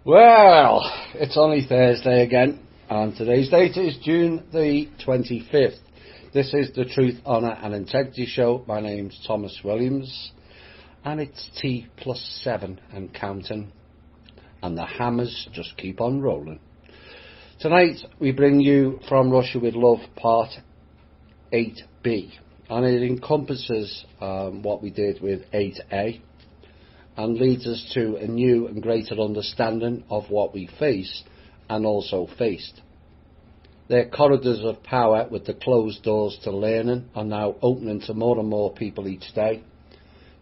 Well, it's only Thursday again, and today's date is June the 25th. This is the Truth, Honour and Integrity Show. My name's Thomas Williams, and it's T+7 and counting, and the hammers just keep on rolling. Tonight we bring you From Russia with Love Part 8B, and it encompasses what we did with 8A, and leads us to a new and greater understanding of what we face and also faced. Their corridors of power with the closed doors to learning are now opening to more and more people each day.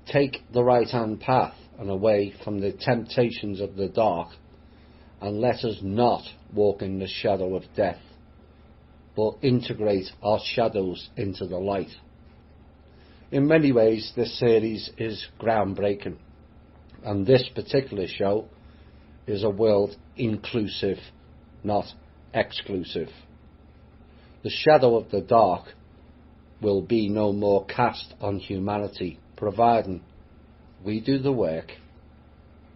Take the right hand path and away from the temptations of the dark, and let us not walk in the shadow of death, but integrate our shadows into the light. In many ways this series is groundbreaking, and this particular show is a world inclusive, not exclusive. The shadow of the dark will be no more cast on humanity, providing we do the work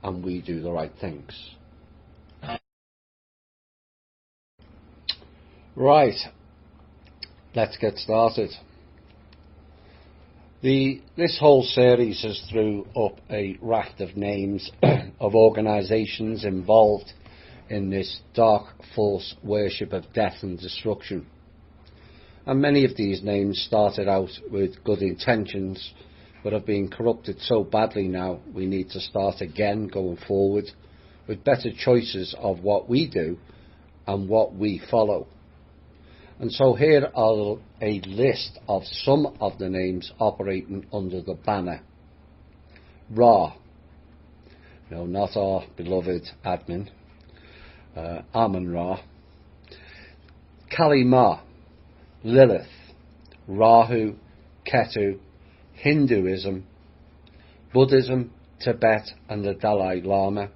and we do the right things. Right, let's get started. This whole series has threw up a raft of names of organisations involved in this dark force worship of death and destruction. And many of these names started out with good intentions, but have been corrupted so badly now we need to start again going forward with better choices of what we do and what we follow. And so here are a list of some of the names operating under the banner. Ra, no, not our beloved admin, Amun-Ra. Kali Ma, Lilith, Rahu, Ketu, Hinduism, Buddhism, Tibet and the Dalai Lama,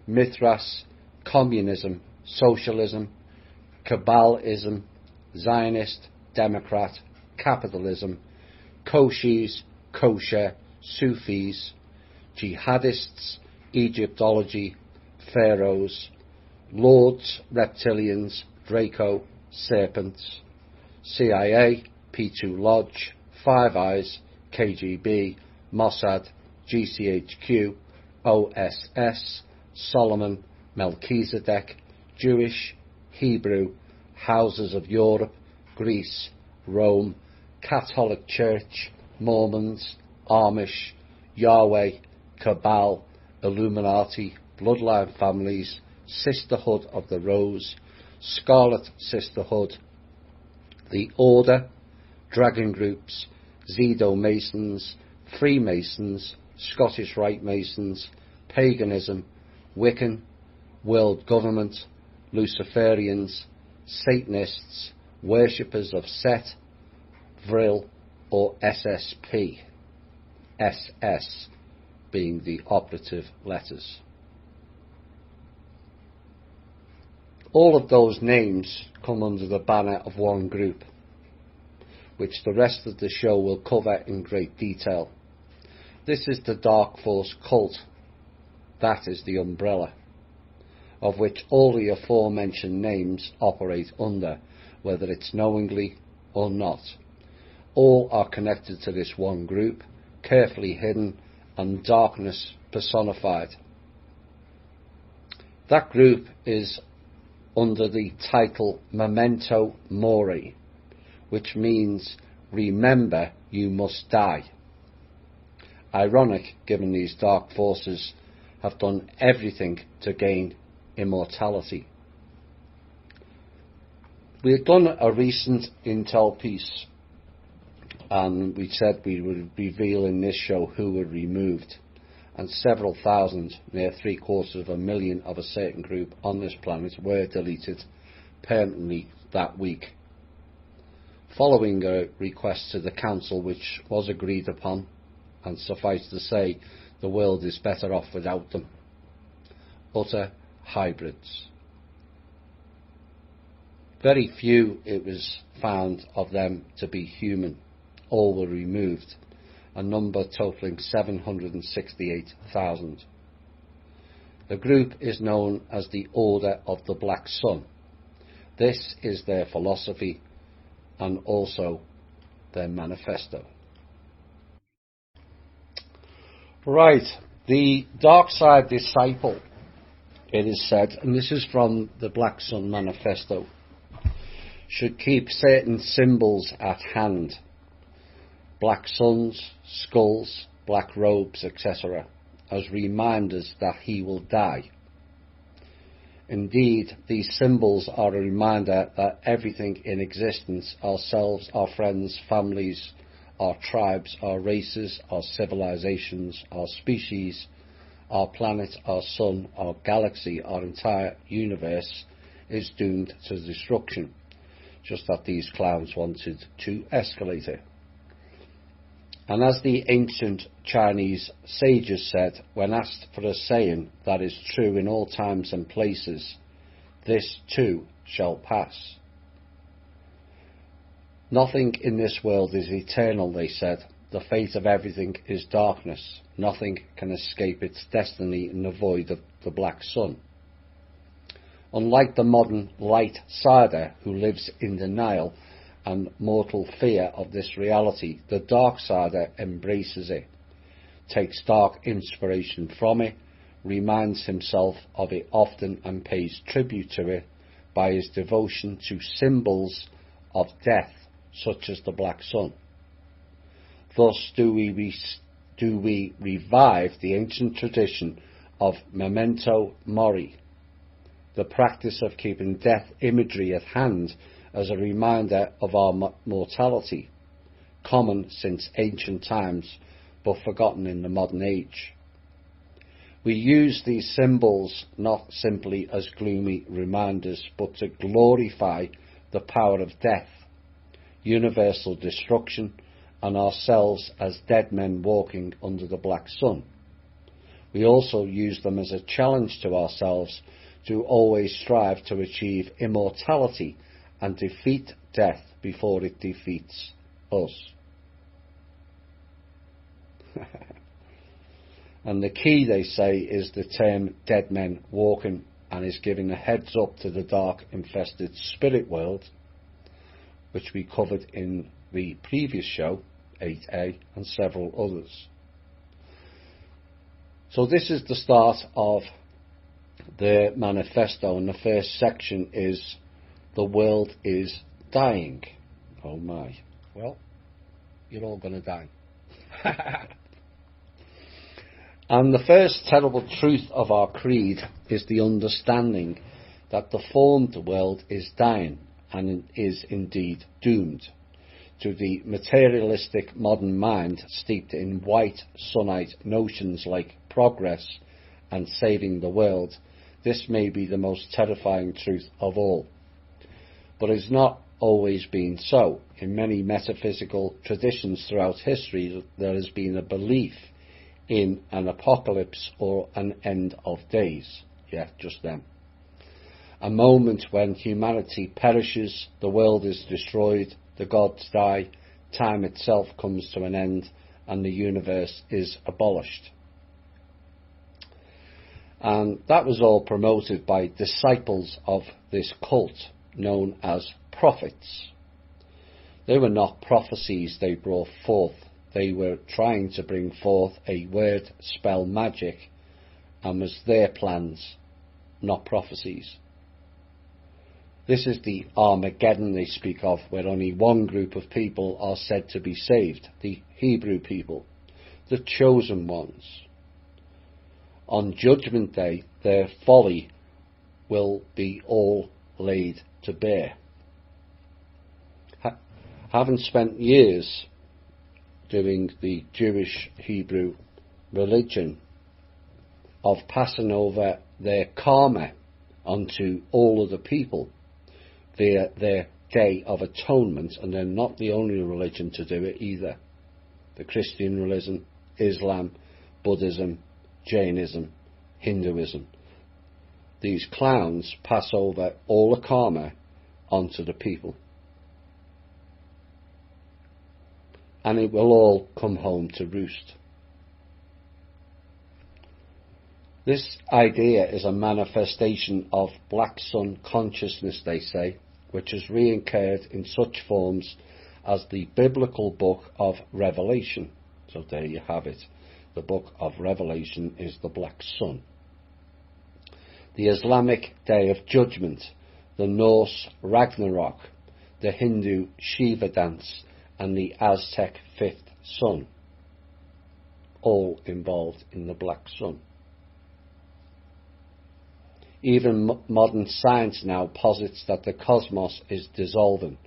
Mithras, Communism, Socialism, Kabbalism, Zionist, Democrat, Capitalism, Koshis, Kosher, Sufis, Jihadists, Egyptology, Pharaohs, Lords, Reptilians, Draco, Serpents, CIA, P2 Lodge, Five Eyes, KGB, Mossad, GCHQ, OSS, Solomon, Melchizedek, Jewish, Hebrew, Houses of Europe, Greece, Rome, Catholic Church, Mormons, Amish, Yahweh, Cabal, Illuminati, Bloodline Families, Sisterhood of the Rose, Scarlet Sisterhood, the Order, Dragon Groups, Zedo Masons, Freemasons, Scottish Rite Masons, Paganism, Wiccan, World Government, Luciferians, Satanists, worshippers of Set, Vril or SSP, SS being the operative letters. All of those names come under the banner of one group, which the rest of the show will cover in great detail. This is the Dark Force cult. That is the umbrella of which all the aforementioned names operate under, whether it's knowingly or not. All are connected to this one group, carefully hidden and darkness personified. That group is under the title Memento Mori, which means remember you must die. Ironic, given these dark forces have done everything to gain immortality. We had done a recent intel piece, and we said we would reveal in this show who were removed, and several thousand, near 750,000 of a certain group on this planet were deleted permanently that week, following a request to the council which was agreed upon, and suffice to say the world is better off without them. Utter hybrids. Very few, it was found, of them to be human. All were removed, a number totaling 768,000. The group is known as the Order of the Black Sun. This is their philosophy and also their manifesto. Right, the Dark Side Disciple, it is said, and this is from the Black Sun Manifesto, should keep certain symbols at hand: black suns, skulls, black robes, etc., as reminders that he will die. Indeed, these symbols are a reminder that everything in existence, ourselves, our friends, families, our tribes, our races, our civilizations, our species, our planet, our sun, our galaxy, our entire universe, is doomed to destruction, just that these clowns wanted to escalate it. And as the ancient Chinese sages said, when asked for a saying that is true in all times and places, this too shall pass. Nothing in this world is eternal, they said. The fate of everything is darkness. Nothing can escape its destiny in the void of the black sun. Unlike the modern light-sider who lives in denial and mortal fear of this reality, the dark-sider embraces it, takes dark inspiration from it, reminds himself of it often and pays tribute to it by his devotion to symbols of death, such as the black sun. Thus do we revive the ancient tradition of memento mori, the practice of keeping death imagery at hand as a reminder of our mortality, common since ancient times but forgotten in the modern age. We use these symbols not simply as gloomy reminders, but to glorify the power of death, universal destruction, and ourselves as dead men walking under the black sun. We also use them as a challenge to ourselves to always strive to achieve immortality and defeat death before it defeats us. And the key, they say, is the term dead men walking, and is giving a heads up to the dark infested spirit world, which we covered in the previous show, 8A, and several others. So this is the start of the manifesto, and the first section is the world is dying. Oh my. Well, you're all going to die. And the first terrible truth of our creed is the understanding that the formed world is dying and is indeed doomed. To the materialistic modern mind steeped in white sunnite notions like progress and saving the world, this may be the most terrifying truth of all. But it has not always been so. In many metaphysical traditions throughout history, there has been a belief in an apocalypse or an end of days. Yeah, just them. A moment when humanity perishes, the world is destroyed, the gods die, time itself comes to an end, and the universe is abolished. And that was all promoted by disciples of this cult, known as prophets. They were not prophecies they brought forth. They were trying to bring forth a word spell magic, and was their plans, not prophecies. This is the Armageddon they speak of, where only one group of people are said to be saved, the Hebrew people, the chosen ones. On Judgment Day, their folly will be all laid to bear. Having spent years doing the Jewish Hebrew religion of passing over their karma onto all of the people via their Day of Atonement, and they're not the only religion to do it either. The Christian religion, Islam, Buddhism, Jainism, Hinduism. These clowns pass over all the karma onto the people. And it will all come home to roost. This idea is a manifestation of Black Sun consciousness, they say, which is reoccurred in such forms as the biblical book of Revelation. So there you have it. The book of Revelation is the Black Sun. The Islamic Day of Judgment, the Norse Ragnarok, the Hindu Shiva dance, and the Aztec fifth sun, all involved in the Black Sun. Even modern science now posits that the cosmos is dissolving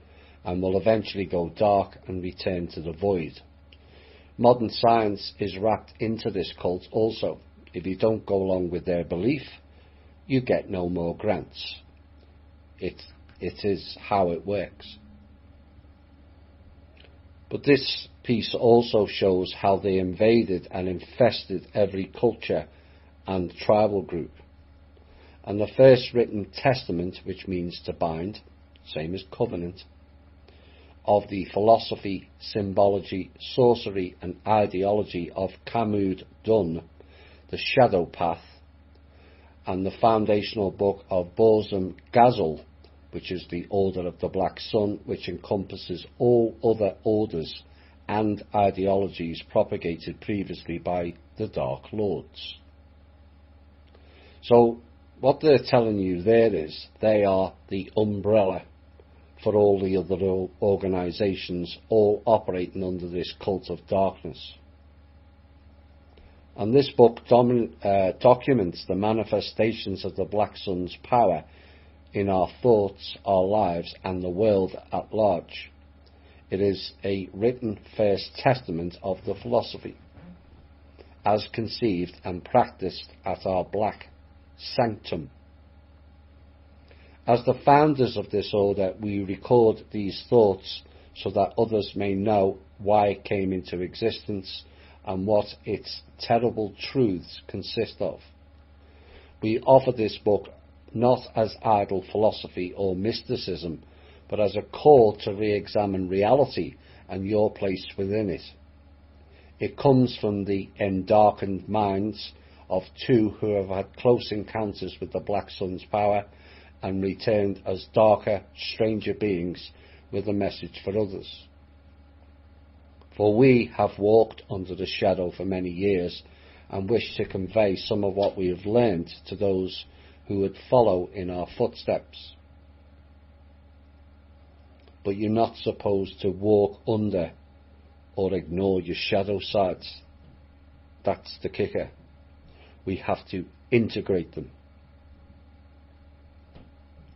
and will eventually go dark and return to the void. Modern science is wrapped into this cult also. If you don't go along with their belief, you get no more grants. It is how it works. But this piece also shows how they invaded and infested every culture and tribal group. And the first written testament, which means to bind, same as covenant, of the philosophy, symbology, sorcery and ideology of Kamud Dun, the Shadow Path, and the foundational book of Borzum Ghazal, which is the Order of the Black Sun, which encompasses all other orders and ideologies propagated previously by the Dark Lords. So what they're telling you there is they are the umbrella for all the other organisations, all operating under this cult of darkness. And this book documents the manifestations of the Black Sun's power in our thoughts, our lives, and the world at large. It is a written first testament of the philosophy, as conceived and practiced at our Black Sanctum. As the founders of this order, we record these thoughts so that others may know why it came into existence and what its terrible truths consist of. We offer this book not as idle philosophy or mysticism, but as a call to re-examine reality and your place within it. It comes from the endarkened minds of two who have had close encounters with the Black Sun's power and returned as darker, stranger beings with a message for others. For we have walked under the shadow for many years and wish to convey some of what we have learned to those who would follow in our footsteps. But you're not supposed to walk under or ignore your shadow sides. That's the kicker. We have to integrate them.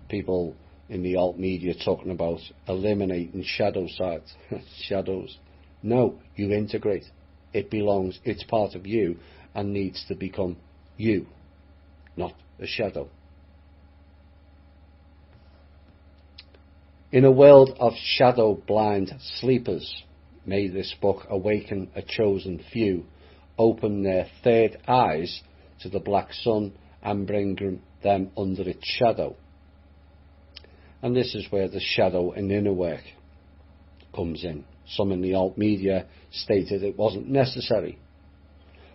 People in the alt media talking about eliminating shadow sides, shadows. No, you integrate. It belongs, it's part of you and needs to become you, not a shadow. In a world of shadow-blind sleepers, may this book awaken a chosen few, open their third eyes to the Black Sun and bring them under its shadow. And this is where the shadow and inner work comes in. Some in the alt media stated it wasn't necessary.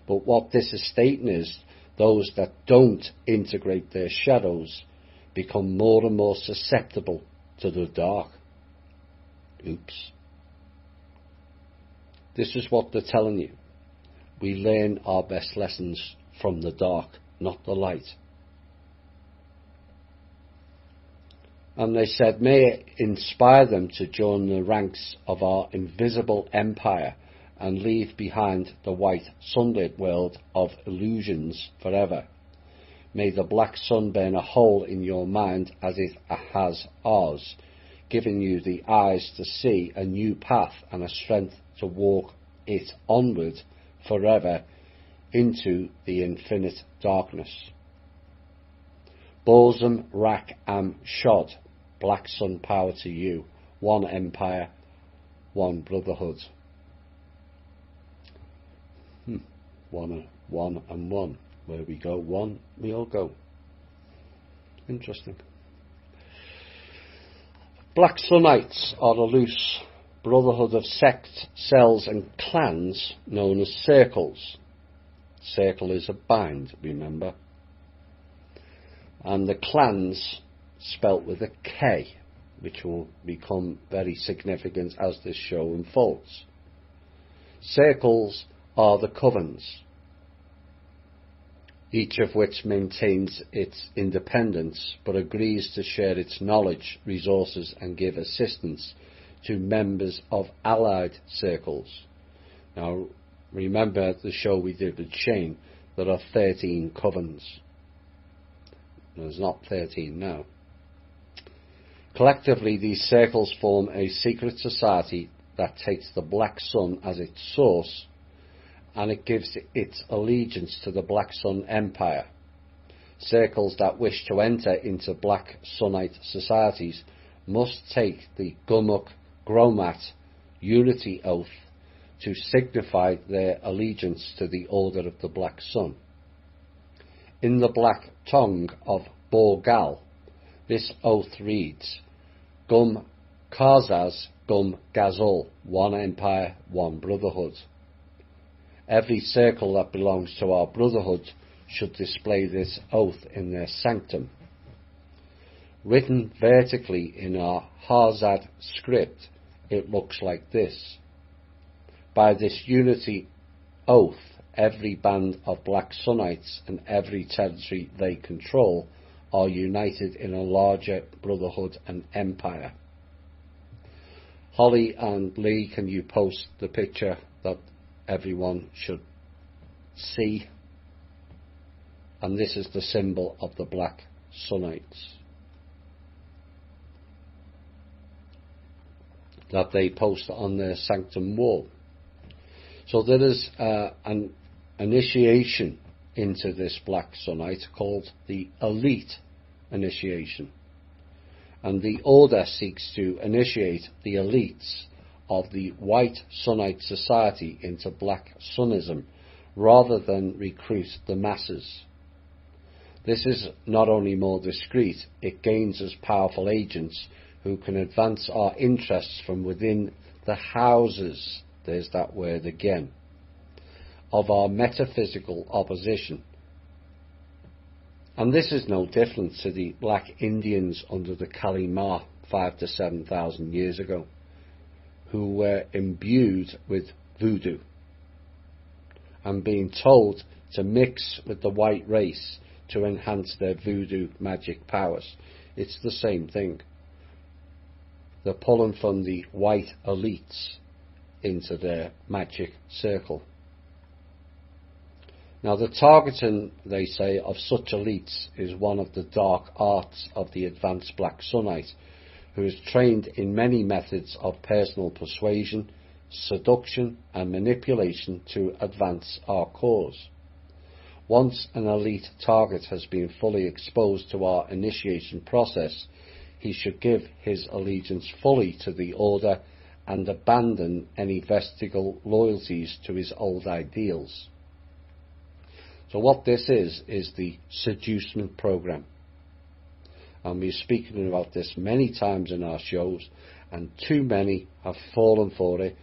But what this is stating is those that don't integrate their shadows become more and more susceptible to the dark. Oops. This is what they're telling you. We learn our best lessons from the dark, not the light. And they said, may it inspire them to join the ranks of our invisible empire and leave behind the white sunlit world of illusions forever. May the Black Sun burn a hole in your mind as it has ours, giving you the eyes to see a new path and a strength to walk it onward forever into the infinite darkness. Borzum Rak Am Shod, Black Sun power to you, one empire, one brotherhood. One and one. Where we go one, we all go. Interesting. Black Sunites are a loose brotherhood of sects, cells and clans known as circles. circle is a bind, remember. And the clans spelt with a K, which will become very significant as this show unfolds. Circles are the covens, each of which maintains its independence but agrees to share its knowledge, resources and give assistance to members of allied circles. Now remember the show we did with Shane, there are 13 covens. There's not 13 now. Collectively, these circles form a secret society that takes the Black Sun as its source, and it gives its allegiance to the Black Sun Empire. Circles that wish to enter into Black Sunite societies must take the Gumuk Gromat Unity Oath to signify their allegiance to the Order of the Black Sun. In the Black tongue of Borgal, this oath reads, Gum Kazaz Gum Gazul, one empire, one brotherhood. Every circle that belongs to our brotherhood should display this oath in their sanctum. Written vertically in our Harzad script, it looks like this. By this unity oath, every band of Black Sunites and every territory they control are united in a larger brotherhood and empire. Holly and Lee, can you post the picture that everyone should see? And this is the symbol of the Black Sunites that they post on their sanctum wall. So there is an initiation into this Black Sunite called the Elite Initiation. And the Order seeks to initiate the elites of the White Sunite Society into Black Sunnism rather than recruit the masses. This is not only more discreet, it gains us powerful agents who can advance our interests from within the houses, there's that word again, of our metaphysical opposition. And this is no different to the Black Indians under the Kali Ma 5,000 to 7,000 years ago, who were imbued with voodoo and being told to mix with the white race to enhance their voodoo magic powers. It's the same thing. They're pulling from the white elites into their magic circle. Now the targeting, they say, of such elites is one of the dark arts of the advanced Black Sunite, who is trained in many methods of personal persuasion, seduction and manipulation to advance our cause. Once an elite target has been fully exposed to our initiation process, he should give his allegiance fully to the Order and abandon any vestigial loyalties to his old ideals. So what this is the seducement program. And we've spoken about this many times in our shows, and too many have fallen for it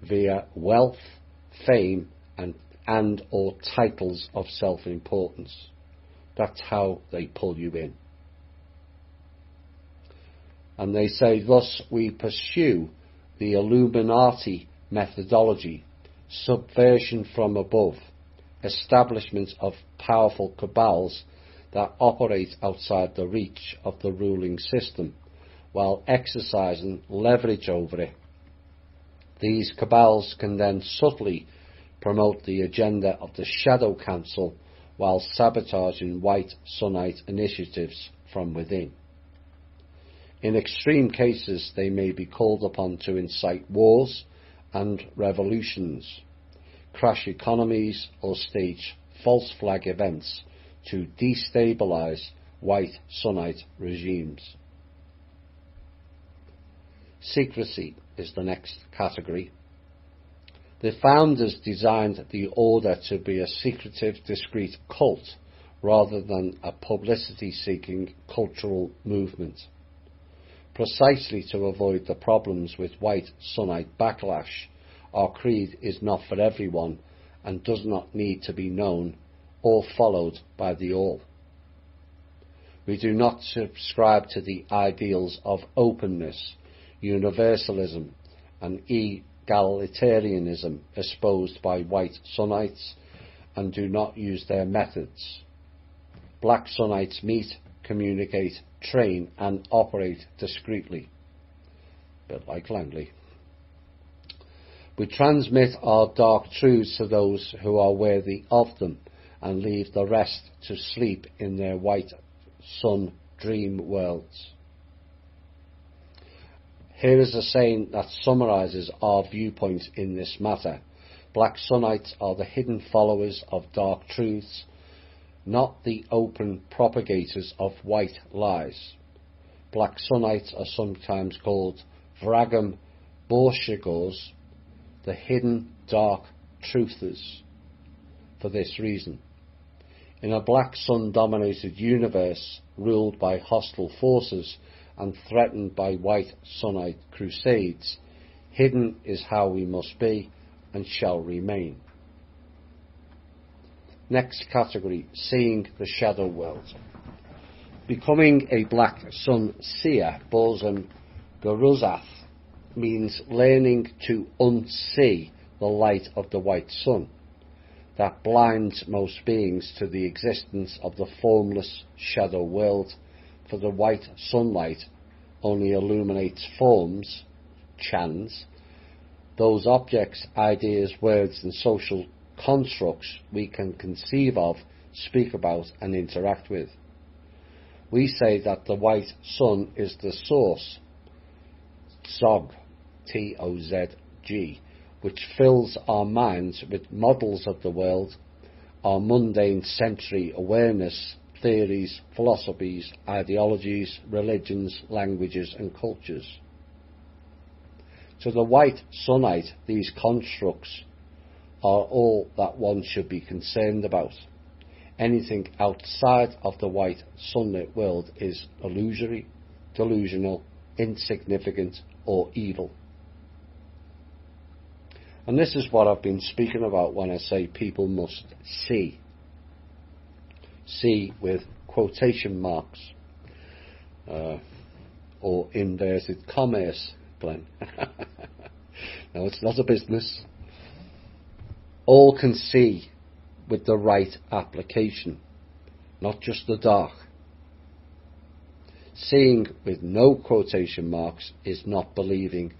via wealth, fame, and or titles of self-importance. That's how they pull you in. And they say, thus we pursue the Illuminati methodology, subversion from above, establishment of powerful cabals that operate outside the reach of the ruling system, while exercising leverage over it. These cabals can then subtly promote the agenda of the Shadow Council while sabotaging White Sunite initiatives from within. In extreme cases, they may be called upon to incite wars and revolutions, crash economies, or stage false flag events to destabilize White Sunite regimes. Secrecy is the next category. The founders designed the Order to be a secretive, discreet cult rather than a publicity-seeking cultural movement, precisely to avoid the problems with White Sunite backlash. Our creed is not for everyone, and does not need to be known or followed by the all. We do not subscribe to the ideals of openness, universalism, and egalitarianism espoused by white Sunnites, and do not use their methods. Black Sunnites meet, communicate, train, and operate discreetly, a bit like Langley. We transmit our dark truths to those who are worthy of them, and leave the rest to sleep in their white sun dream worlds. Here is a saying that summarises our viewpoint in this matter. Black Sunnites are the hidden followers of dark truths, not the open propagators of white lies. Black Sunnites are sometimes called Vragam Borshigors, the hidden dark truthers, for this reason. In a black sun-dominated universe ruled by hostile forces and threatened by white Sunnite crusades, hidden is how we must be and shall remain. Next category, seeing the shadow world. Becoming a black sun seer, Balsam Garuzath, means learning to unsee the light of the white sun that blinds most beings to the existence of the formless shadow world, for the white sunlight only illuminates forms, chans, those objects, ideas, words and social constructs we can conceive of, speak about and interact with. We say that the white sun is the source, Zog, T-O-Z-G, which fills our minds with models of the world, our mundane sensory awareness, theories, philosophies, ideologies, religions, languages and cultures. To the white Sunnite, these constructs are all that one should be concerned about. Anything outside of the white sunlit world is illusory, delusional, insignificant or evil. And this is what I've been speaking about when I say people must see. See with quotation marks, or inverted commas, Glenn. No, it's not a business. All can see with the right application, not just the dark. Seeing with no quotation marks is not believing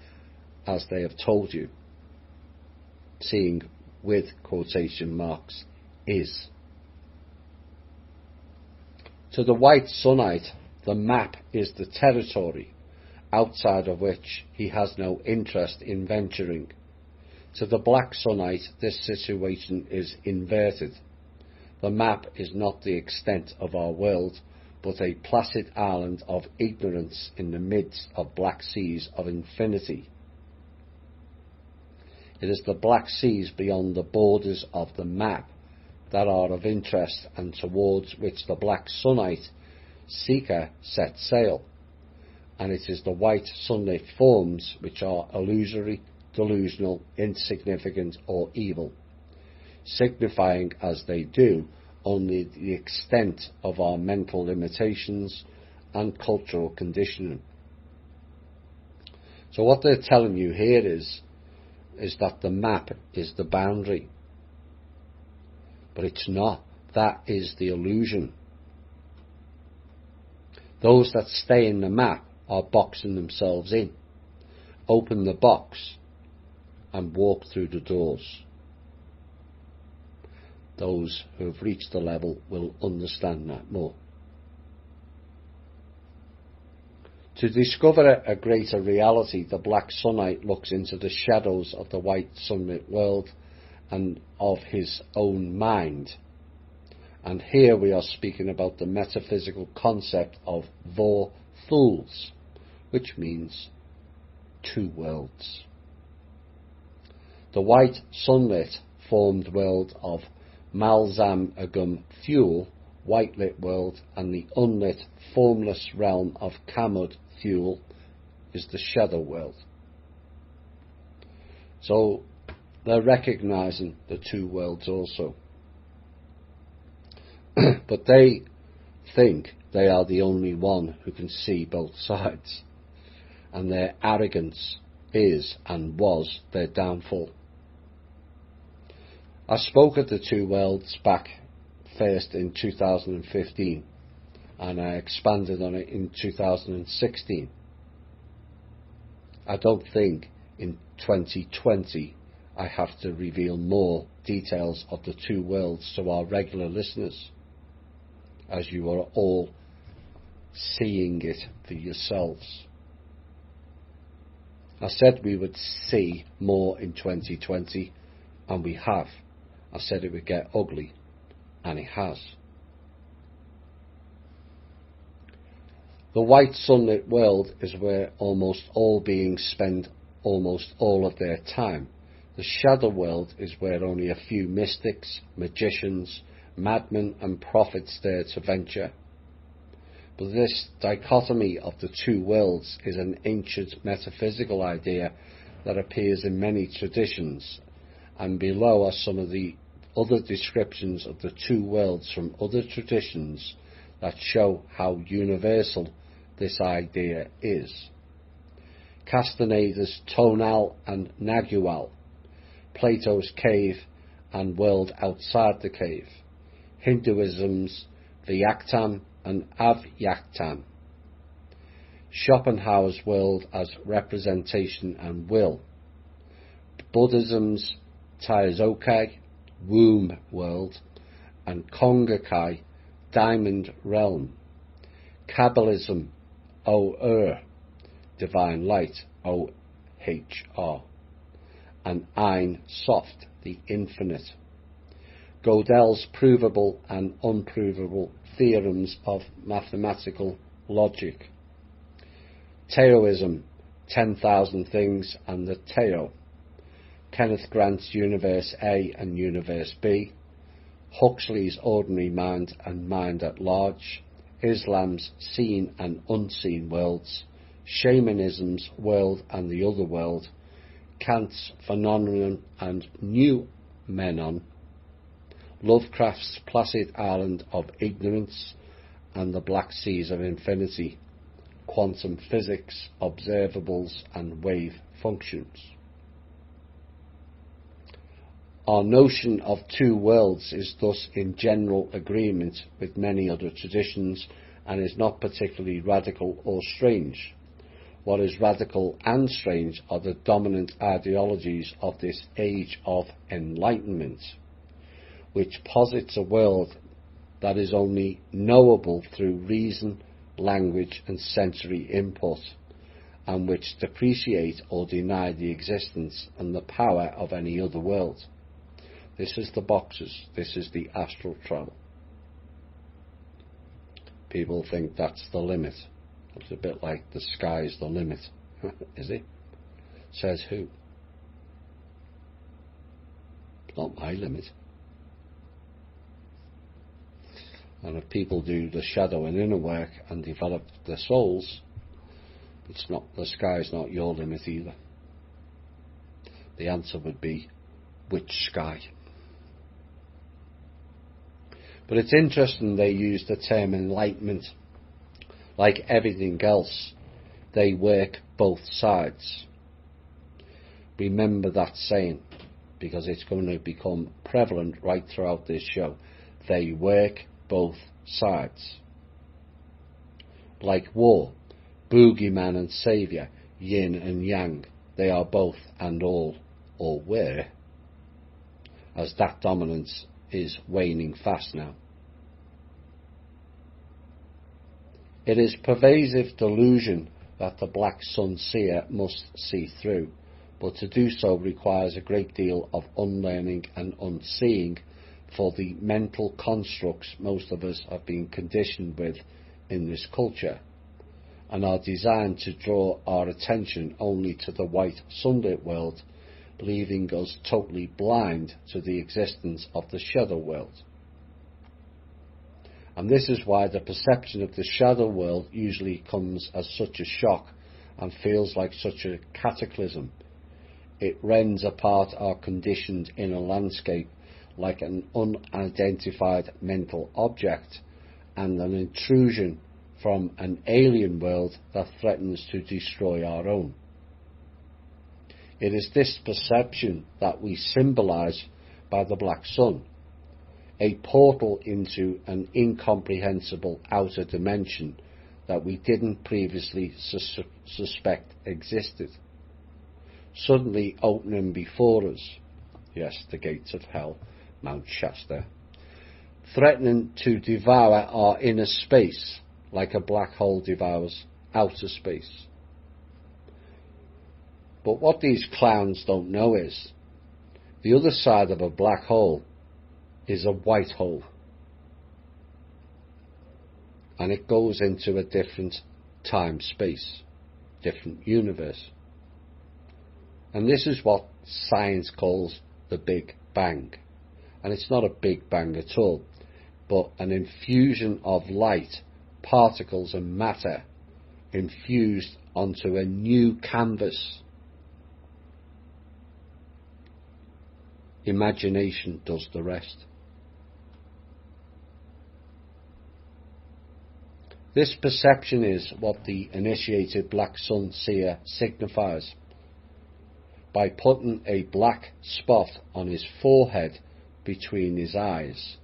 as they have told you. Seeing with quotation marks is. To the white Sunnite, the map is the territory outside of which he has no interest in venturing. To the black Sunnite, this situation is inverted. The map is not the extent of our world, but a placid island of ignorance in the midst of black seas of infinity. It is the black seas beyond the borders of the map that are of interest and towards which the black Sunnite seeker sets sail, and it is the white sunlit forms which are illusory, delusional, insignificant or evil, signifying as they do only the extent of our mental limitations and cultural conditioning. So what they're telling you here is that the map is the boundary. But it's not. That is the illusion. Those that stay in the map are boxing themselves in. Open the box and walk through the doors. Those who have reached the level will understand that more. To discover a greater reality, the black Sunnite looks into the shadows of the white sunlit world and of his own mind. And here we are speaking about the metaphysical concept of Vor Thuls, which means two worlds. The white sunlit formed world of Malzam Agum Thule, white lit world, and the unlit formless realm of Kamud Thule is the shadow world. So they're recognising the two worlds also. But they think they are the only one who can see both sides, and their arrogance is and was their downfall. I spoke of the two worlds back first in 2015, and I expanded on it in 2016. I don't think in 2020 I have to reveal more details of the two worlds to our regular listeners, as you are all seeing it for yourselves. I said we would see more in 2020, and we have. I said it would get ugly, and it has. The white sunlit world is where almost all beings spend almost all of their time. The shadow world is where only a few mystics, magicians, madmen and prophets dare to venture. But this dichotomy of the two worlds is an ancient metaphysical idea that appears in many traditions, and below are some of the other descriptions of the two worlds from other traditions that show how universal this idea is. Castaneda's Tonal and Nagual, Plato's cave and world outside the cave, Hinduism's Vyaktam and Avyaktam, Schopenhauer's world as representation and will, Buddhism's Taizokai, womb world, and Kongakai, diamond realm, Kabbalism, O-Er, divine light, O-H-R, and Ein Sof, the infinite, Gödel's provable and unprovable theorems of mathematical logic, Taoism, 10,000 things and the Tao, Kenneth Grant's Universe A and Universe B, Huxley's Ordinary Mind and Mind at Large, Islam's Seen and Unseen Worlds, Shamanism's World and the Other World, Kant's Phenomenon and Noumenon, Lovecraft's Placid Island of Ignorance and the Black Seas of Infinity, Quantum Physics, Observables and Wave Functions. Our notion of two worlds is thus in general agreement with many other traditions and is not particularly radical or strange. What is radical and strange are the dominant ideologies of this age of enlightenment, which posits a world that is only knowable through reason, language and sensory input, and which depreciate or deny the existence and the power of any other world. This is the boxes. This is the astral travel. People think that's the limit. It's a bit like the sky's the limit. Is it? Says who? It's not my limit. And if people do the shadow and inner work and develop their souls, it's not, the sky's not your limit either. The answer would be, which sky? But it's interesting they use the term enlightenment. Like everything else, they work both sides. Remember that saying, because it's going to become prevalent right throughout this show. They work both sides. Like war, boogeyman and saviour, yin and yang, they are both and all, or were, as that dominance is waning fast now. It is pervasive delusion that the black sun seer must see through, but to do so requires a great deal of unlearning and unseeing for the mental constructs most of us have been conditioned with in this culture, and are designed to draw our attention only to the white sunlit world, leaving us totally blind to the existence of the shadow world. And this is why the perception of the shadow world usually comes as such a shock and feels like such a cataclysm. It rends apart our conditioned inner landscape like an unidentified mental object and an intrusion from an alien world that threatens to destroy our own. It is this perception that we symbolize by the black sun, a portal into an incomprehensible outer dimension that we didn't previously suspect existed, suddenly opening before us, yes, the gates of hell, Mount Shasta, threatening to devour our inner space like a black hole devours outer space. But what these clowns don't know is, the other side of a black hole is a white hole. And it goes into a different time-space, different universe. And this is what science calls the Big Bang. And it's not a Big Bang at all, but an infusion of light, particles and matter infused onto a new canvas. Imagination does the rest. This perception is what the initiated black sun seer signifies. By putting a black spot on his forehead between his eyes,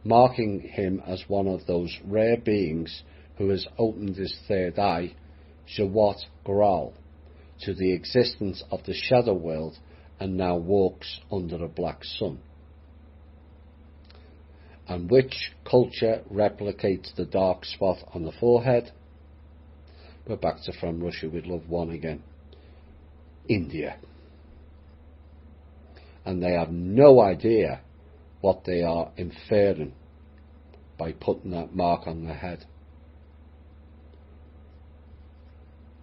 marking him as one of those rare beings who has opened his third eye, Jawat Goral, to the existence of the shadow world and now walks under a black sun. And which culture replicates the dark spot on the forehead? We're back to From Russia with Love 1 again. India. And they have no idea what they are inferring by putting that mark on their head.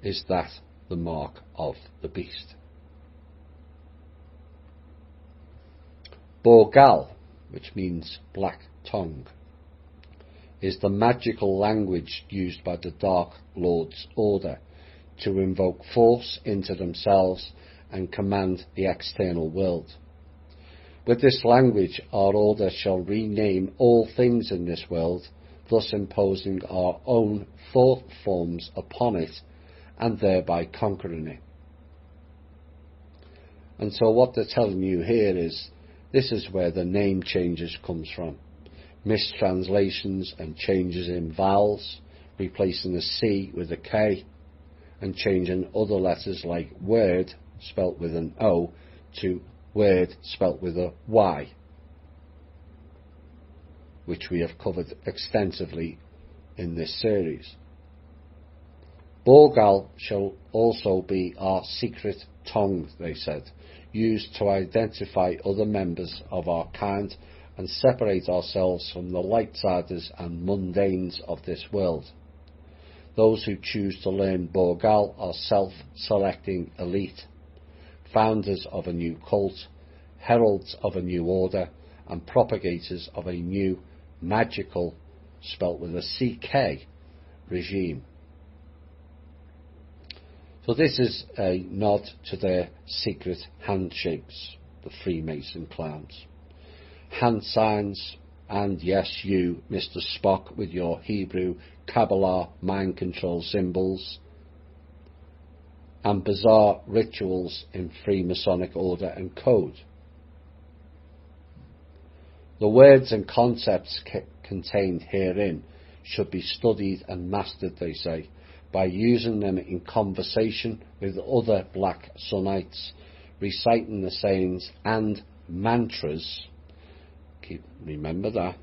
Is that the mark of the beast? Borgal, which means black tongue, is the magical language used by the Dark Lord's order to invoke force into themselves and command the external world. With this language, our order shall rename all things in this world, thus imposing our own thought forms upon it and thereby conquering it. And so what they're telling you here is, this is where the name changes comes from. Mistranslations and changes in vowels, replacing a C with a K, and changing other letters like word, spelt with an O, to word, spelt with a Y, which we have covered extensively in this series. Borgal shall also be our secret tongue, they said, used to identify other members of our kind and separate ourselves from the light-siders and mundanes of this world. Those who choose to learn Borgal are self-selecting elite, founders of a new cult, heralds of a new order, and propagators of a new magical, spelt with a CK, regime. So this is a nod to their secret handshakes, the Freemason clowns. Hand signs, and yes, you, Mr. Spock, with your Hebrew Kabbalah mind control symbols, and bizarre rituals in Freemasonic order and code. The words and concepts contained herein should be studied and mastered, they say, by using them in conversation with other black Sunites, reciting the sayings and mantras, remember that,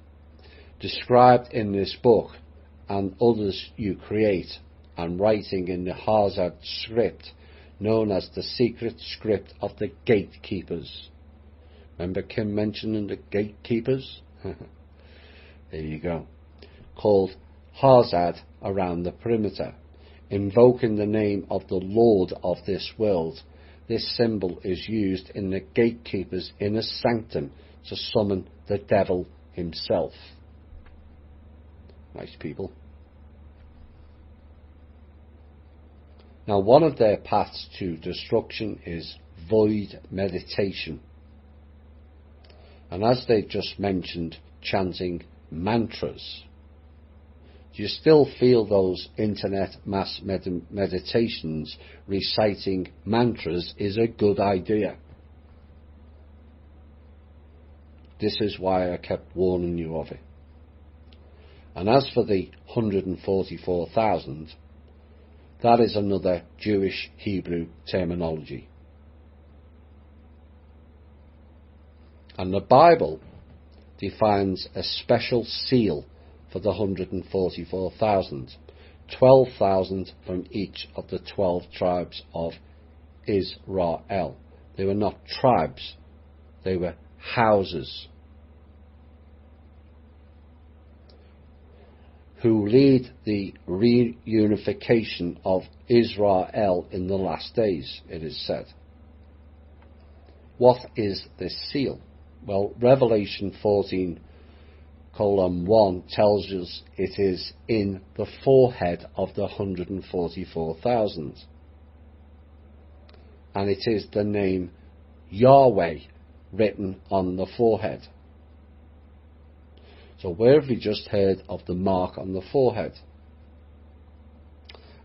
described in this book and others you create, and writing in the Hazad script, known as the secret script of the gatekeepers. Remember Kim mentioning the gatekeepers? There you go. Called Hazad around the perimeter, invoking the name of the Lord of this world. This symbol is used in the gatekeeper's inner sanctum to summon the devil himself. Nice people. Now, one of their paths to destruction is void meditation. And as they just mentioned, chanting mantras. Do you still feel those internet mass meditations reciting mantras is a good idea? This is why I kept warning you of it. And as for the 144,000, that is another Jewish Hebrew terminology. And the Bible defines a special seal for the 144,000, 12,000 from each of the 12 tribes of Israel. They were not tribes, they were houses, who lead the reunification of Israel in the last days, it is said. What is this seal? Well, Revelation 14:1 tells us it is in the forehead of the 144,000. And it is the name Yahweh written on the forehead. So where have we just heard of the mark on the forehead?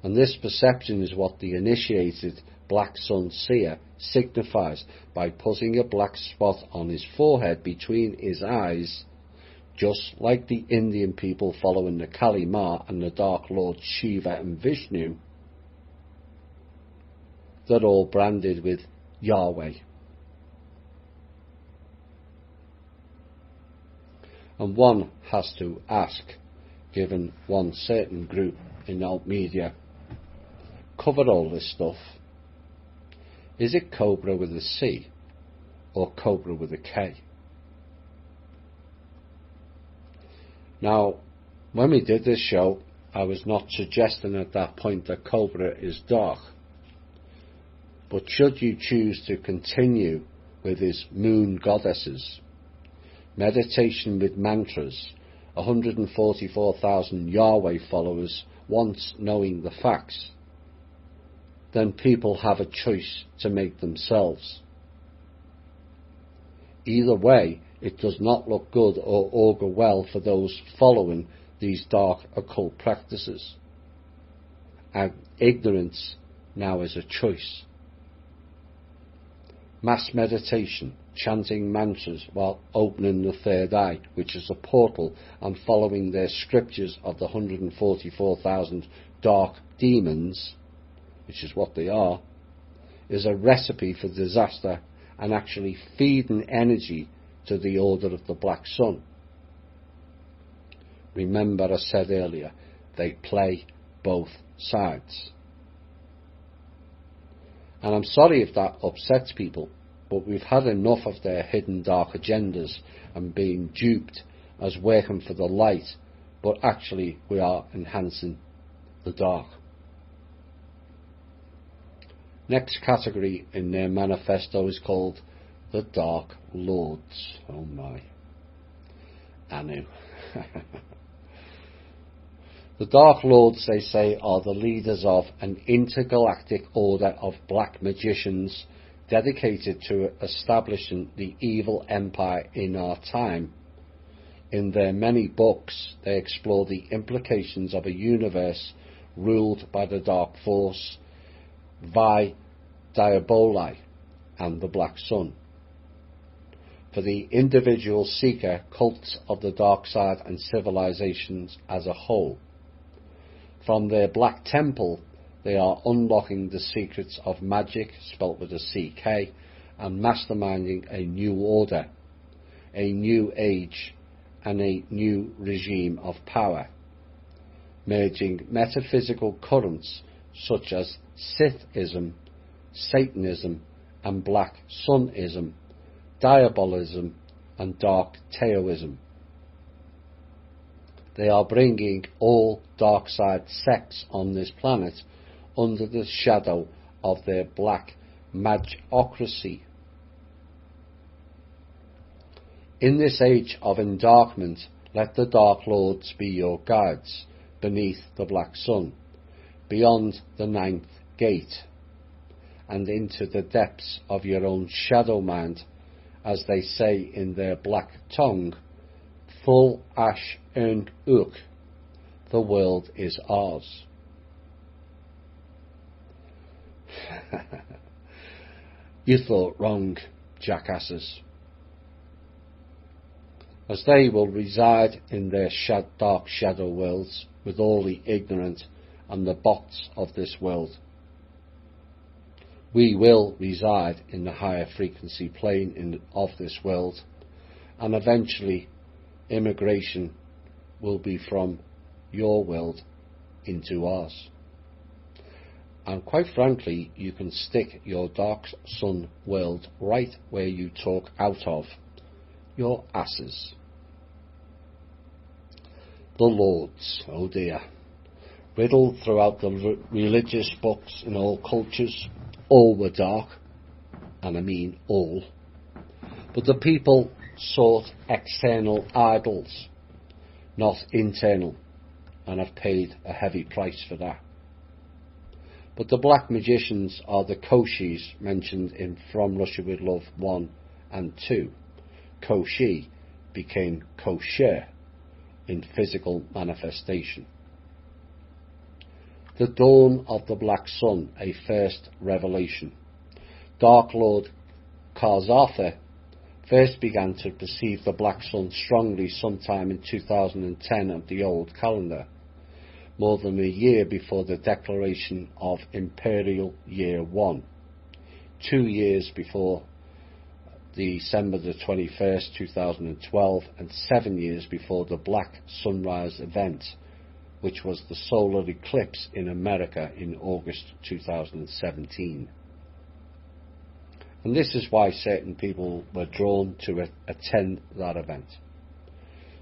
And this perception is what the initiated black sun seer signifies by putting a black spot on his forehead between his eyes, just like the Indian people following the Kali Ma and the Dark Lord Shiva and Vishnu. They're all branded with Yahweh. And one has to ask, given one certain group in our media cover all this stuff, is it Cobra with a C or Cobra with a K? Now, when we did this show, I was not suggesting at that point that Cobra is dark. But should you choose to continue with his moon goddesses, meditation with mantras, 144,000 Yahweh followers once knowing the facts, then people have a choice to make themselves. Either way, it does not look good or augur well for those following these dark occult practices. And ignorance now is a choice. Mass meditation, chanting mantras while opening the third eye, which is a portal, and following their scriptures of the 144,000 dark demons, which is what they are, is a recipe for disaster and actually feeding energy to the order of the black sun. Remember, I said earlier, they play both sides. And I'm sorry if that upsets people, but we've had enough of their hidden dark agendas and being duped as working for the light, but actually we are enhancing the dark. Next category in their manifesto is called the Dark Lords. Oh my. I knew. The Dark Lords, they say, are the leaders of an intergalactic order of black magicians dedicated to establishing the evil empire in our time. In their many books, they explore the implications of a universe ruled by the dark force, Diaboli, and the Black Sun. For the individual seeker, cults of the dark side and civilizations as a whole. From their black temple, they are unlocking the secrets of magic, spelt with a CK, and masterminding a new order, a new age, and a new regime of power, merging metaphysical currents such as Sithism, Satanism, and Black Sunism, Diabolism, and Dark Taoism. They are bringing all dark side sects on this planet under the shadow of their black magocracy. In this age of endarkment, let the Dark Lords be your guides beneath the Black Sun, beyond the ninth gate, and into the depths of your own shadow mind, as they say in their black tongue, full ash and ook, the world is ours. You thought wrong, jackasses. As they will reside in their dark shadow worlds with all the ignorant and the bots of this world, we will reside in the higher frequency plane of this world, and eventually immigration will be from your world into ours. And quite frankly, you can stick your dark sun world right where you talk out of, your asses. The Lords, oh dear, riddled throughout the religious books in all cultures, all were dark, and I mean all. But the people sought external idols, not internal, and have paid a heavy price for that. But the black magicians are the Koshis mentioned in From Russia with Love 1 and 2. Koshi became kosher in physical manifestation. The dawn of the black sun, a first revelation. Dark Lord Karzatha first began to perceive the black sun strongly sometime in 2010 of the old calendar, more than a year before the declaration of Imperial Year 1, 2 years before December the 21st, 2012, and 7 years before the Black Sunrise event, which was the solar eclipse in America in August 2017. And this is why certain people were drawn to attend that event.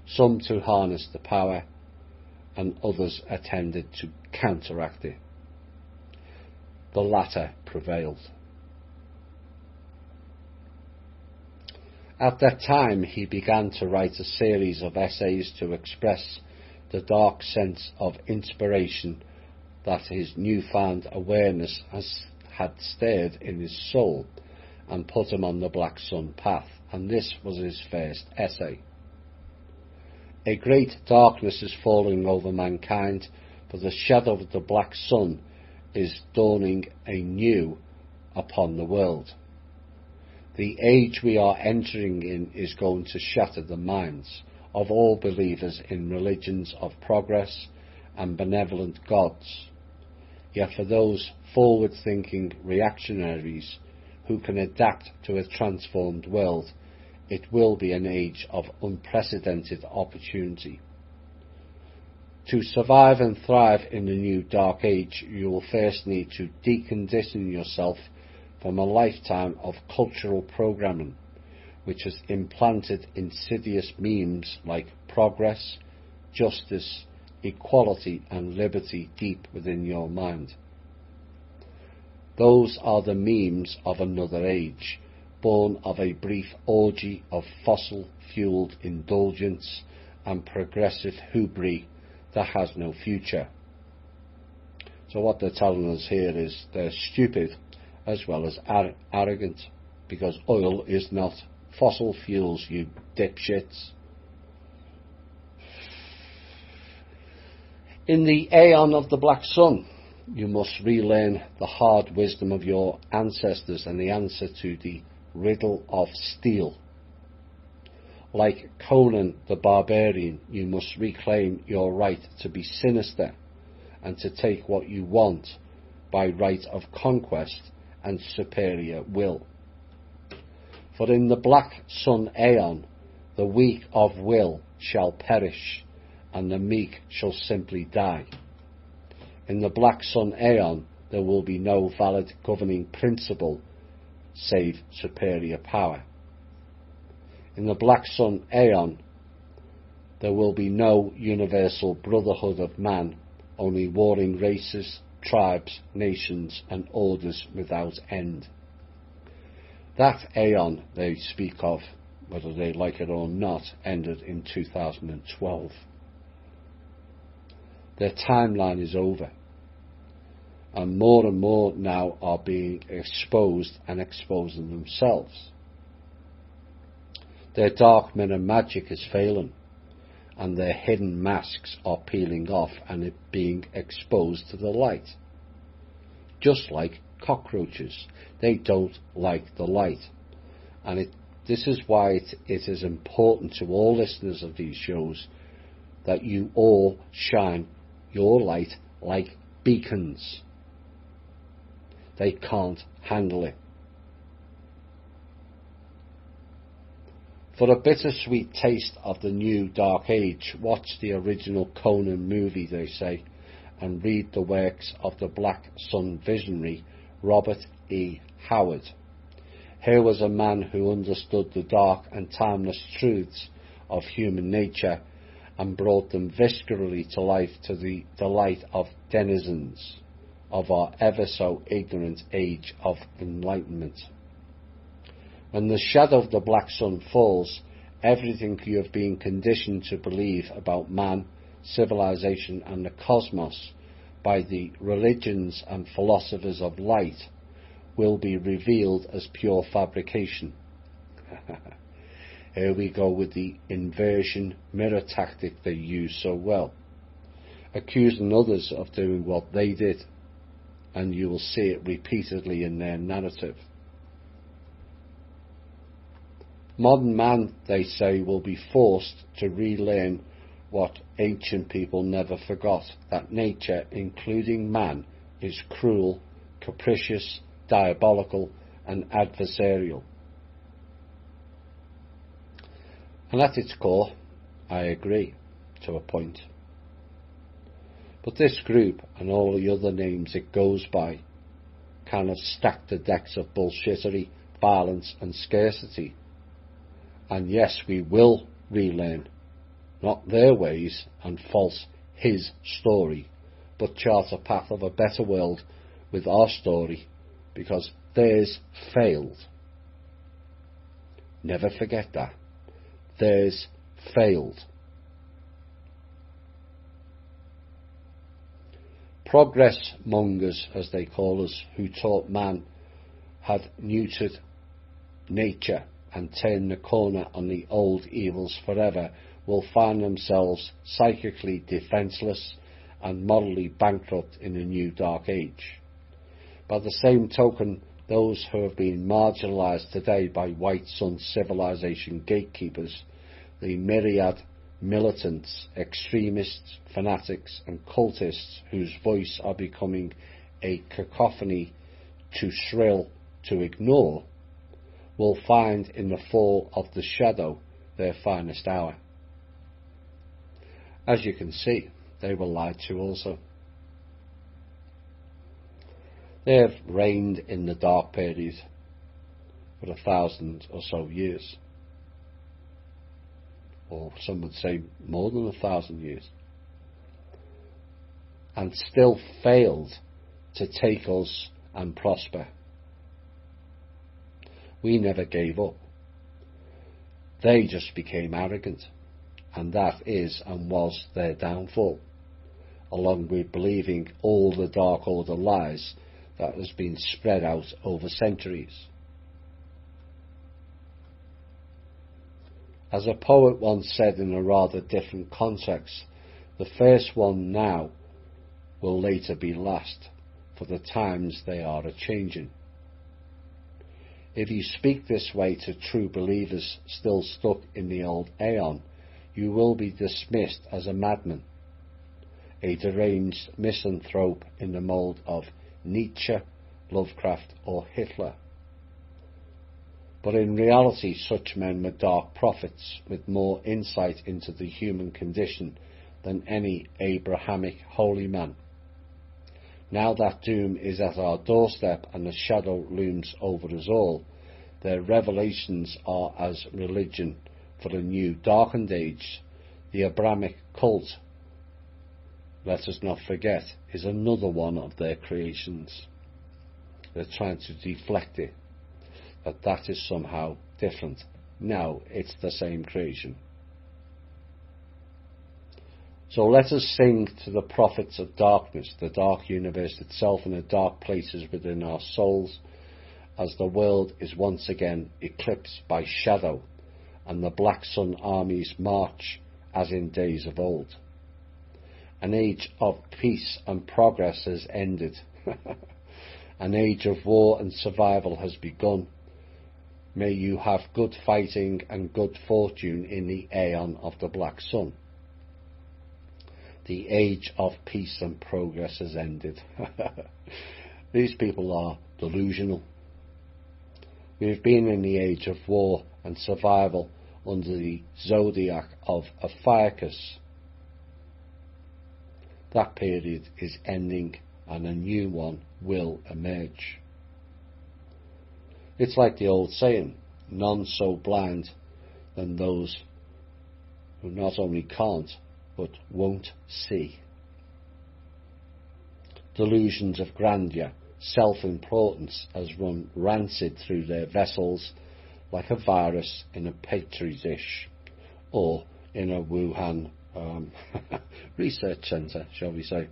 Some to harness the power, and others attended to counteract it. The latter prevailed. At that time, he began to write a series of essays to express the dark sense of inspiration that his newfound awareness had stirred in his soul and put him on the Black Sun path, and this was his first essay. A great darkness is falling over mankind, for the shadow of the black sun is dawning anew upon the world. The age we are entering in is going to shatter the minds of all believers in religions of progress and benevolent gods. Yet for those forward-thinking reactionaries who can adapt to a transformed world, it will be an age of unprecedented opportunity. To survive and thrive in the new dark age, you will first need to decondition yourself from a lifetime of cultural programming, which has implanted insidious memes like progress, justice, equality and liberty deep within your mind. Those are the memes of another age, born of a brief orgy of fossil-fueled indulgence and progressive hubris that has no future. So what they're telling us here is they're stupid as well as arrogant, because oil is not fossil fuels, you dipshits. In the aeon of the black sun, you must relearn the hard wisdom of your ancestors and the answer to the riddle of steel. Like Conan the Barbarian, you must reclaim your right to be sinister and to take what you want by right of conquest and superior will. For in the black sun aeon, the weak of will shall perish, and the meek shall simply die. In the black sun aeon, there will be no valid governing principle save superior power. In the black sun aeon, there will be no universal brotherhood of man, only warring races, tribes, nations, and orders without end. That aeon they speak of, whether they like it or not, ended in 2012. Their timeline is over. and more now are being exposed and exposing themselves. Their dark mirror magic is failing, and their hidden masks are peeling off and being exposed to the light. Just like cockroaches, they don't like the light, and this is why it is important to all listeners of these shows that you all shine your light like beacons. They can't handle it. For a bittersweet taste of the new Dark Age, watch the original Conan movie, they say, and read the works of the Black Sun visionary Robert E. Howard. Here was a man who understood the dark and timeless truths of human nature and brought them viscerally to life to the delight of denizens of our ever so ignorant age of enlightenment. When the shadow of the black sun falls, everything you have been conditioned to believe about man, civilization and the cosmos by the religions and philosophers of light will be revealed as pure fabrication. Here we go with the inversion mirror tactic they use so well, accusing others of doing what they did, and you will see it repeatedly in their narrative. Modern man, they say, will be forced to relearn what ancient people never forgot, that nature, including man, is cruel, capricious, diabolical and adversarial. And at its core, I agree, to a point. But this group, and all the other names it goes by, kind of stack the decks of bullshittery, violence and scarcity. And yes, we will relearn, not their ways and false his story, but chart a path of a better world with our story, because theirs failed. Never forget that. Theirs failed. Progress mongers, as they call us, who taught man had neutered nature and turned the corner on the old evils forever, will find themselves psychically defenceless and morally bankrupt in a new dark age. By the same token, those who have been marginalised today by white sun civilization gatekeepers, the myriad militants, extremists, fanatics and cultists whose voice are becoming a cacophony too shrill to ignore, will find in the fall of the shadow their finest hour. As you can see, they were lied to also. They have reigned in the dark period for 1,000 or so years, or some would say more than 1,000 years, and still failed to take us and prosper. We never gave up. They just became arrogant, and that is and was their downfall, along with believing all the Dark Order lies that has been spread out over centuries. As a poet once said in a rather different context, the first one now will later be last, for the times they are a-changing. If you speak this way to true believers still stuck in the old aeon, you will be dismissed as a madman, a deranged misanthrope in the mould of Nietzsche, Lovecraft or Hitler. But in reality, such men were dark prophets with more insight into the human condition than any Abrahamic holy man. Now that doom is at our doorstep and the shadow looms over us all, their revelations are as religion for the new darkened age. The Abrahamic cult, let us not forget, is another one of their creations. They're trying to deflect it, that is somehow different. No, it's the same creation. So let us sing to the prophets of darkness, the dark universe itself, and the dark places within our souls, as the world is once again eclipsed by shadow, and the black sun armies march as in days of old. An age of peace and progress has ended. An age of war and survival has begun. May you have good fighting and good fortune in the aeon of the black sun. The age of peace and progress has ended. These people are delusional. We've been in the age of war and survival under the zodiac of Ophiuchus. That period is ending and a new one will emerge. It's like the old saying, none so blind than those who not only can't but won't see. Delusions of grandeur, self-importance has run rancid through their vessels like a virus in a petri dish or in a Wuhan research centre, shall we say,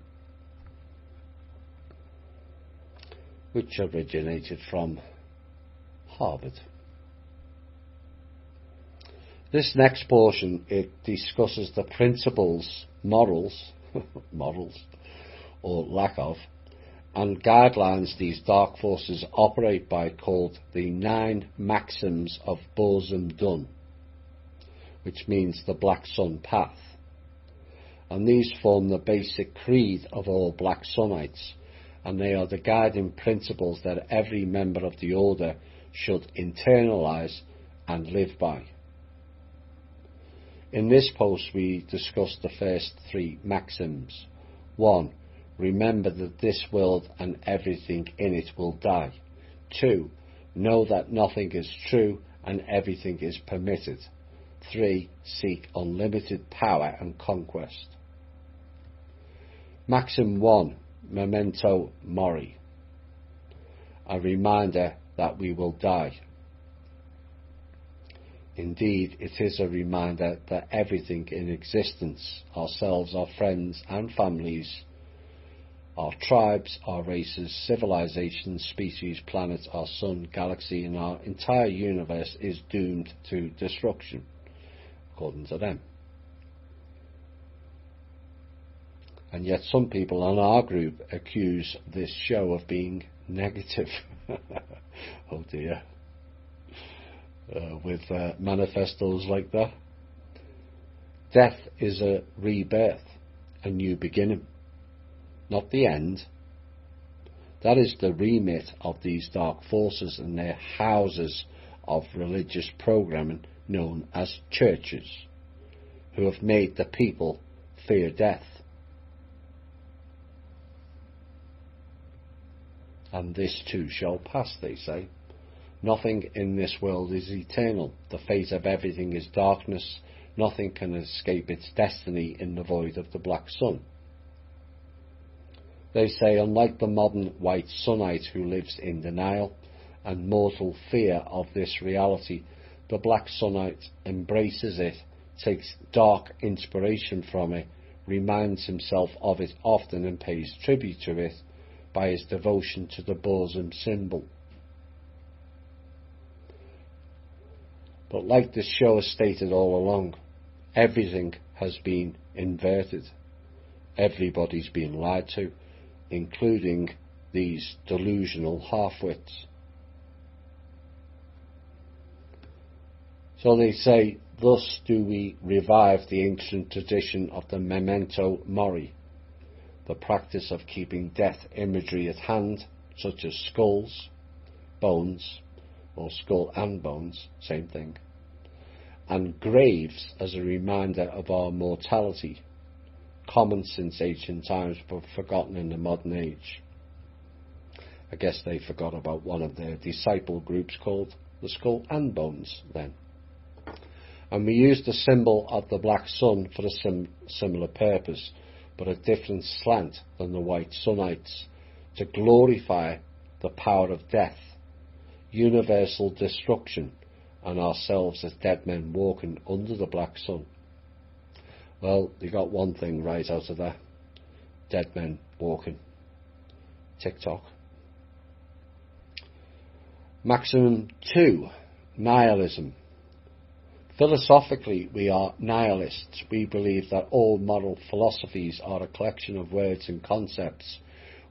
which originated from Harvard. This next portion, it discusses the principles, morals, or lack of, and guidelines these dark forces operate by, called the 9 Maxims of Bosum Dun, which means the Black Sun Path. And these form the basic creed of all Black Sunites, and they are the guiding principles that every member of the order should internalise and live by. In this post we discuss the first 3 maxims. 1. Remember that this world and everything in it will die. 2. Know that nothing is true and everything is permitted. 3. Seek unlimited power and conquest. Maxim 1. Memento mori. A reminder that we will die. Indeed, it is a reminder that everything in existence, ourselves, our friends and families, our tribes, our races, civilizations, species, planets, our sun, galaxy, and our entire universe is doomed to destruction, according to them. And yet some people on our group accuse this show of being negative. Oh dear. With manifestos like that. Death is a rebirth, a new beginning, not the end. That is the remit of these dark forces and their houses of religious programming known as churches, who have made the people fear death. And this too shall pass, they say. Nothing in this world is eternal. The fate of everything is darkness. Nothing can escape its destiny in the void of the black sun. They say, unlike the modern white sunite who lives in denial and mortal fear of this reality, the black sunite embraces it, takes dark inspiration from it, reminds himself of it often and pays tribute to it by his devotion to the bosom symbol. But like the show has stated all along, everything has been inverted. Everybody's been lied to, including these delusional half-wits. So they say, thus do we revive the ancient tradition of the memento mori, the practice of keeping death imagery at hand, such as skulls, bones, or skull and bones, same thing, and graves as a reminder of our mortality, common since ancient times but forgotten in the modern age. I guess they forgot about one of their disciple groups called the Skull and Bones then. And we use the symbol of the black sun for a similar purpose, but a different slant than the white sunites, to glorify the power of death, universal destruction, and ourselves as dead men walking under the black sun. Well, they got one thing right out of that. Dead men walking. TikTok. Maximum 2. Nihilism. Philosophically, we are nihilists. We believe that all moral philosophies are a collection of words and concepts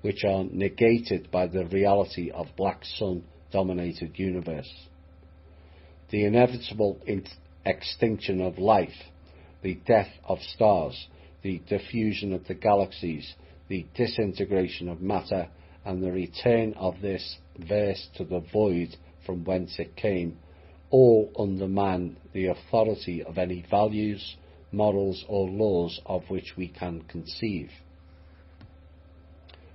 which are negated by the reality of black sun-dominated universe. The inevitable extinction of life, the death of stars, the diffusion of the galaxies, the disintegration of matter, and the return of this verse to the void from whence it came, all undermine the authority of any values, morals, or laws of which we can conceive.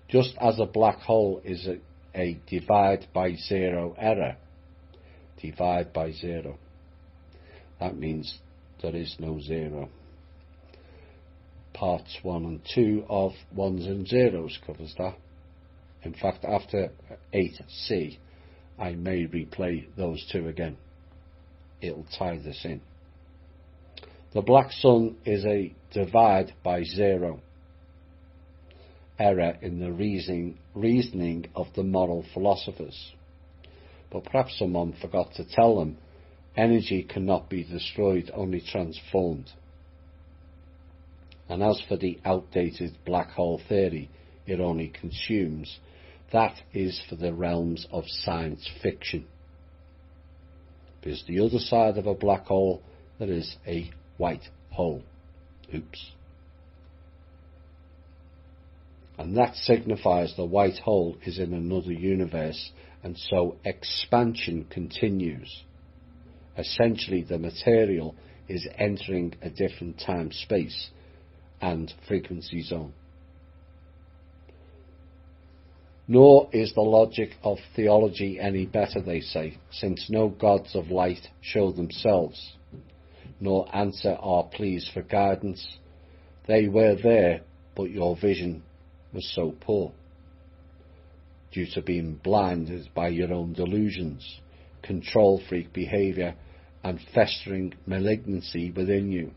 Just as a black hole is a divide by zero error, divide by zero, that means there is no zero. Parts 1 and 2 of ones and zeros covers that. In fact, after 8C, I may replay those two again. It'll tie this in. The black sun is a divide by zero error in the reasoning of the moral philosophers. But perhaps someone forgot to tell them energy cannot be destroyed, only transformed. And as for the outdated black hole theory, it only consumes, that is for the realms of science fiction. Because the other side of a black hole, there is a white hole. Oops. And that signifies the white hole is in another universe, and so expansion continues. Essentially, the material is entering a different time-space and frequency zone. Nor is the logic of theology any better, they say, since no gods of light show themselves, nor answer our pleas for guidance. They were there, but your vision was so poor, due to being blinded by your own delusions, control freak behaviour, and festering malignancy within you.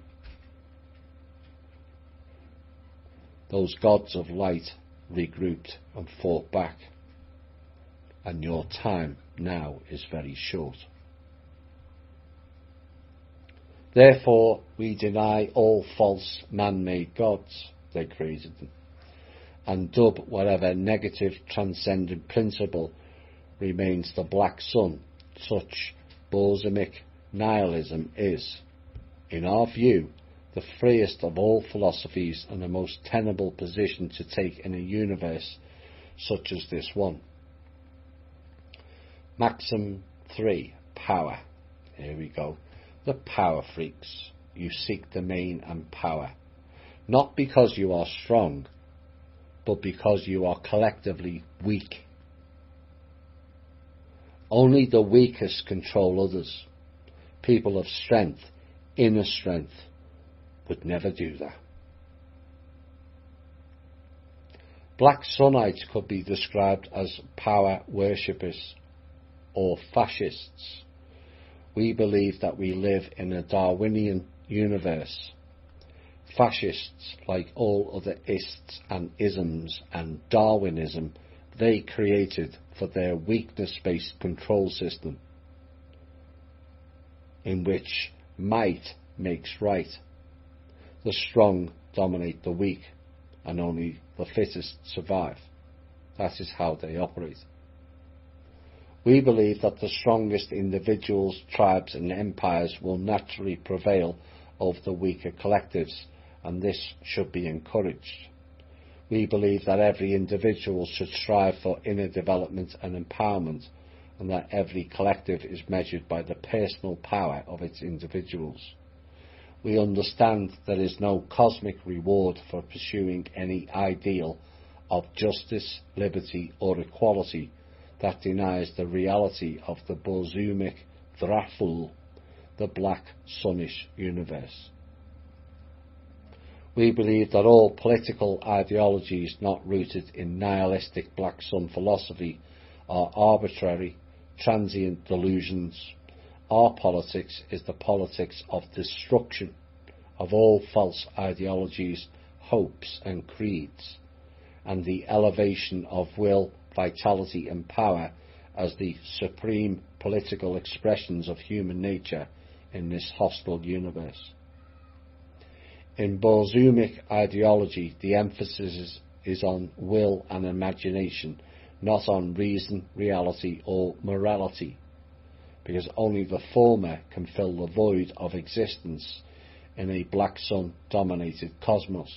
Those gods of light regrouped and fought back, and your time now is very short. Therefore, we deny all false man-made gods, they created them, and dub whatever negative transcendent principle remains the black sun. Such Bolshevik nihilism is, in our view, the freest of all philosophies and the most tenable position to take in a universe such as this one. Maxim 3. Power. Here we go. The power freaks. You seek domain and power, not because you are strong, but because you are collectively weak. Only the weakest control others. People of strength, inner strength, would never do that. Black Sunnites could be described as power worshippers or fascists. We believe that we live in a Darwinian universe. Fascists, like all other ists and isms and Darwinism, they created for their weakness-based control system, in which might makes right. The strong dominate the weak, and only the fittest survive. That is how they operate. We believe that the strongest individuals, tribes and empires will naturally prevail over the weaker collectives, and this should be encouraged. We believe that every individual should strive for inner development and empowerment, and that every collective is measured by the personal power of its individuals. We understand there is no cosmic reward for pursuing any ideal of justice, liberty or equality that denies the reality of the Bolshevik Draful, the black sunnish universe. We believe that all political ideologies not rooted in nihilistic black sun philosophy are arbitrary, transient delusions. Our politics is the politics of destruction, of all false ideologies, hopes and creeds, and the elevation of will, vitality and power as the supreme political expressions of human nature in this hostile universe. In Bolshuic ideology, the emphasis is on will and imagination, not on reason, reality or morality, because only the former can fill the void of existence in a black sun-dominated cosmos.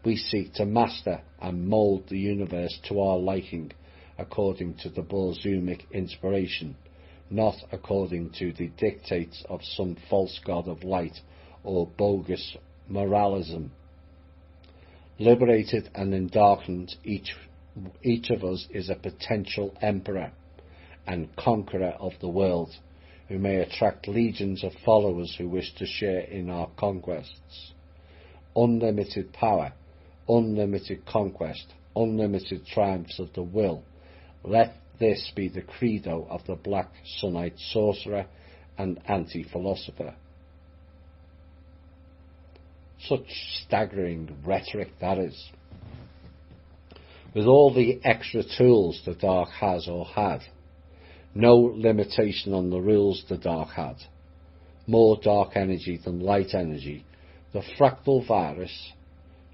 We seek to master and mould the universe to our liking according to the Bolshuic inspiration, not according to the dictates of some false god of light or bogus moralism. Liberated and endarkened, each of us is a potential emperor and conqueror of the world, who may attract legions of followers who wish to share in our conquests. Unlimited power, unlimited conquest, unlimited triumphs of the will. Let this be the credo of the black Sunnite sorcerer and anti-philosopher. Such staggering rhetoric that is. With all the extra tools the dark has or had, no limitation on the rules the dark had, more dark energy than light energy, the fractal virus,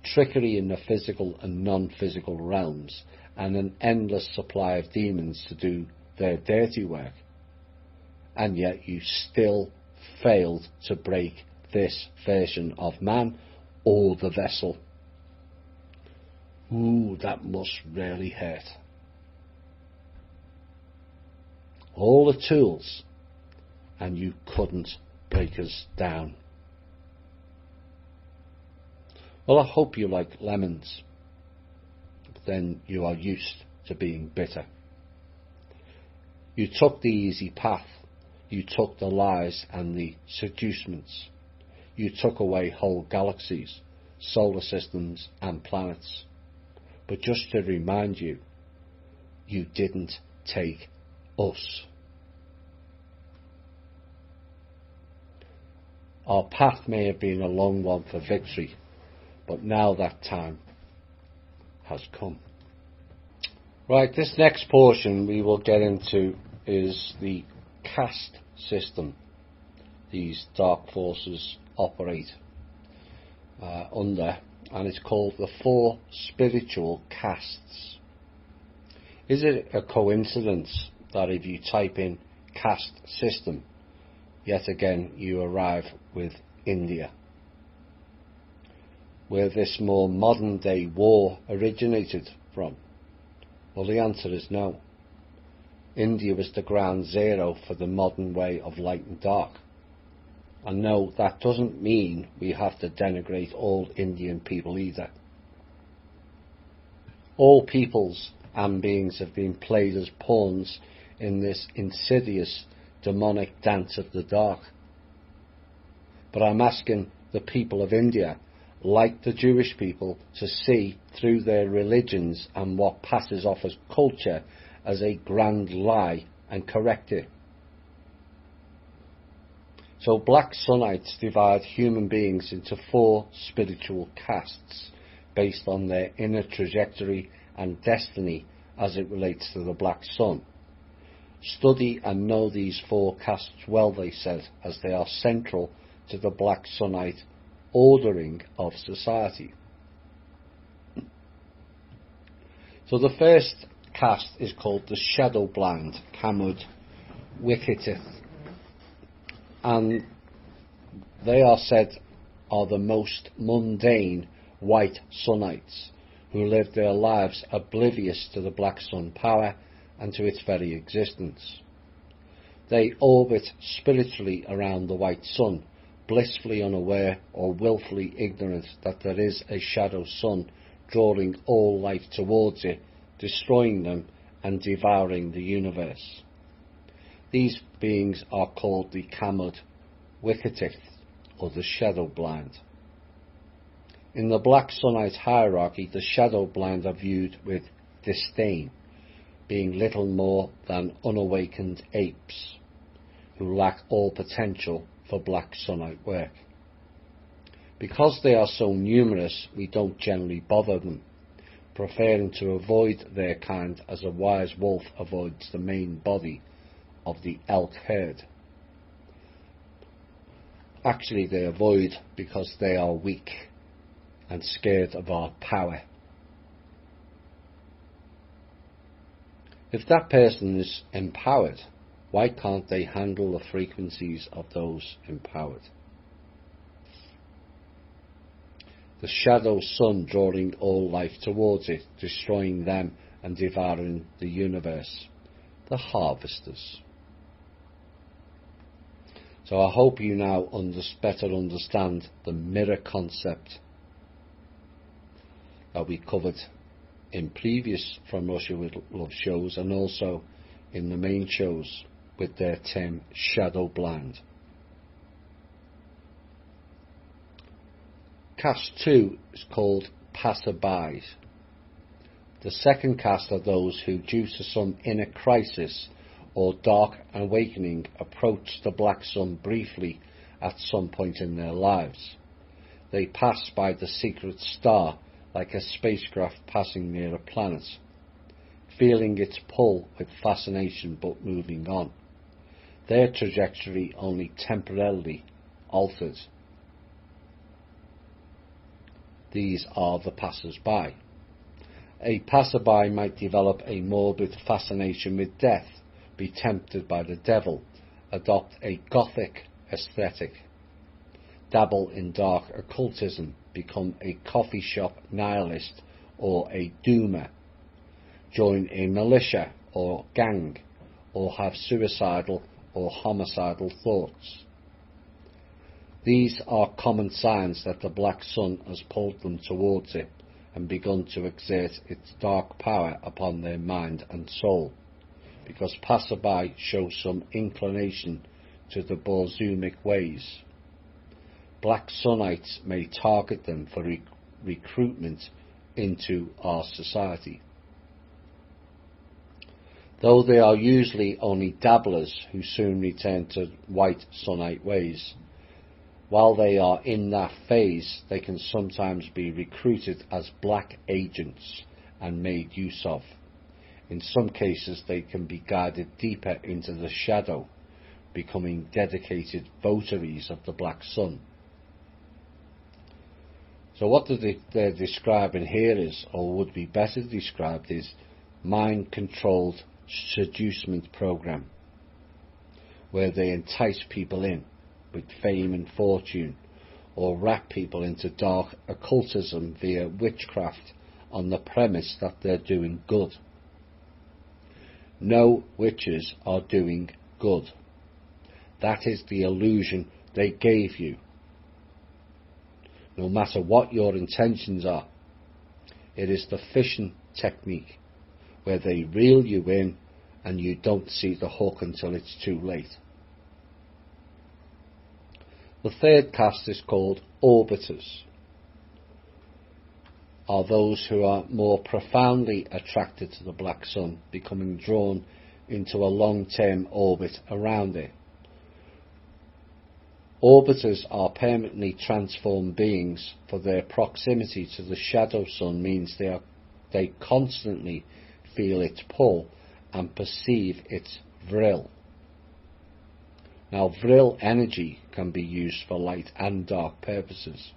trickery in the physical and non-physical realms, and an endless supply of demons to do their dirty work. And yet you still failed to break this version of man or the vessel. Ooh, that must really hurt. All the tools, and you couldn't break us down. Well, I hope you like lemons. Then you are used to being bitter. You took the easy path. You took the lies and the seducements. You took away whole galaxies, solar systems and planets. But just to remind you, you didn't take us. Our path may have been a long one for victory, but now that time has come. Right, this next portion we will get into is the caste system these dark forces operate under, and it's called the 4 spiritual castes. Is it a coincidence that if you type in caste system, yet again you arrive with India, where this more modern day war originated from? Well, the answer is no. India was the ground zero for the modern way of light and dark. And no, that doesn't mean we have to denigrate all Indian people either. All peoples and beings have been played as pawns in this insidious demonic dance of the dark. But I'm asking the people of India, like the Jewish people, to see through their religions and what passes off as culture as a grand lie and correct it. So black Sunnites divide human beings into 4 spiritual castes based on their inner trajectory and destiny as it relates to the black sun. Study and know these 4 castes well, they said, as they are central to the black Sunnite ordering of society. So the first caste is called the shadow blind, Kamud Wikitith, and they are said are the most mundane white Sunnites who live their lives oblivious to the black sun power and to its very existence. They orbit spiritually around the white sun, blissfully unaware or willfully ignorant that there is a shadow sun drawing all life towards it, destroying them and devouring the universe. These beings are called the Kamud Wikitith, or the shadow blind. In the black Sunnite hierarchy, the shadow blind are viewed with disdain, being little more than unawakened apes who lack all potential for black Sunnite work. Because they are so numerous, we don't generally bother them, preferring to avoid their kind as a wise wolf avoids the main body of the elk herd. Actually, they avoid because they are weak and scared of our power. If that person is empowered, why can't they handle the frequencies of those empowered? The shadow sun drawing all life towards it, destroying them and devouring the universe. The harvesters. So I hope you now better understand the mirror concept that we covered in previous From Russia with Love shows, and also in the main shows with their term shadow blind. Caste 2 is called passerbys. The second caste are those who, due to some inner crisis or dark awakening, approach the black sun briefly at some point in their lives. They pass by the secret star like a spacecraft passing near a planet, feeling its pull with fascination but moving on. Their trajectory only temporarily altered. These are the passers-by. A passerby might develop a morbid fascination with death, be tempted by the devil, adopt a gothic aesthetic, dabble in dark occultism, become a coffee shop nihilist or a doomer, join a militia or gang, or have suicidal or homicidal thoughts. These are common signs that the black sun has pulled them towards it and begun to exert its dark power upon their mind and soul, because passerby show some inclination to the Borzumic ways. Black Sunites may target them for recruitment into our society. Though they are usually only dabblers who soon return to white Sunite ways, while they are in that phase, they can sometimes be recruited as black agents and made use of. In some cases, they can be guided deeper into the shadow, becoming dedicated votaries of the black sun. So what they're describing here is, or would be better described, is mind-controlled seducement program, where they entice people in with fame and fortune, or wrap people into dark occultism via witchcraft on the premise that they're doing good. No witches are doing good. That is the illusion they gave you. No matter what your intentions are, it is the fishing technique, where they reel you in and you don't see the hook until it's too late. The third caste is called orbiters, are those who are more profoundly attracted to the black sun, becoming drawn into a long-term orbit around it. Orbiters are permanently transformed beings, for their proximity to the shadow sun means they constantly feel its pull and perceive its vril. Now, vril energy can be used for light and dark purposes.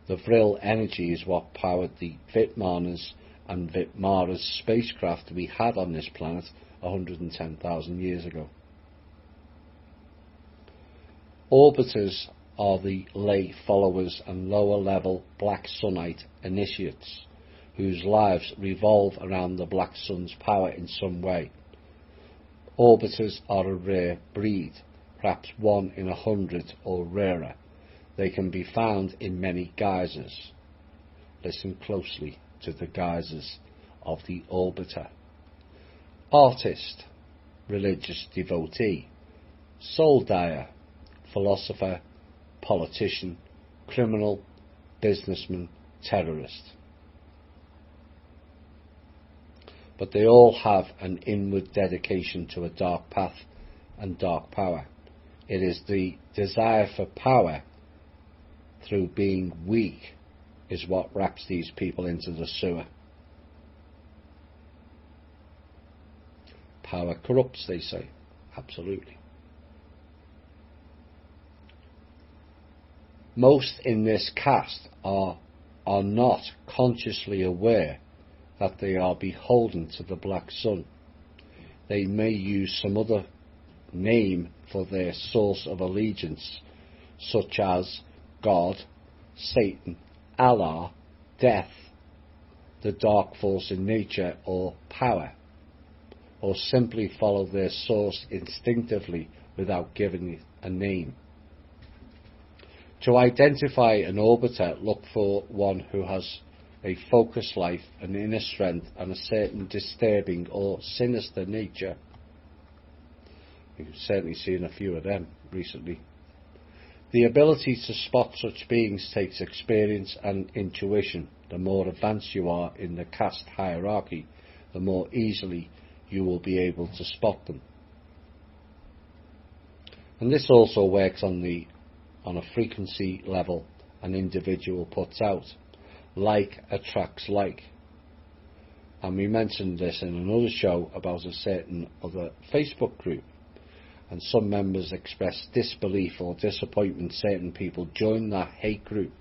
The vril energy is what powered the Vitmanas and Vitmaras spacecraft we had on this planet 110,000 years ago. Orbiters are the lay followers and lower level black sunite initiates, whose lives revolve around the black sun's power in some way. Orbiters are a rare breed, perhaps 1 in 100 or rarer. They can be found in many guises. Listen closely to the guises of the orbiter. Artist, religious devotee, soul dyer, philosopher, politician, criminal, businessman, terrorist. But they all have an inward dedication to a dark path and dark power. It is the desire for power through being weak is what wraps these people into the sewer. Power corrupts, they say. Absolutely. Most in this caste are not consciously aware that they are beholden to the Black Sun. They may use some other name for their source of allegiance, such as God, Satan, Allah, death, the dark force in nature, or power, or simply follow their source instinctively without giving it a name. To identify an orbiter, look for one who has a focused life, an inner strength, and a certain disturbing or sinister nature. You've certainly seen a few of them recently. The ability to spot such beings takes experience and intuition. The more advanced you are in the caste hierarchy, the more easily you will be able to spot them. And this also works on a frequency level an individual puts out. Like attracts like. And we mentioned this in another show about a certain other Facebook group. And some members expressed disbelief or disappointment certain people join that hate group.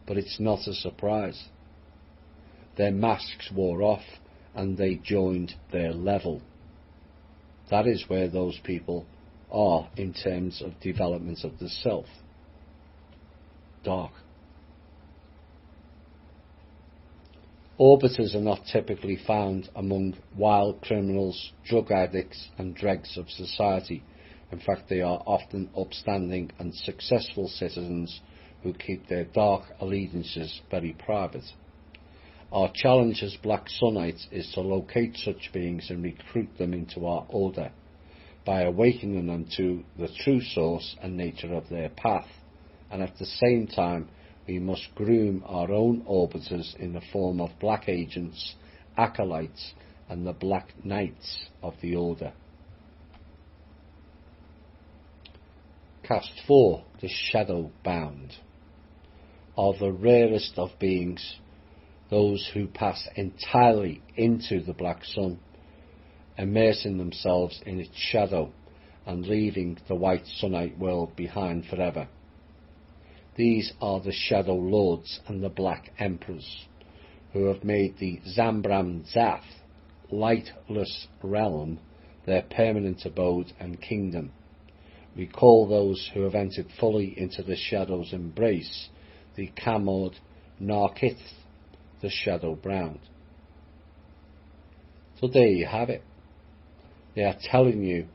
But it's not a surprise. Their masks wore off and they joined their level. That is where those people are in terms of development of the self. Dark. Orbiters are not typically found among wild criminals, drug addicts and dregs of society. In fact, they are often upstanding and successful citizens who keep their dark allegiances very private. Our challenge as Black Sunites is to locate such beings and recruit them into our order by awakening them to the true source and nature of their path, and at the same time we must groom our own orbiters in the form of black agents, acolytes, and the black knights of the order. Caste 4, the shadow bound, are the rarest of beings, those who pass entirely into the Black Sun, immersing themselves in its shadow and leaving the white Sunite world behind forever. These are the Shadow Lords and the Black Emperors, who have made the Zambram Zath, lightless realm, their permanent abode and kingdom. We call those who have entered fully into the Shadow's embrace the Kamod Narkith, the Shadow Bound. So there you have it. They are telling you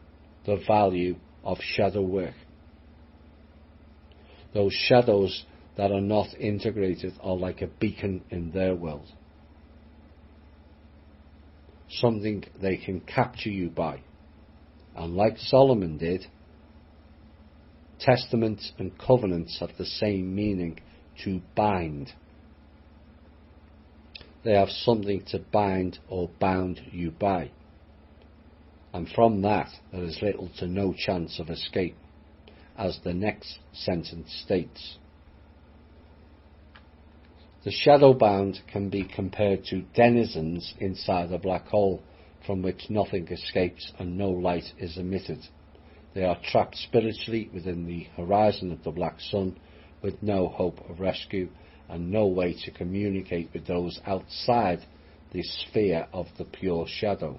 the value of shadow work. Those shadows that are not integrated are like a beacon in their world. Something they can capture you by. And like Solomon did, testaments and covenants have the same meaning, to bind. They have something to bind or bound you by. And from that there is little to no chance of escape, as the next sentence states. The shadow-bound can be compared to denizens inside a black hole from which nothing escapes and no light is emitted. They are trapped spiritually within the horizon of the Black Sun with no hope of rescue and no way to communicate with those outside the sphere of the pure shadow.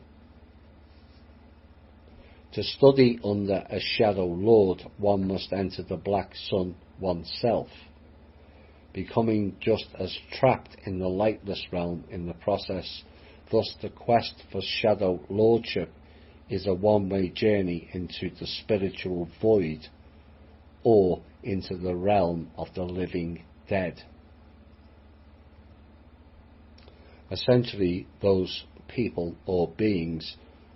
To study under a Shadow Lord, one must enter the Black Sun oneself, becoming just as trapped in the lightless realm in the process. Thus the quest for Shadow Lordship is a one-way journey into the spiritual void or into the realm of the living dead. Essentially, those people or beings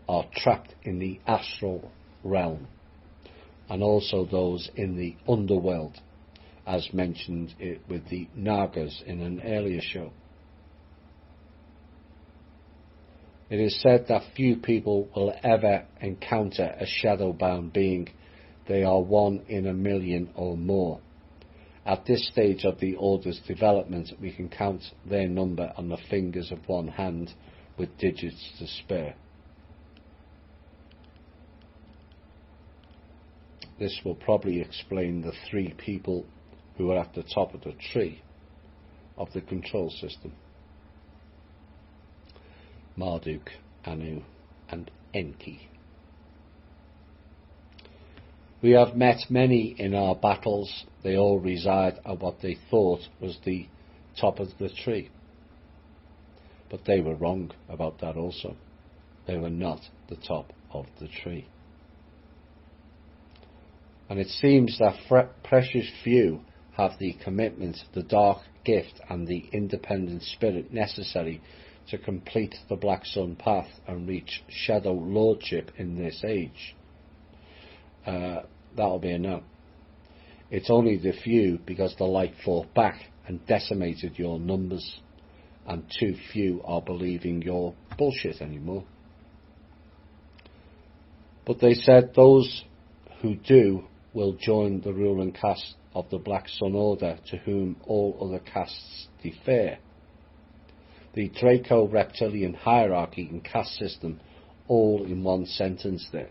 are trapped in the astral realm, and also those in the underworld, as mentioned with the Nagas in an earlier show. It is said that few people will ever encounter a shadow-bound being. They are 1 in a million or more, At this stage of the Order's development, we can count their number on the fingers of one hand, with digits to spare. This will probably explain the three people who are at the top of the tree of the control system: Marduk, Anu, and Enki. We have met many in our battles. They all reside at what they thought was the top of the tree. But they were wrong about that also. They were not the top of the tree. And it seems that precious few have the commitment, the dark gift, and the independent spirit necessary to complete the Black Sun path and reach shadow lordship in this age. That'll be a no. It's only the few, because the light fought back and decimated your numbers, and too few are believing your bullshit anymore. But they said those who do will join the ruling caste of the Black Sun Order, to whom all other castes defer. The Draco-Reptilian hierarchy and caste system, all in one sentence there.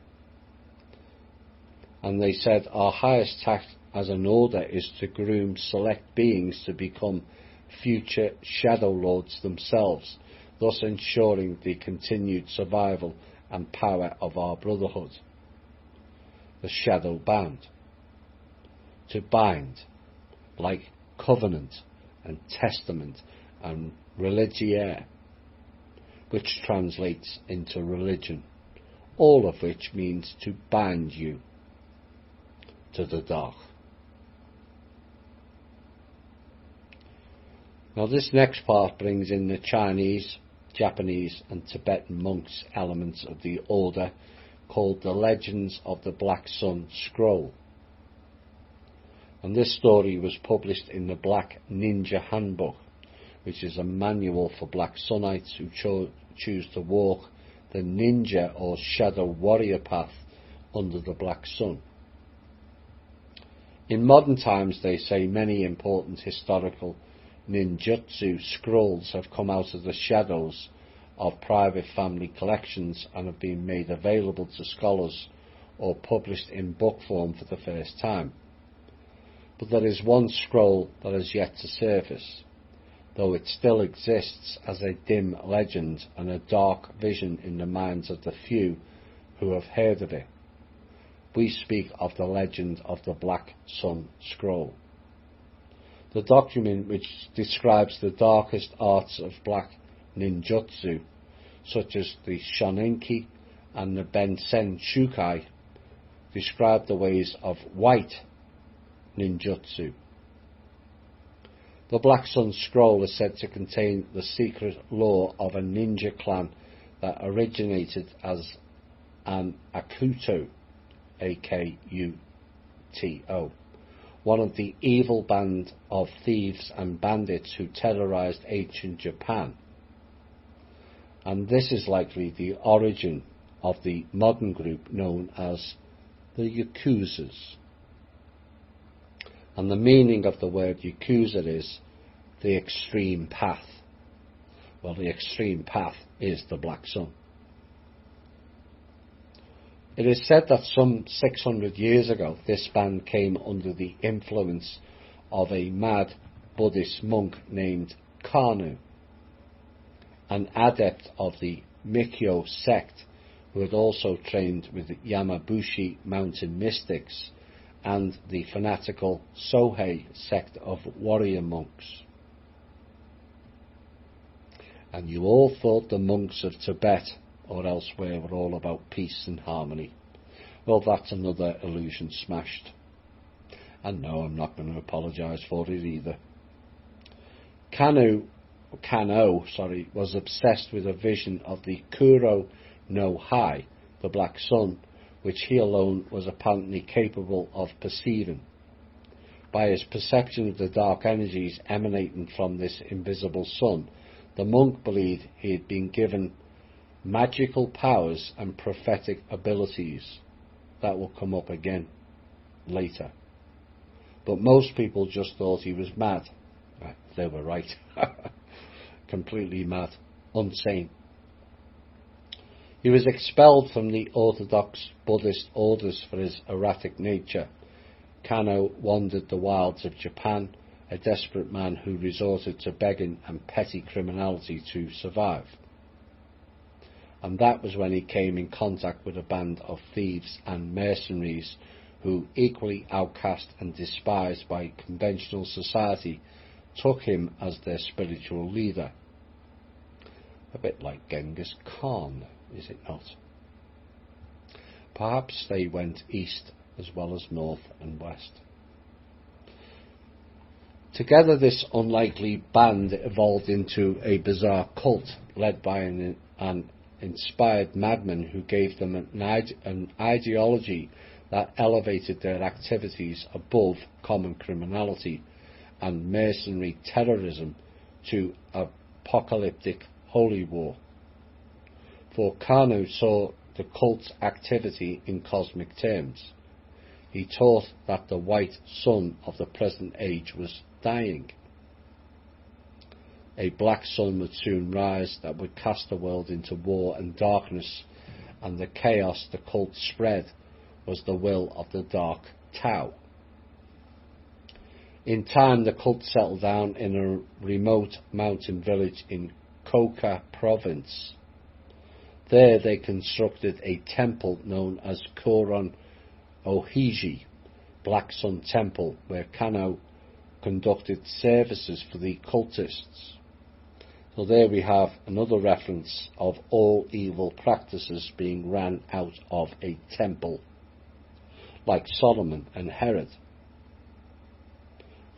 And they said our highest task as an order is to groom select beings to become future Shadow Lords themselves, thus ensuring the continued survival and power of our brotherhood. The Shadow Band. To bind, like covenant and testament and religiaire, which translates into religion, all of which means to bind you to the dark. Now this next part brings in the Chinese, Japanese and Tibetan monks elements of the order, called the Legends of the Black Sun Scroll. And this story was published in the Black Ninja Handbook, which is a manual for Black Sunites who choose to walk the ninja or shadow warrior path under the Black Sun. In modern times, they say, many important historical ninjutsu scrolls have come out of the shadows of private family collections and have been made available to scholars or published in book form for the first time. But there is one scroll that has yet to surface, though it still exists as a dim legend and a dark vision in the minds of the few who have heard of it. We speak of the legend of the Black Sun Scroll. The document, which describes the darkest arts of black ninjutsu, such as the Shoninki and the Bensen Shukai, describe the ways of white ninjutsu. The Black Sun Scroll is said to contain the secret lore of a ninja clan that originated as an Akuto, A-K-U-T-O, one of the evil band of thieves and bandits who terrorized ancient Japan. And this is likely the origin of the modern group known as the Yakuzas. And the meaning of the word Yakuza is the extreme path. Well, the extreme path is the Black Sun. It is said that some 600 years ago, this band came under the influence of a mad Buddhist monk named Kanu, an adept of the Mikyo sect who had also trained with the Yamabushi mountain mystics and the fanatical Sohei sect of warrior monks. And you all thought the monks of Tibet or elsewhere were all about peace and harmony. Well, that's another illusion smashed. And no, I'm not going to apologise for it either. Kano was obsessed with a vision of the Kuro no Hai, the Black Sun, which he alone was apparently capable of perceiving. By his perception of the dark energies emanating from this invisible sun, the monk believed he had been given magical powers and prophetic abilities that will come up again later. but most people just thought he was mad. They were right. Completely mad, insane. He was expelled from the orthodox Buddhist orders for his erratic nature. Kano wandered the wilds of Japan, a desperate man who resorted to begging and petty criminality to survive. And that was when he came in contact with a band of thieves and mercenaries who, equally outcast and despised by conventional society, took him as their spiritual leader. A bit like Genghis Khan, is it not? Perhaps they went east as well as north and west. Together, this unlikely band evolved into a bizarre cult led by an inspired madman who gave them an ideology that elevated their activities above common criminality and mercenary terrorism to apocalyptic holy war. For Kano saw the cult's activity in cosmic terms. He taught that the white sun of the present age was dying. A black sun would soon rise that would cast the world into war and darkness, and the chaos the cult spread was the will of the Dark Tao. In time, the cult settled down in a remote mountain village in Koka province. There they constructed a temple known as Koron Ohiji, Black Sun Temple, where Kano conducted services for the cultists. So there we have another reference of all evil practices being ran out of a temple, like Solomon and Herod.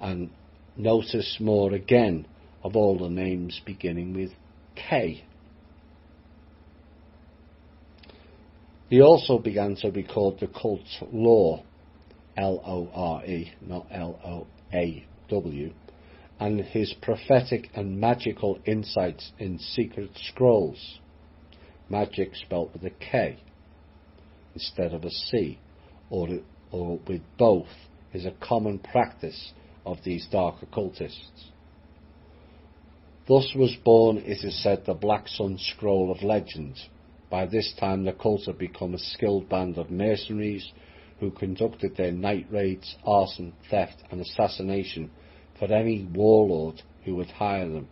And notice more again of all the names beginning with K. He also began to record the cult's lore, L-O-R-E, not L-O-A-W, and his prophetic and magical insights in secret scrolls, magic spelt with a K instead of a C, or with both, is a common practice of these dark occultists. Thus was born, it is said, the Black Sun Scroll of Legend. By this time the cult had become a skilled band of mercenaries who conducted their night raids, arson, theft and assassination for any warlord who would hire them.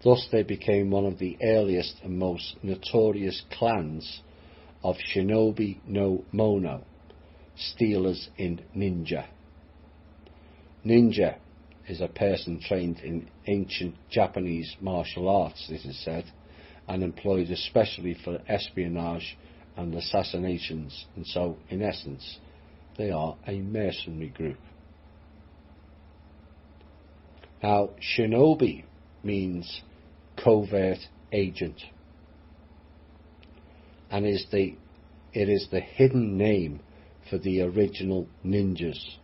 Thus they became one of the earliest and most notorious clans of Shinobi no Mono, stealers in ninja. Ninja is a person trained in ancient Japanese martial arts, it is said, and employed especially for espionage and assassinations, and so, in essence, they are a mercenary group. Now, shinobi means covert agent, and it is the hidden name for the original ninjas,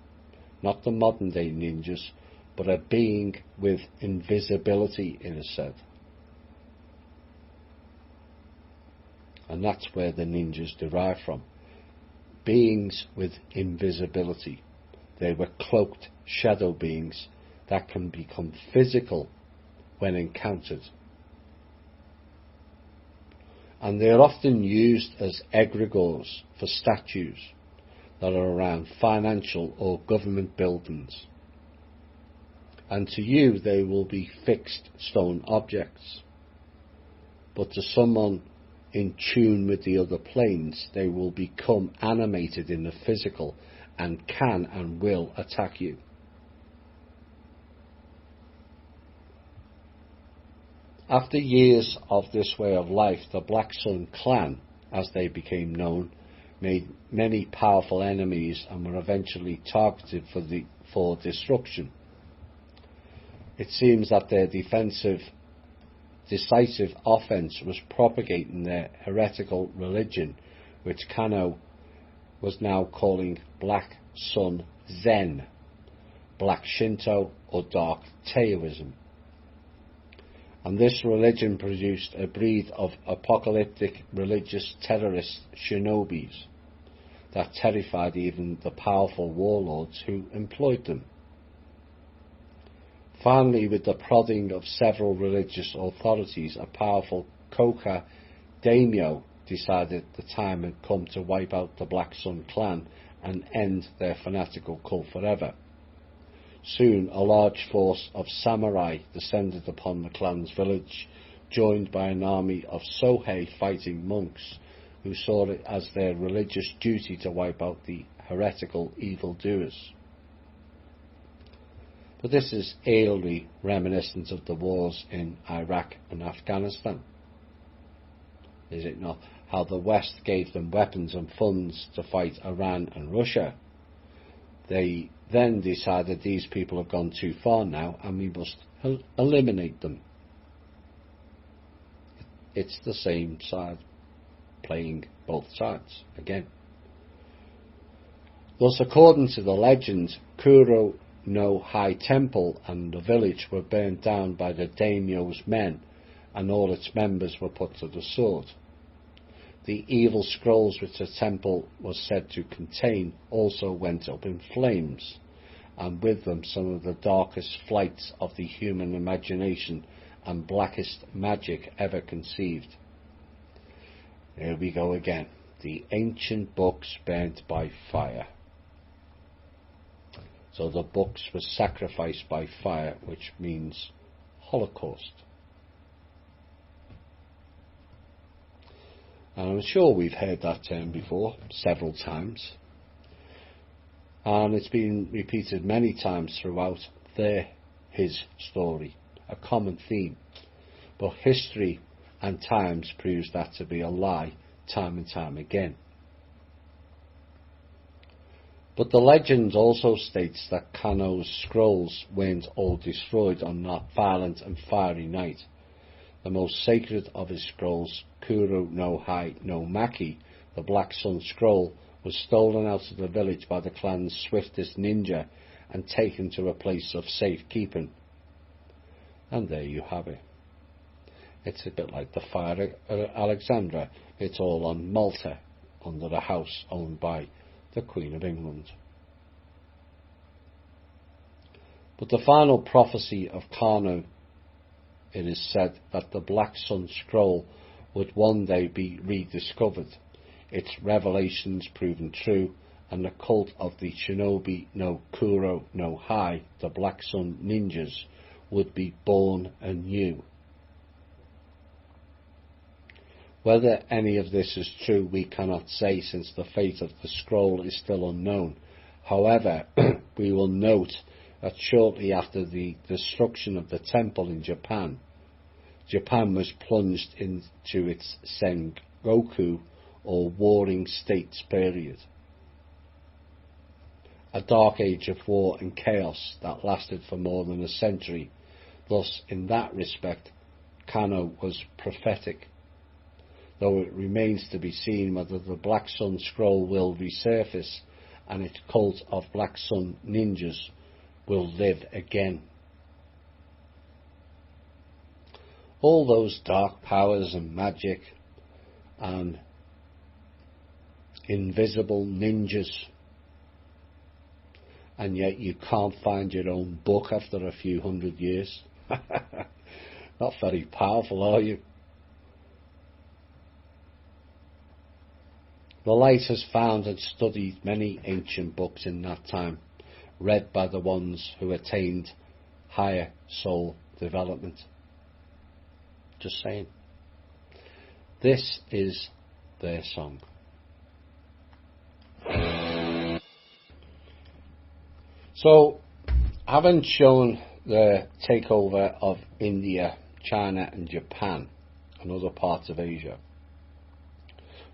not the modern day ninjas, but a being with invisibility, it is said. And that's where the ninjas derive from. Beings with invisibility. They were cloaked shadow beings that can become physical when encountered. And they are often used as egregores for statues that are around financial or government buildings. And to you they will be fixed stone objects. But to someone in tune with the other planes, they will become animated in the physical and can and will attack you. After years of this way of life, the Black Sun clan, as they became known, made many powerful enemies and were eventually targeted for destruction. It seems that their decisive offence was propagating their heretical religion, which Kano was now calling Black Sun Zen, Black Shinto or Dark Taoism. And this religion produced a breed of apocalyptic religious terrorist shinobis. that terrified even the powerful warlords who employed them. Finally, with the prodding of several religious authorities, a powerful Khoka daimyo decided the time had come to wipe out the Black Sun clan and end their fanatical cult forever. Soon a large force of samurai descended upon the clan's village, joined by an army of Sohei fighting monks who saw it as their religious duty to wipe out the heretical evildoers. But this is eerily reminiscent of the wars in Iraq and Afghanistan. Is it not? How the West gave them weapons and funds to fight Iran and Russia. They then decided these people have gone too far now and we must eliminate them. It's the same side playing both sides again. Thus, according to the legend, Kuro no High Temple and the village were burnt down by the daimyo's men, and all its members were put to the sword. The evil scrolls which the temple was said to contain also went up in flames, and with them some of the darkest flights of the human imagination and blackest magic ever conceived. Here we go again. The ancient books burnt by fire. So the books were sacrificed by fire, which means Holocaust. And I'm sure we've heard that term before, several times. And it's been repeated many times throughout his story, a common theme. But history and times proves that to be a lie time and time again. But the legend also states that Kano's scrolls weren't all destroyed on that violent and fiery night. The most sacred of his scrolls, Kuro no Hai no Maki, the Black Sun Scroll, was stolen out of the village by the clan's swiftest ninja and taken to a place of safekeeping. And there you have it. It's a bit like the Fire at Alexandria. It's all on Malta, under a house owned by the Queen of England. But the final prophecy of Kano, it is said that the Black Sun Scroll would one day be rediscovered, its revelations proven true, and the cult of the Shinobi no Kuro no Hai, the Black Sun ninjas, would be born anew. Whether any of this is true we cannot say, since the fate of the scroll is still unknown. However, we will note that shortly after the destruction of the temple in Japan, Japan was plunged into its Sengoku, or Warring States period. A dark age of war and chaos that lasted for more than a century. Thus, in that respect, Kano was prophetic, though it remains to be seen whether the Black Sun Scroll will resurface and its cult of Black Sun ninjas will live again. All those dark powers and magic and invisible ninjas, and yet you can't find your own book after a few hundred years. Not very powerful, are you? The light has found and studied many ancient books in that time, read by the ones who attained higher soul development. Just saying. This is their song. So, having shown the takeover of India, China and Japan and other parts of Asia,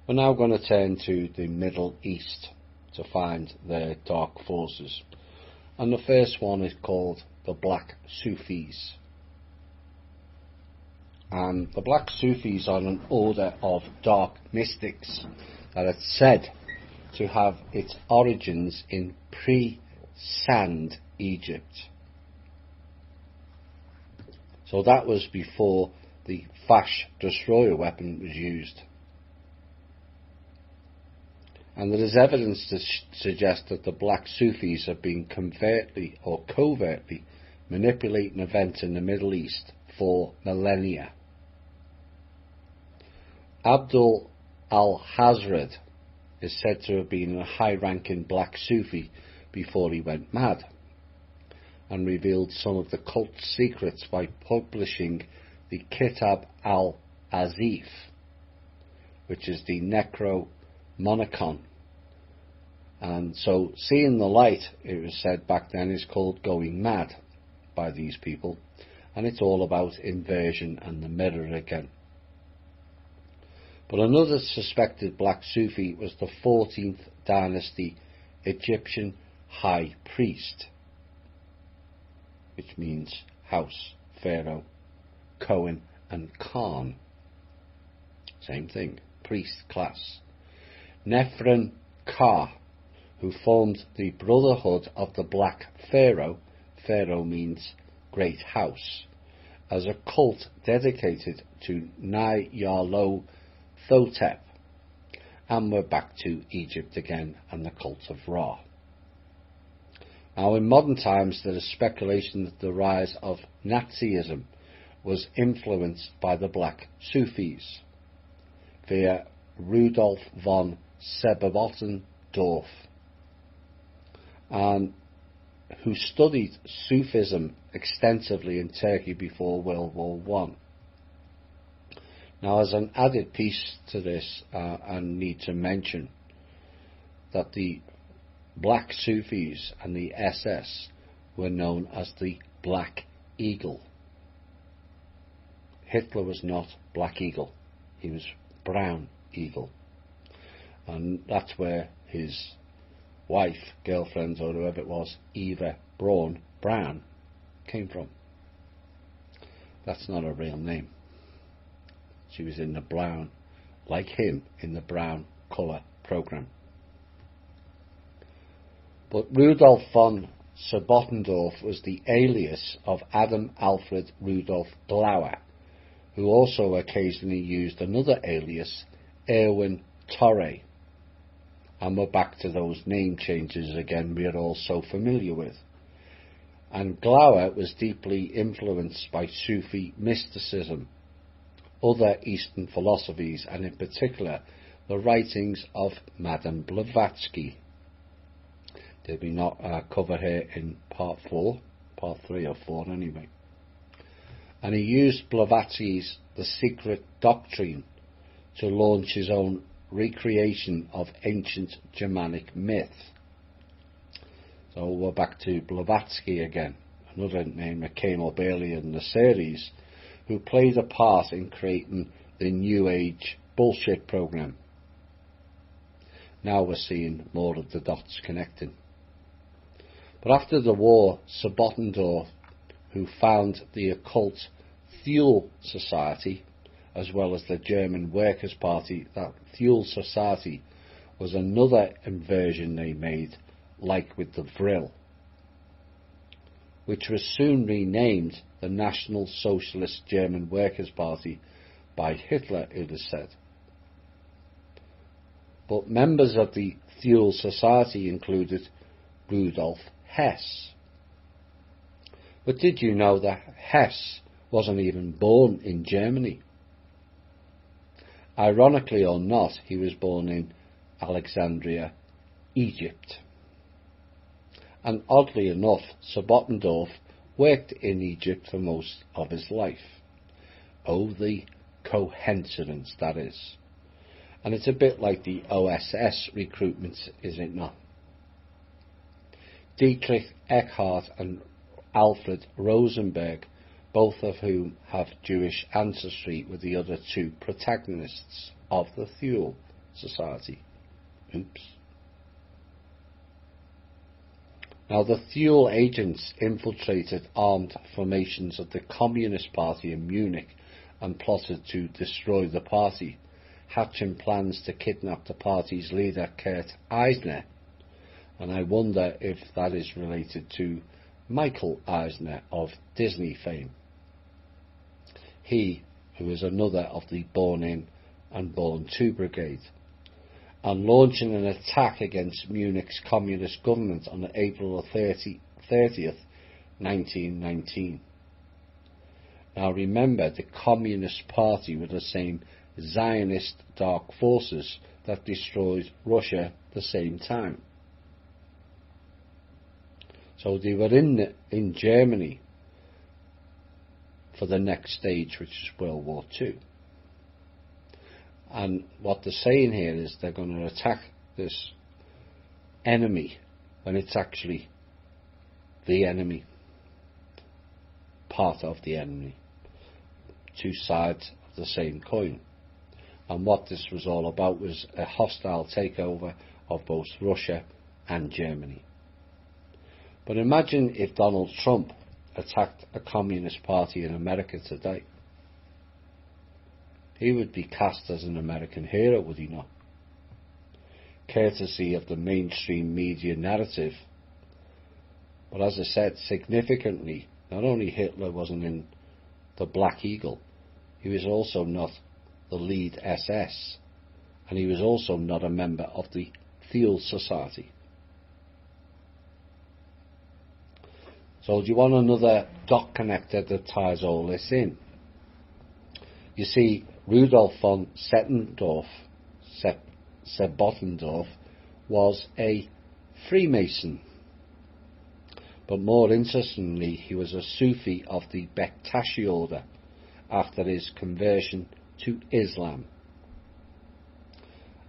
we're now going to turn to the Middle East to find their dark forces. And the first one is called the Black Sufis. And the Black Sufis are an order of dark mystics that is said to have its origins in pre-sand Egypt. So that was before the Fash destroyer weapon was used. and there is evidence to suggest that the black Sufis have been covertly or covertly manipulating events in the Middle East for millennia. Abdul al-Hazred is said to have been a high-ranking black Sufi before he went mad, and revealed some of the cult's secrets by publishing the Kitab al-Azif, which is the Necromonicon. And so seeing the light, it was said back then, is called going mad by these people, and it's all about inversion and the mirror again. But another suspected black Sufi was the 14th dynasty Egyptian high priest, which means house, pharaoh, Cohen and Khan. Same thing, priest class. Nephron Ka, who formed the Brotherhood of the Black Pharaoh, pharaoh means great house, as a cult dedicated to Nyarlathotep. And we're back to Egypt again and the cult of Ra. Now, in modern times, there is speculation that the rise of Nazism was influenced by the black Sufis via Rudolf von Sebottendorf, and who studied Sufism extensively in Turkey before World War One. Now, as an added piece to this, I need to mention that the black Sufis and the SS were known as the Black Eagle. Hitler was not Black Eagle, he was Brown Eagle. And that's where his wife, girlfriend, or whoever it was, Eva Braun Brown, came from. That's not a real name. She was in the brown, like him, in the brown colour programme. But Rudolf von Sebottendorf was the alias of Adam Alfred Rudolf Glauer, who also occasionally used another alias, Erwin Torre. And we're back to those name changes again we are all so familiar with. And Glauer was deeply influenced by Sufi mysticism, other Eastern philosophies, and in particular the writings of Madame Blavatsky. Did we not cover her in part 3 or 4 anyway? And he used Blavatsky's The Secret Doctrine to launch his own recreation of ancient Germanic myth. So we're back to Blavatsky again, another name that came up earlier in the series, who played a part in creating the New Age bullshit program. Now we're seeing more of the dots connecting. But after the war, Sebottendorf, who found the occult Thule Society, as well as the German Workers' Party, that Thule Society was another inversion they made, like with the Vril, which was soon renamed the National Socialist German Workers' Party by Hitler, it is said. But members of the Thule Society included Rudolf Hess. But did you know that Hess wasn't even born in Germany? Ironically or not, he was born in Alexandria, Egypt. And oddly enough, Sebottendorf worked in Egypt for most of his life. Oh, the coincidence that is. And it's a bit like the OSS recruitments, is it not? Dietrich Eckart and Alfred Rosenberg, both of whom have Jewish ancestry, were the other two protagonists of the Thule Society. Oops. Now, the Thule agents infiltrated armed formations of the Communist Party in Munich and plotted to destroy the party, hatching plans to kidnap the party's leader, Kurt Eisner. And I wonder if that is related to Michael Eisner of Disney fame. He, who is another of the Born In and Born To brigade. and launching an attack against Munich's communist government on April 30th, 1919. Now remember, the Communist Party were the same Zionist dark forces that destroyed Russia at the same time. So they were in Germany for the next stage, which is World War II. And what they're saying here is they're going to attack this enemy when it's actually the enemy, part of the enemy, two sides of the same coin. And what this was all about was a hostile takeover of both Russia and Germany. But imagine if Donald Trump attacked a communist party in America today. He would be cast as an American hero, would he not? Courtesy of the mainstream media narrative. But as I said, significantly, not only Hitler wasn't in the Black Eagle, he was also not the lead SS, and he was also not a member of the Thiel Society. So do you want another dot connector that ties all this in? You see, Rudolf von Sebottendorf was a Freemason. But more interestingly, he was a Sufi of the Bektashi order after his conversion to Islam.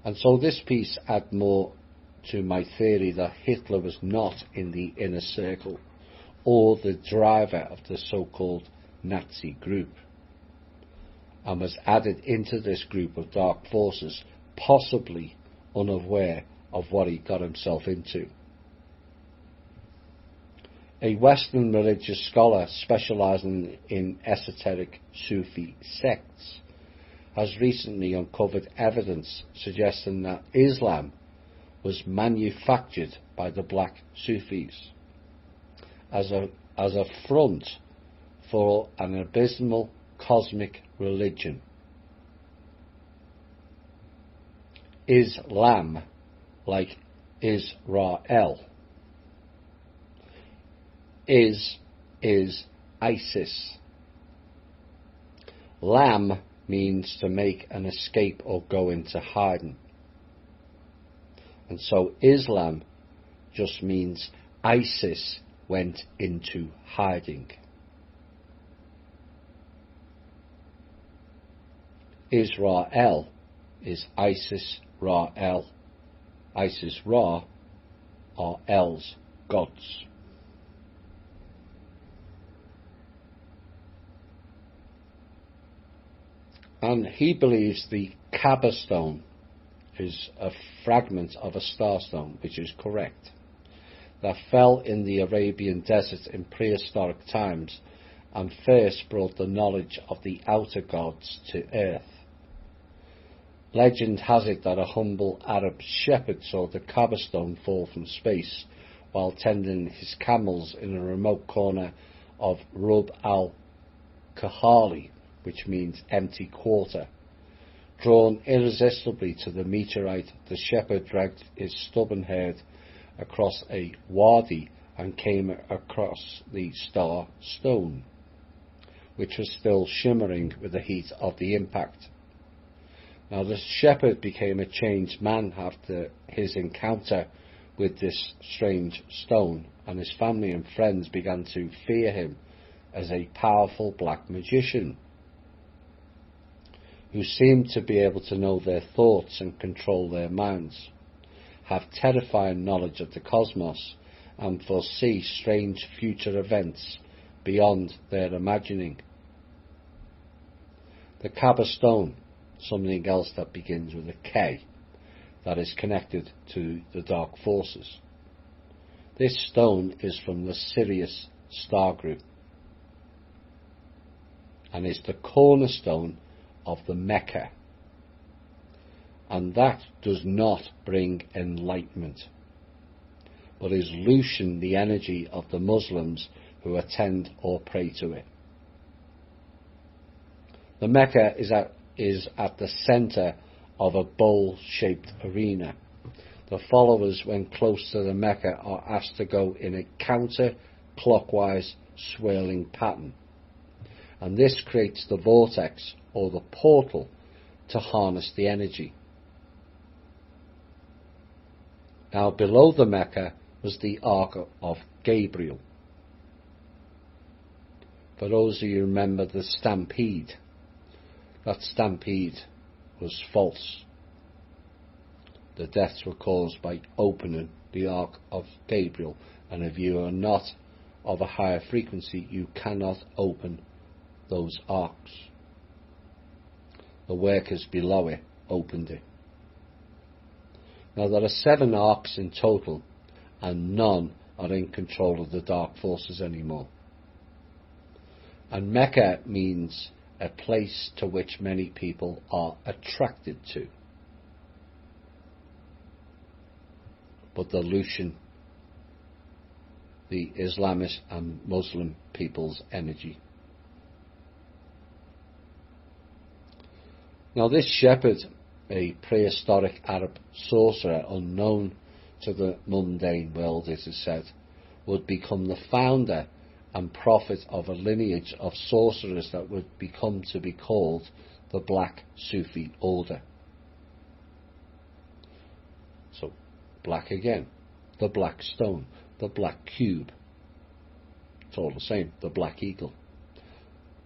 And so this piece adds more to my theory that Hitler was not in the inner circle or the driver of the so-called Nazi group, and was added into this group of dark forces, possibly unaware of what he got himself into. A Western religious scholar specializing in esoteric Sufi sects has recently uncovered evidence suggesting that Islam was manufactured by the black Sufis as a front for an abysmal cosmic religion. Islam, like Israel, is ISIS. Lam means to make an escape or go into hiding. And so Islam just means ISIS went into hiding. Israel is Isis Ra-El. Isis Ra are El's gods. And he believes the Kaaba stone is a fragment of a star stone, which is correct, that fell in the Arabian desert in prehistoric times and first brought the knowledge of the outer gods to earth. Legend has it that a humble Arab shepherd saw the Kaaba stone fall from space while tending his camels in a remote corner of Rub al-Khali, which means empty quarter. Drawn irresistibly to the meteorite, the shepherd dragged his stubborn herd across a wadi and came across the star stone, which was still shimmering with the heat of the impact. Now the shepherd became a changed man after his encounter with this strange stone, and his family and friends began to fear him as a powerful black magician who seemed to be able to know their thoughts and control their minds, have terrifying knowledge of the cosmos, and foresee strange future events beyond their imagining. The Kaaba stone, something else that begins with a K, that is connected to the dark forces. This stone is from the Sirius star group and is the cornerstone of the Mecca, and that does not bring enlightenment, but is loosen the energy of the Muslims who attend or pray to it. The Mecca is at the centre of a bowl-shaped arena. The followers, when close to the Mecca, are asked to go in a counter-clockwise swirling pattern, and this creates the vortex or the portal to harness the energy. Now below the Mecca was the Ark of Gabriel. For those of you who remember the stampede, that stampede was false. The deaths were caused by opening the Ark of Gabriel, and if you are not of a higher frequency, you cannot open those arks. The workers below it opened it. Now there are 7 arks in total, and none are in control of the dark forces anymore. And Mecca means a place to which many people are attracted to. But the Lucian, the Islamist and Muslim people's energy. Now this shepherd, a prehistoric Arab sorcerer unknown to the mundane world, it is said, would become the founder and prophet of a lineage of sorcerers that would become to be called the Black Sufi Order. So, black again, the black stone, the black cube, it's all the same, the black eagle,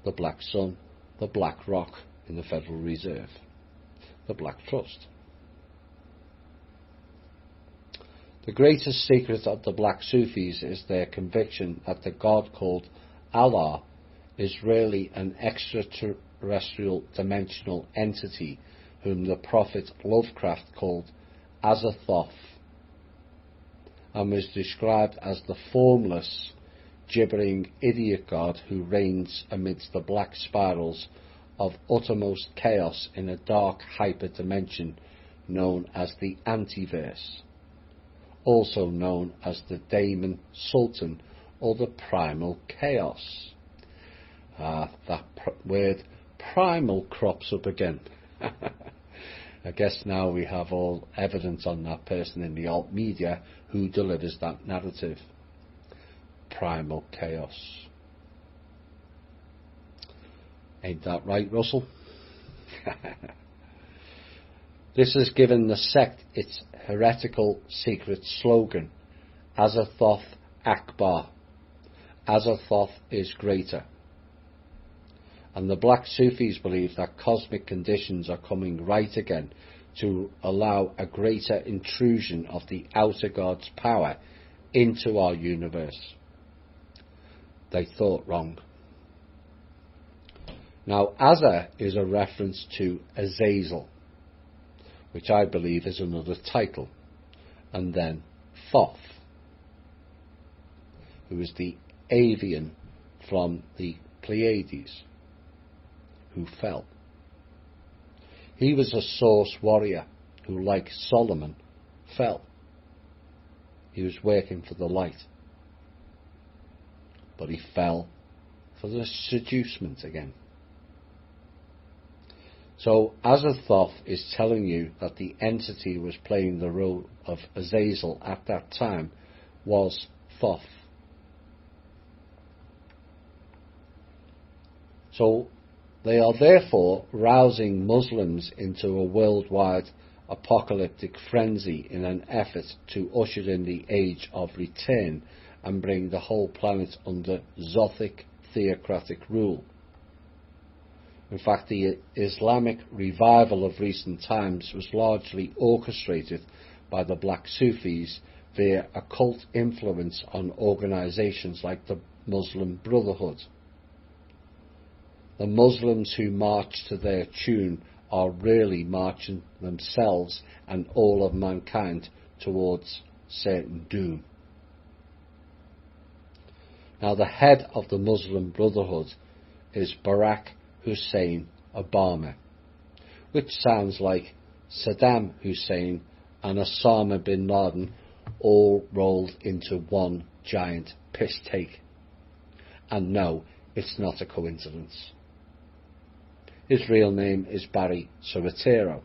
the black sun, the black rock in the Federal Reserve, the Black Trust. The greatest secret of the Black Sufis is their conviction that the God called Allah is really an extraterrestrial dimensional entity whom the prophet Lovecraft called Azathoth, and was described as the formless, gibbering idiot god who reigns amidst the black spirals of uttermost chaos in a dark hyperdimension known as the Antiverse, also known as the Daemon Sultan or the Primal Chaos. That word primal crops up again. I guess now we have all evidence on that person in the alt media who delivers that narrative. Primal Chaos. Ain't that right, Russell? This has given the sect its heretical secret slogan, Azathoth Akbar. Azathoth is greater. And the Black Sufis believe that cosmic conditions are coming right again to allow a greater intrusion of the outer God's power into our universe. They thought wrong. Now, Azza is a reference to Azazel, which I believe is another title, and then Thoth, who is the avian from the Pleiades, who fell. He was a source warrior who, like Solomon, fell. He was working for the light, but he fell for the seducement again. So Azathoth is telling you that the entity was playing the role of Azazel at that time was Thoth. So they are therefore rousing Muslims into a worldwide apocalyptic frenzy in an effort to usher in the age of return and bring the whole planet under Zothic theocratic rule. In fact, the Islamic revival of recent times was largely orchestrated by the Black Sufis via occult influence on organisations like the Muslim Brotherhood. The Muslims who march to their tune are really marching themselves and all of mankind towards certain doom. Now, the head of the Muslim Brotherhood is Barack Hussein Obama, which sounds like Saddam Hussein and Osama bin Laden all rolled into one giant piss take. And no, it's not a coincidence. His real name is Barry Soetoro,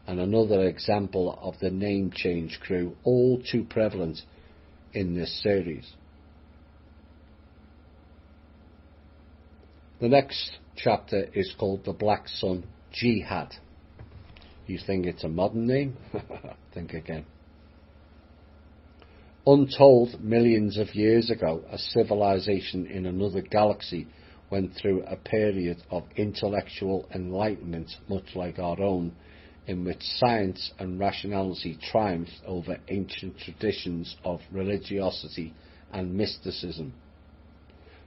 and another example of the name change crew, all too prevalent in this series. The next chapter is called The Black Sun Jihad. You think it's a modern name? Think again. Untold millions of years ago, a civilization in another galaxy went through a period of intellectual enlightenment much like our own, in which science and rationality triumphed over ancient traditions of religiosity and mysticism.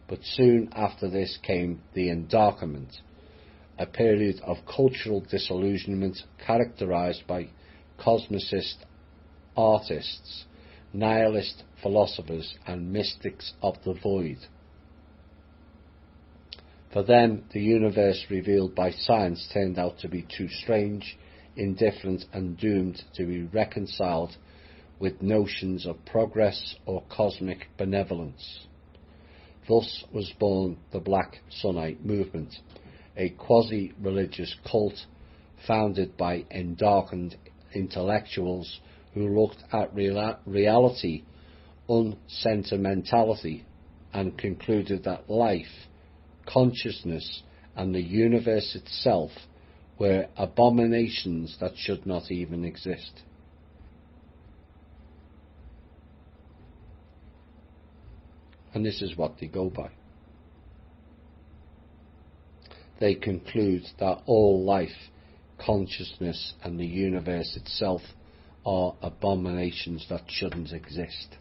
But soon after this came the Endarkerment, a period of cultural disillusionment characterized by cosmicist artists, nihilist philosophers and mystics of the void. For them, the universe revealed by science turned out to be too strange, indifferent and doomed to be reconciled with notions of progress or cosmic benevolence. Thus was born the Black Sunnite movement, a quasi-religious cult founded by endarkened intellectuals who looked at reality, unsentimentality, and concluded that life, consciousness, and the universe itself were abominations that should not even exist. And this is what they go by. They conclude that all life, consciousness, and the universe itself are abominations that shouldn't exist.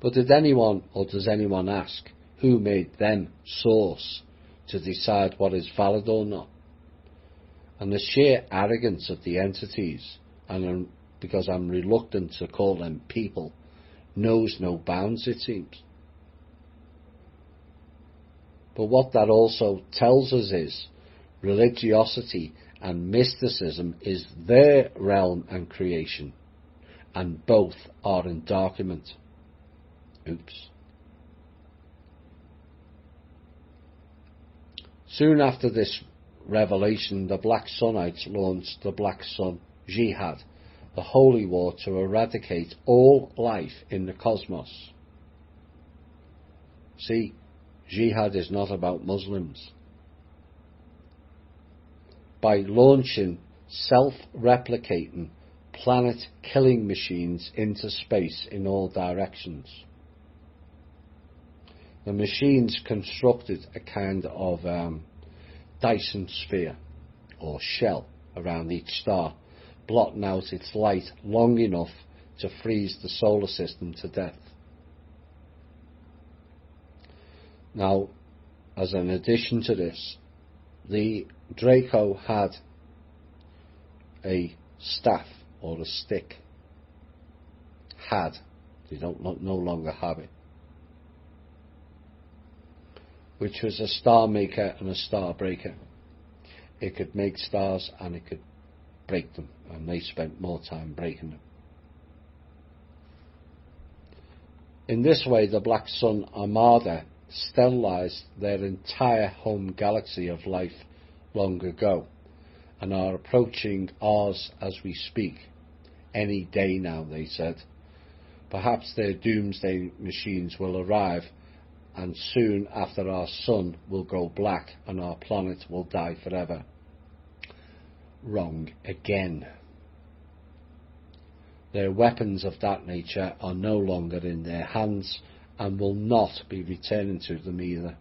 But did anyone, or does anyone ask, who made them source to decide what is valid or not? And the sheer arrogance of the entities, and because I'm reluctant to call them people, knows no bounds, it seems. But what that also tells us is religiosity and mysticism is their realm and creation, and both are endarkment. Oops. Soon after this revelation, the Black Sunnites launched the Black Sun Jihad, the holy war to eradicate all life in the cosmos. See, jihad is not about Muslims. By launching self-replicating, planet-killing machines into space in all directions. The machines constructed a kind of Dyson sphere or shell around each star, blotting out its light long enough to freeze the solar system to death. Now, as an addition to this, the Draco had a staff or a stick. They no longer have it. Which was a star maker and a star breaker. It could make stars and it could break them, and they spent more time breaking them. In this way, the Black Sun Armada sterilized their entire home galaxy of life long ago, and are approaching ours as we speak. Any day now, they said. Perhaps their doomsday machines will arrive, and soon after our sun will go black and our planet will die forever. Wrong again. Their weapons of that nature are no longer in their hands and will not be returning to them either.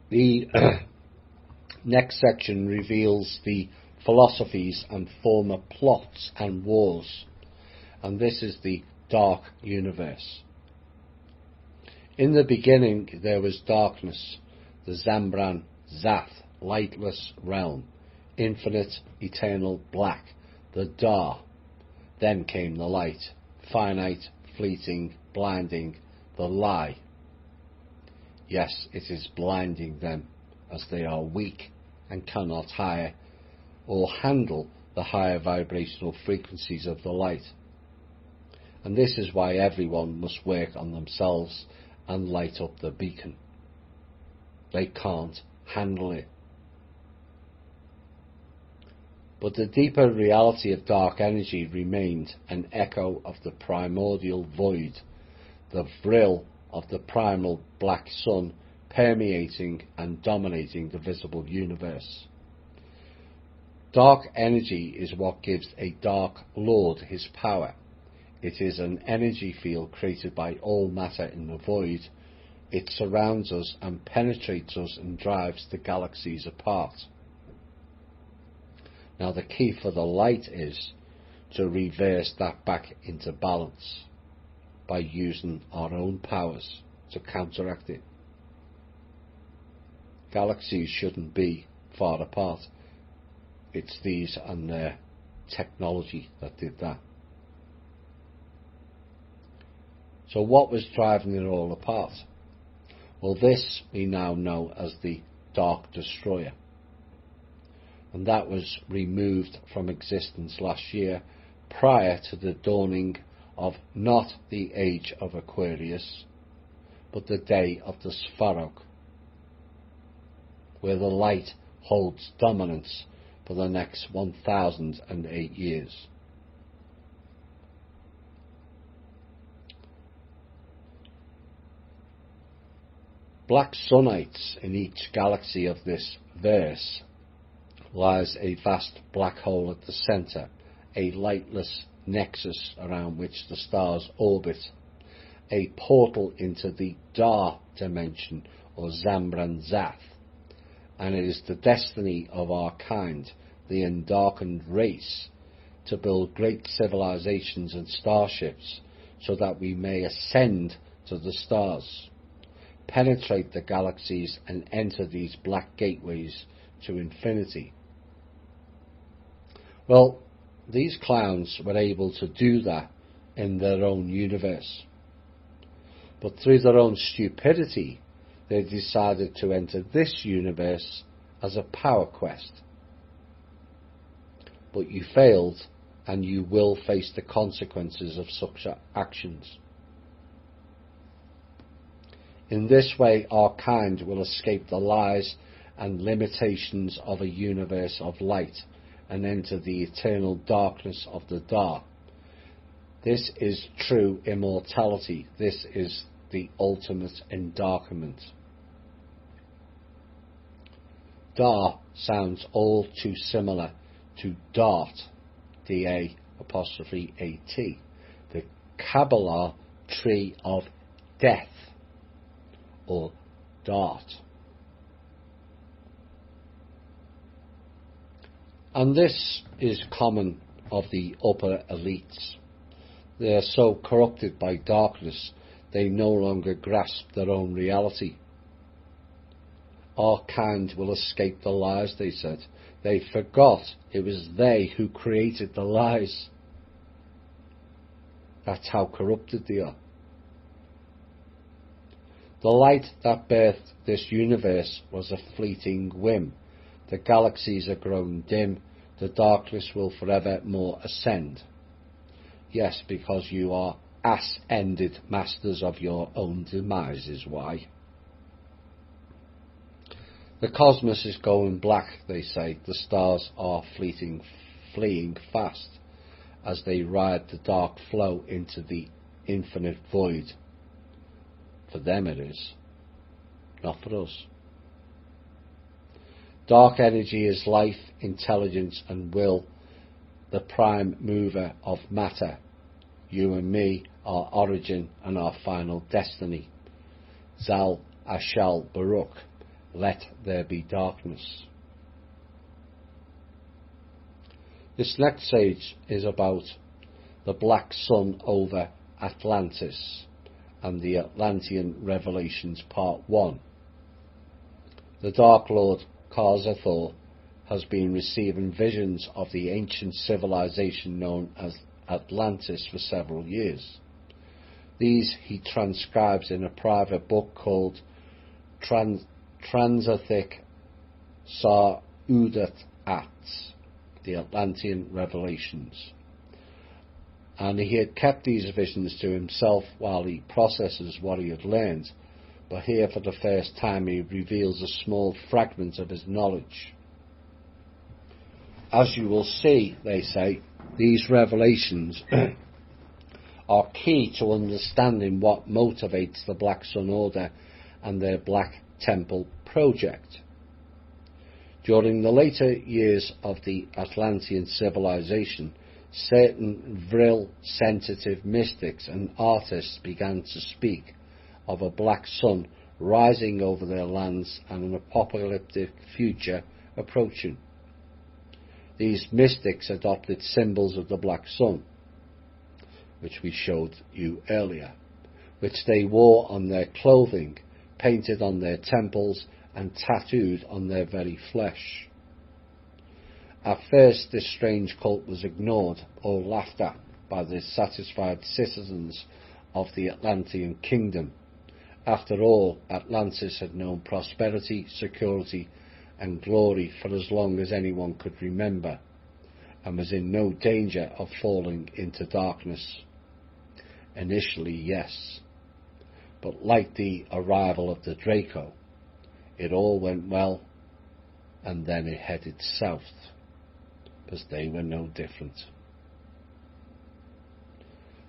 The next section reveals the philosophies and former plots and wars, and this is the dark universe. In the beginning there was darkness, the Zambran Zath, lightless realm, infinite, eternal black, the Dar. Then came the light, finite, fleeting, blinding, the lie. Yes, it is blinding them, as they are weak and cannot hire or handle the higher vibrational frequencies of the light. And this is why everyone must work on themselves and light up the beacon. They can't handle it. But the deeper reality of dark energy remained an echo of the primordial void, the vril of the primal black sun permeating and dominating the visible universe. Dark energy is what gives a Dark Lord his power. It is an energy field created by all matter in the void. It surrounds us and penetrates us and drives the galaxies apart. Now the key for the light is to reverse that back into balance by using our own powers to counteract it. Galaxies shouldn't be far apart. It's these and their technology that did that. So what was driving it all apart? Well, this we now know as the Dark Destroyer. And that was removed from existence last year, prior to the dawning of not the age of Aquarius, but the day of the Sfarog, where the light holds dominance for the next 1008 years. Black sunnites in each galaxy of this verse lies a vast black hole at the centre, a lightless nexus around which the stars orbit, a portal into the Dar dimension or Zambran-Zath, and it is the destiny of our kind, the endarkened race, to build great civilizations and starships so that we may ascend to the stars, penetrate the galaxies and enter these black gateways to infinity. Well, these clowns were able to do that in their own universe. But through their own stupidity, they decided to enter this universe as a power quest. But you failed, and you will face the consequences of such actions. In this way, our kind will escape the lies and limitations of a universe of light and enter the eternal darkness of the Dar. This is true immortality. This is the ultimate endarkenment. Dar sounds all too similar to Dart, D-A''A', the Kabbalah tree of death, or Dart. And this is common of the upper elites. They are so corrupted by darkness, they no longer grasp their own reality. Our kind will escape the lies, they said. They forgot it was they who created the lies. That's how corrupted they are. The light that birthed this universe was a fleeting whim. The galaxies are grown dim. The darkness will forevermore ascend. Yes, because you are ass-ended masters of your own demise is why. The cosmos is going black, they say. The stars are fleeing fast as they ride the dark flow into the infinite void. For them it is, not for us. Dark energy is life, intelligence and will, the prime mover of matter. You and me, our origin and our final destiny. Zal Ashal Baruch, let there be darkness. This next stage is about the black sun over Atlantis and the Atlantean Revelations Part 1. The Dark Lord Kar-Zathor has been receiving visions of the ancient civilization known as Atlantis for several years. These he transcribes in a private book called Transathic Sa'udat Ats, the Atlantean Revelations. and he had kept these visions to himself while he processes what he had learned, but here for the first time he reveals a small fragment of his knowledge. As you will see, they say, these revelations are key to understanding what motivates the Black Sun Order and their Black Temple project. During the later years of the Atlantean civilization, certain vril, sensitive mystics and artists began to speak of a black sun rising over their lands and an apocalyptic future approaching. These mystics adopted symbols of the black sun, which we showed you earlier, which they wore on their clothing, painted on their temples, and tattooed on their very flesh. At first, this strange cult was ignored or laughed at by the satisfied citizens of the Atlantean kingdom. After all, Atlantis had known prosperity, security, and glory for as long as anyone could remember, and was in no danger of falling into darkness. Initially, yes, but like the arrival of the Draco, it all went well, and then it headed south, because they were no different.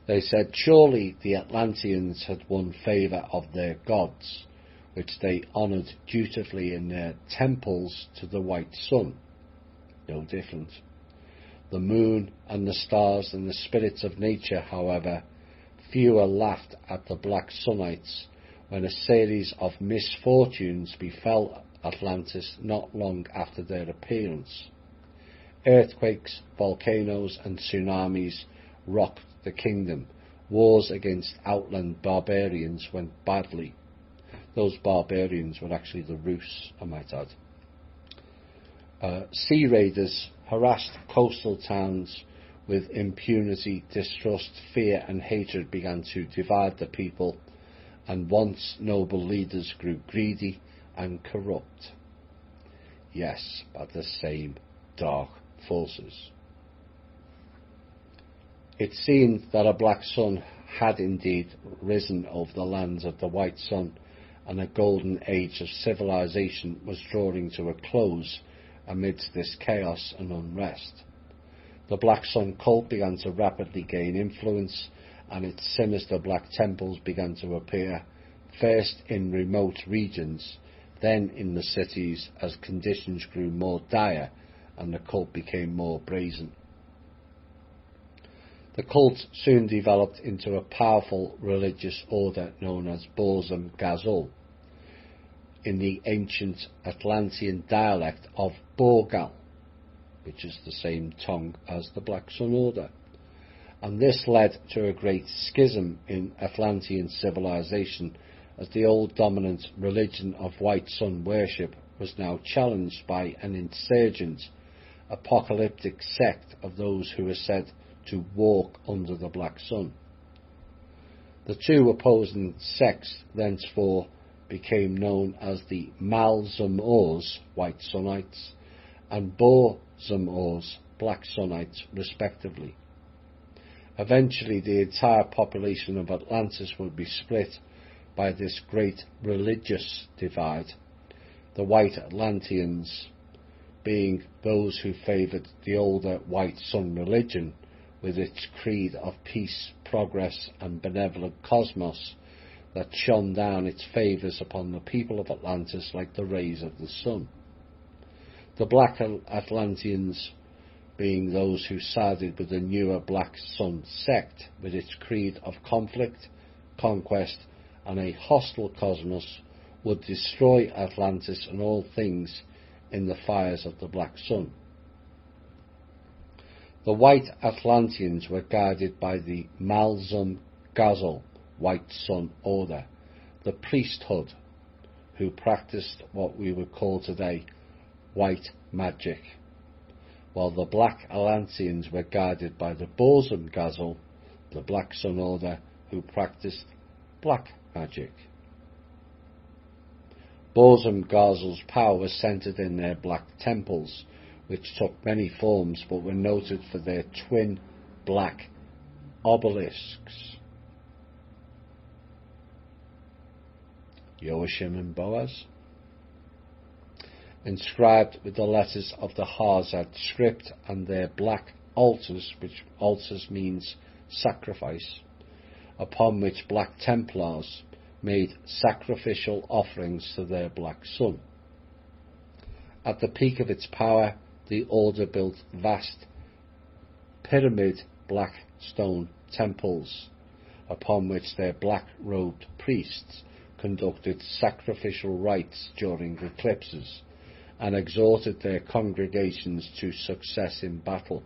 They said surely the Atlanteans had won favour of their gods, which they honoured dutifully in their temples to the white sun. No different. The moon and the stars and the spirits of nature, however, fewer laughed at the black sunites when a series of misfortunes befell Atlantis not long after their appearance. Earthquakes, volcanoes and tsunamis rocked the kingdom. Wars against outland barbarians went badly. Those barbarians were actually the Rus, I might add. Sea raiders harassed coastal towns with impunity, distrust, fear and hatred began to divide the people, and once noble leaders grew greedy and corrupt. Yes, by the same dark forces. It seemed that a black sun had indeed risen over the lands of the white sun, and a golden age of civilization was drawing to a close amidst this chaos and unrest. The Black Sun cult began to rapidly gain influence, and its sinister black temples began to appear, first in remote regions, then in the cities as conditions grew more dire and the cult became more brazen. The cult soon developed into a powerful religious order known as Bosum-Gazul, in the ancient Atlantean dialect of Borgal, which is the same tongue as the Black Sun Order. And this led to a great schism in Atlantean civilization, as the old dominant religion of white sun worship was now challenged by an insurgent, apocalyptic sect of those who were said to walk under the black sun. The two opposing sects thenceforth became known as the Malzum-Ors, white sunites, and Bosum-Ors, black sunites, respectively. Eventually the entire population of Atlantis would be split by this great religious divide, the white Atlanteans being those who favoured the older white sun religion with its creed of peace, progress and benevolent cosmos that shone down its favours upon the people of Atlantis like the rays of the sun. The black Atlanteans being those who sided with the newer Black Sun sect with its creed of conflict, conquest and a hostile cosmos, would destroy Atlantis and all things in the fires of the Black Sun. The white Atlanteans were guided by the Malzum-Gazul White Sun Order, the priesthood, who practiced what we would call today white magic, while the black Atlanteans were guided by the Bosum-Gazul, the Black Sun Order, who practiced black magic. Bosum-Gazul's power was centred in their black temples, which took many forms but were noted for their twin black obelisks. Joachim and Boaz, inscribed with the letters of the Hazad script and their black altars, which altars means sacrifice, upon which Black Templars made sacrificial offerings to their black sun. At the peak of its power, the order built vast pyramid black stone temples, upon which their black-robed priests conducted sacrificial rites during eclipses and exhorted their congregations to success in battle.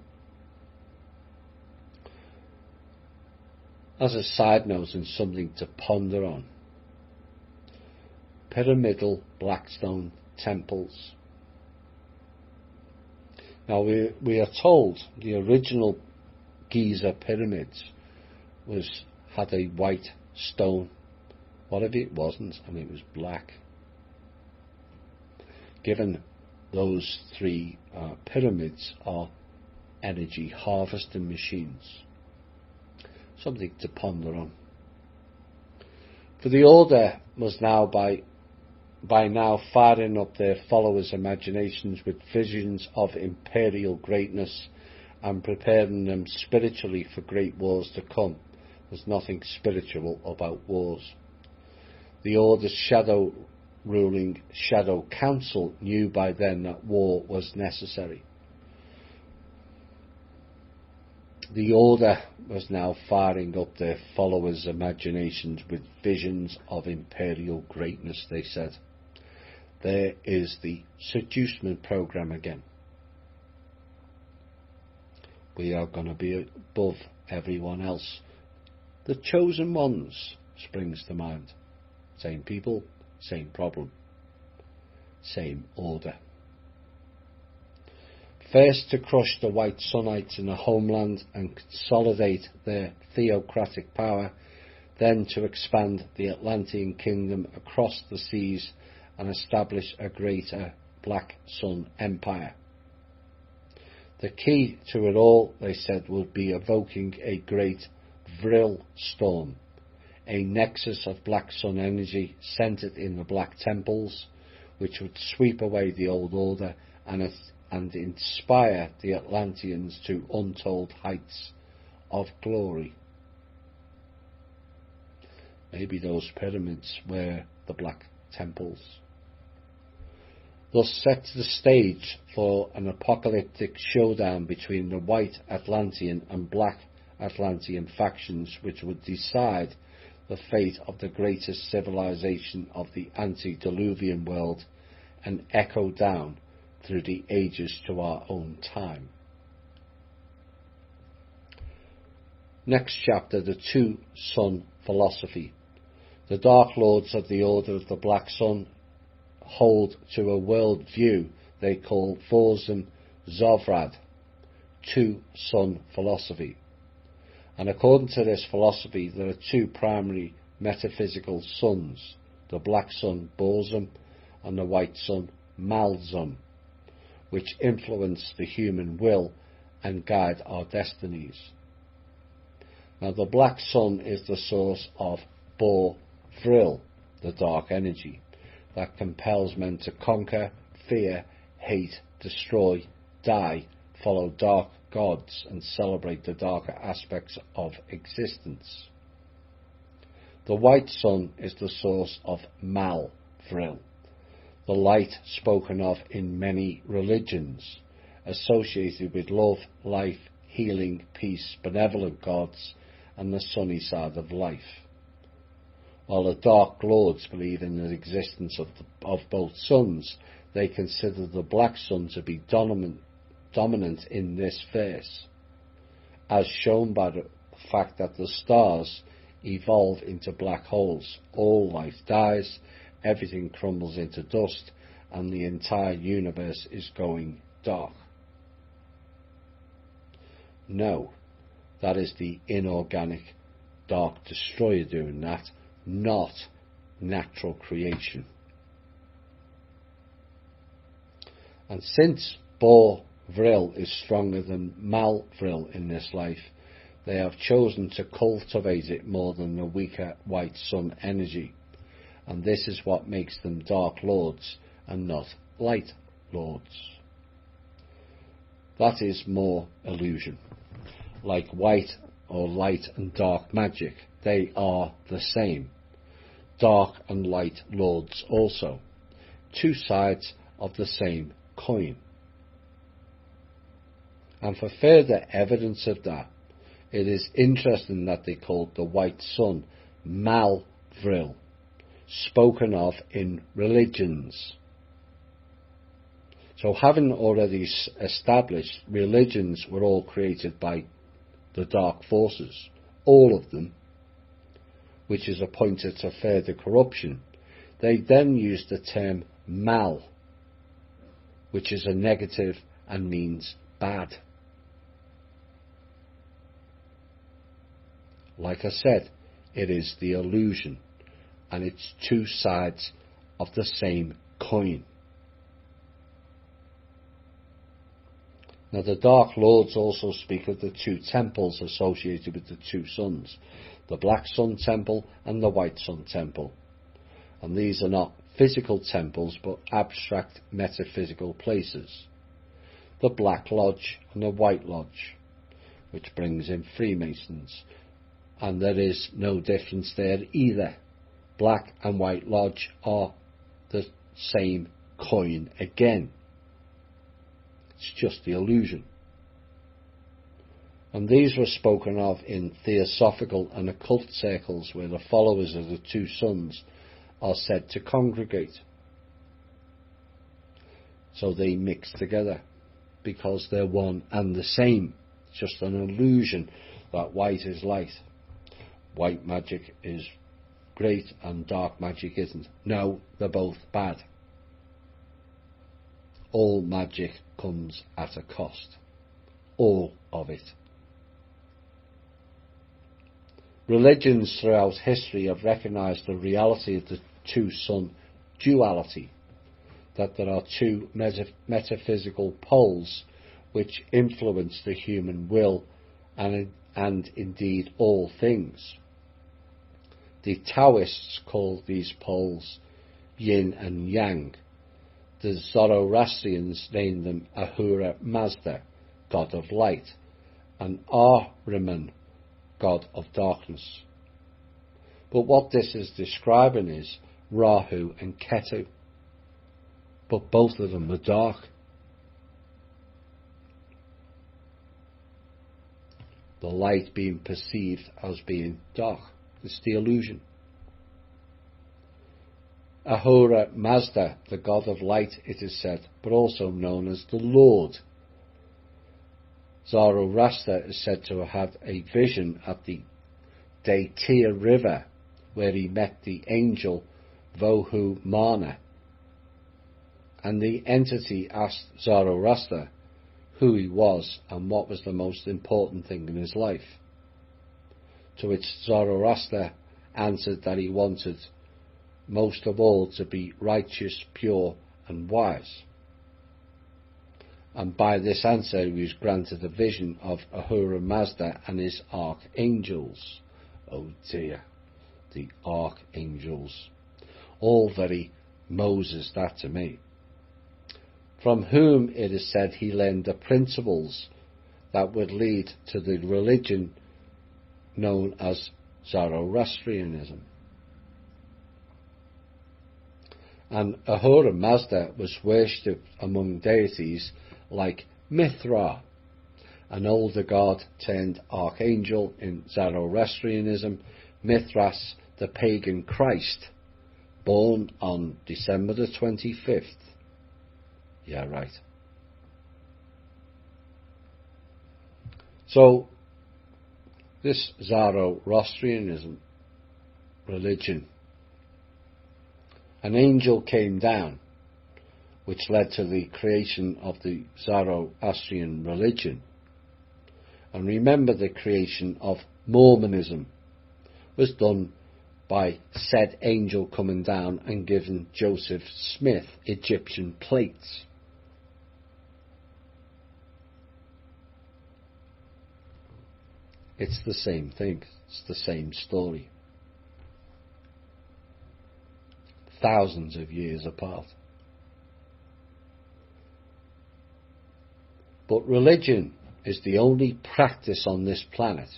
As a side note and something to ponder on, pyramidal black stone temples. Now we are told the original Giza pyramids had a white stone. What if it wasn't and it was black? Given those three pyramids are energy harvesting machines. Something to ponder on. For the order was now by now firing up their followers' imaginations with visions of imperial greatness and preparing them spiritually for great wars to come. There's nothing spiritual about wars. The order's ruling shadow council knew by then that war was necessary. The order was now firing up their followers' imaginations with visions of imperial greatness, they said. There is the seducement program again. We are going to be above everyone else. The chosen ones springs to mind. Same people, same problem, same order. First to crush the white Sunnites in the homeland and consolidate their theocratic power, then to expand the Atlantean kingdom across the seas and establish a greater Black Sun empire. The key to it all, they said, would be evoking a great Vril storm, a nexus of Black Sun energy centered in the Black Temples, which would sweep away the old order and inspire the Atlanteans to untold heights of glory. Maybe those pyramids were the Black Temples. Thus sets the stage for an apocalyptic showdown between the white Atlantean and black Atlantean factions, which would decide the fate of the greatest civilization of the antediluvian world and echo down through the ages to our own time. Next chapter, the two-sun philosophy. The Dark Lords of the Order of the Black Sun hold to a world view they call Vorzim Zovrad, two-sun philosophy. And according to this philosophy, there are two primary metaphysical suns, the black sun Borzum and the white sun Malzum, which influence the human will and guide our destinies. Now the black sun is the source of Bor Vril, the dark energy, that compels men to conquer, fear, hate, destroy, die, follow dark gods and celebrate the darker aspects of existence. The white sun is the source of Mal Vril, the light spoken of in many religions, associated with love, life, healing, peace, benevolent gods, and the sunny side of life. While the Dark Lords believe in the existence of both suns, they consider the black sun to be dominant in this verse, as shown by the fact that the stars evolve into black holes, all life dies, everything crumbles into dust, and the entire universe is going dark. No, that is the inorganic dark destroyer doing that, not natural creation. And since Bor Vril is stronger than Mal Vril in this life, They have chosen to cultivate it more than the weaker white sun energy, and this is what makes them dark lords and not light lords. That is more illusion. Like white or light and dark magic, they are the same. Dark and light lords also. Two sides of the same coin. And for further evidence of that, it is interesting that they called the white sun Malvril, spoken of in religions. So having already established religions were all created by the dark forces, all of them, which is a pointer to further corruption, they then used the term mal, which is a negative and means bad. Like I said, it is the illusion, and it's two sides of the same coin. Now the Dark Lords also speak of the two temples associated with the two suns, the Black Sun Temple and the White Sun Temple. And these are not physical temples but abstract metaphysical places. The Black Lodge and the White Lodge, which brings in Freemasons. And there is no difference there either. Black and White Lodge are the same coin again. It's just the illusion. And these were spoken of in theosophical and occult circles where the followers of the two suns are said to congregate. So they mix together because they're one and the same. It's just an illusion that white is light. White magic is great and dark magic isn't. No, they're both bad. All magic comes at a cost. All of it. Religions throughout history have recognized the reality of the two-sun duality, that there are two metaphysical poles which influence the human will and indeed all things. The Taoists call these poles yin and yang. The Zoroastrians name them Ahura Mazda, god of light, and Ahriman, god of darkness. But what this is describing is Rahu and Ketu. But both of them are dark. The light being perceived as being dark. It's the illusion. Ahura Mazda, the god of light, it is said, but also known as the Lord. Zoroaster is said to have had a vision at the Daitya river where he met the angel Vohu Mana, and the entity asked Zoroaster who he was and what was the most important thing in his life, to which Zoroaster answered that he wanted most of all to be righteous, pure and wise. And by this answer he was granted a vision of Ahura Mazda and his archangels. Oh dear, the archangels. All very Moses that to me. From whom it is said he learned the principles that would lead to the religion known as Zoroastrianism. And Ahura Mazda was worshipped among deities like Mithra, an older god turned archangel in Zoroastrianism, Mithras, the pagan Christ, born on December the 25th. Yeah, right. So, this Zoroastrianism religion, an angel came down, which led to the creation of the Zoroastrian religion. And remember, the creation of Mormonism was done by said angel coming down and giving Joseph Smith Egyptian plates. It's the same thing. It's the same story. Thousands of years apart. But religion is the only practice on this planet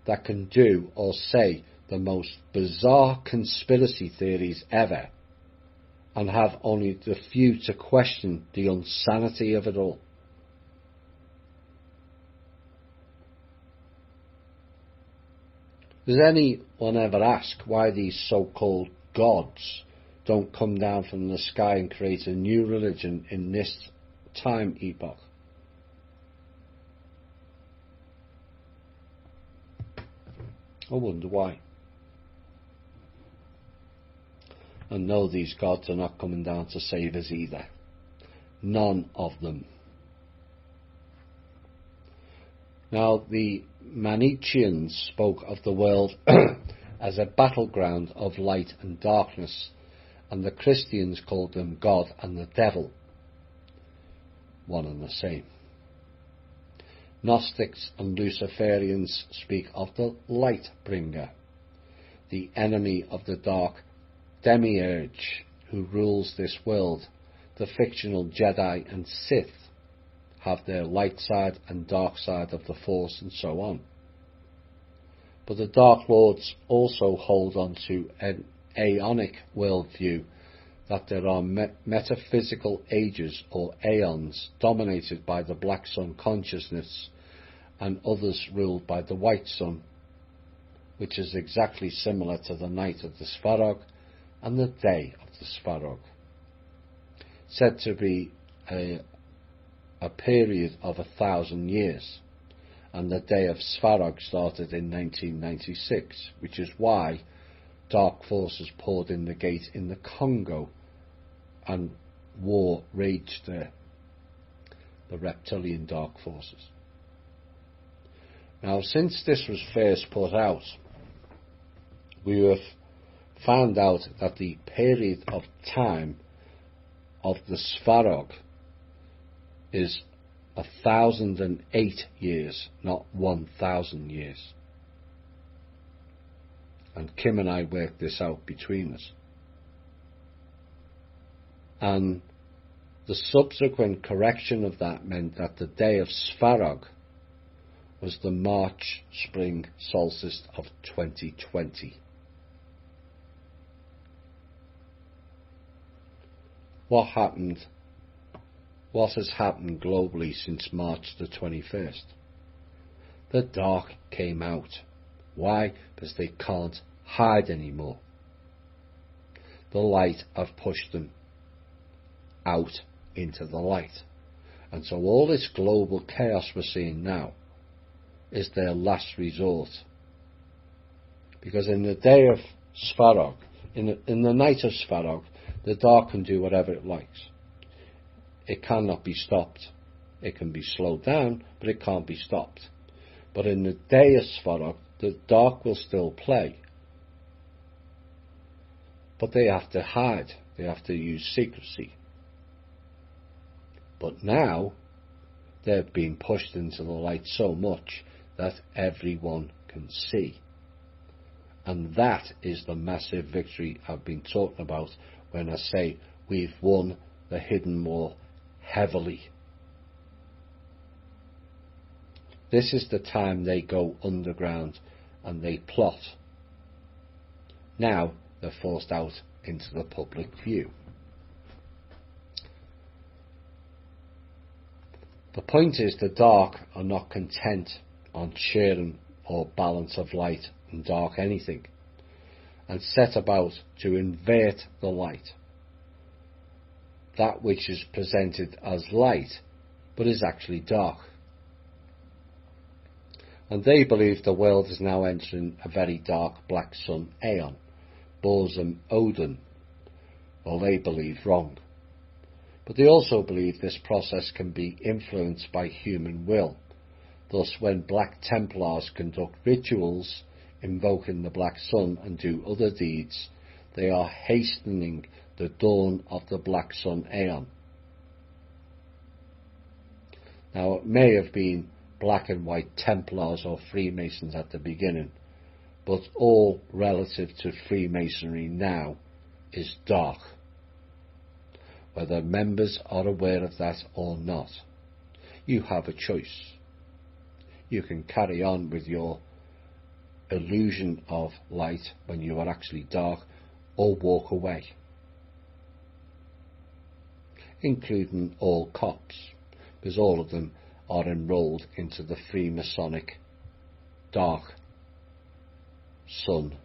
that can do or say the most bizarre conspiracy theories ever, and have only the few to question the insanity of it all. Does anyone ever ask why these so-called gods don't come down from the sky and create a new religion in this time epoch? I wonder why. And no, these gods are not coming down to save us either. None of them. Now, the Manichaeans spoke of the world as a battleground of light and darkness, and the Christians called them God and the devil. One and the same. Gnostics and Luciferians speak of the light bringer, the enemy of the dark demiurge who rules this world. The fictional Jedi and Sith have their light side and dark side of the Force, and so on. But the Dark Lords also hold on to an aeonic worldview, that there are metaphysical ages or aeons dominated by the Black Sun consciousness, and others ruled by the White Sun, which is exactly similar to the night of the Svarog and the day of the Svarog, said to be a period of 1,000 years, and the day of Svarog started in 1996, which is why dark forces poured in the gate in the Congo and war raged there, the reptilian dark forces. Now, since this was first put out, we have found out that the period of time of the Svarog is 1,008 years, not 1,000 years. And Kim and I worked this out between us. And the subsequent correction of that meant that the day of Svarog was the March spring solstice of 2020. What happened? What has happened globally since March the 21st? The dark came out. Why? Because they can't hide anymore. The light have pushed them out into the light. And so all this global chaos we're seeing now is their last resort. Because in the day of Svarog, in the night of Svarog, the dark can do whatever it likes. It cannot be stopped. It can be slowed down, but it can't be stopped. But in the day of Svarog, the dark will still play. But they have to hide. They have to use secrecy. But now, they're being pushed into the light so much that everyone can see. And that is the massive victory I've been talking about when I say we've won the hidden war heavily. This is the time they go underground and they plot. Now they're forced out into the public view. The point is, the dark are not content on sharing or balance of light and dark anything, and set about to invert the light. That which is presented as light, but is actually dark. And they believe the world is now entering a very dark black sun aeon, Borsum Odin. Well, they believe wrong. But they also believe this process can be influenced by human will. Thus, when Black Templars conduct rituals invoking the black sun and do other deeds, they are hastening the dawn of the black sun aeon. Now, it may have been black and white Templars or Freemasons at the beginning, but all relative to Freemasonry now is dark. Whether members are aware of that or not, you have a choice. You can carry on with your illusion of light when you are actually dark, or walk away, including all cops, because all of them are enrolled into the Freemasonic Dark Sun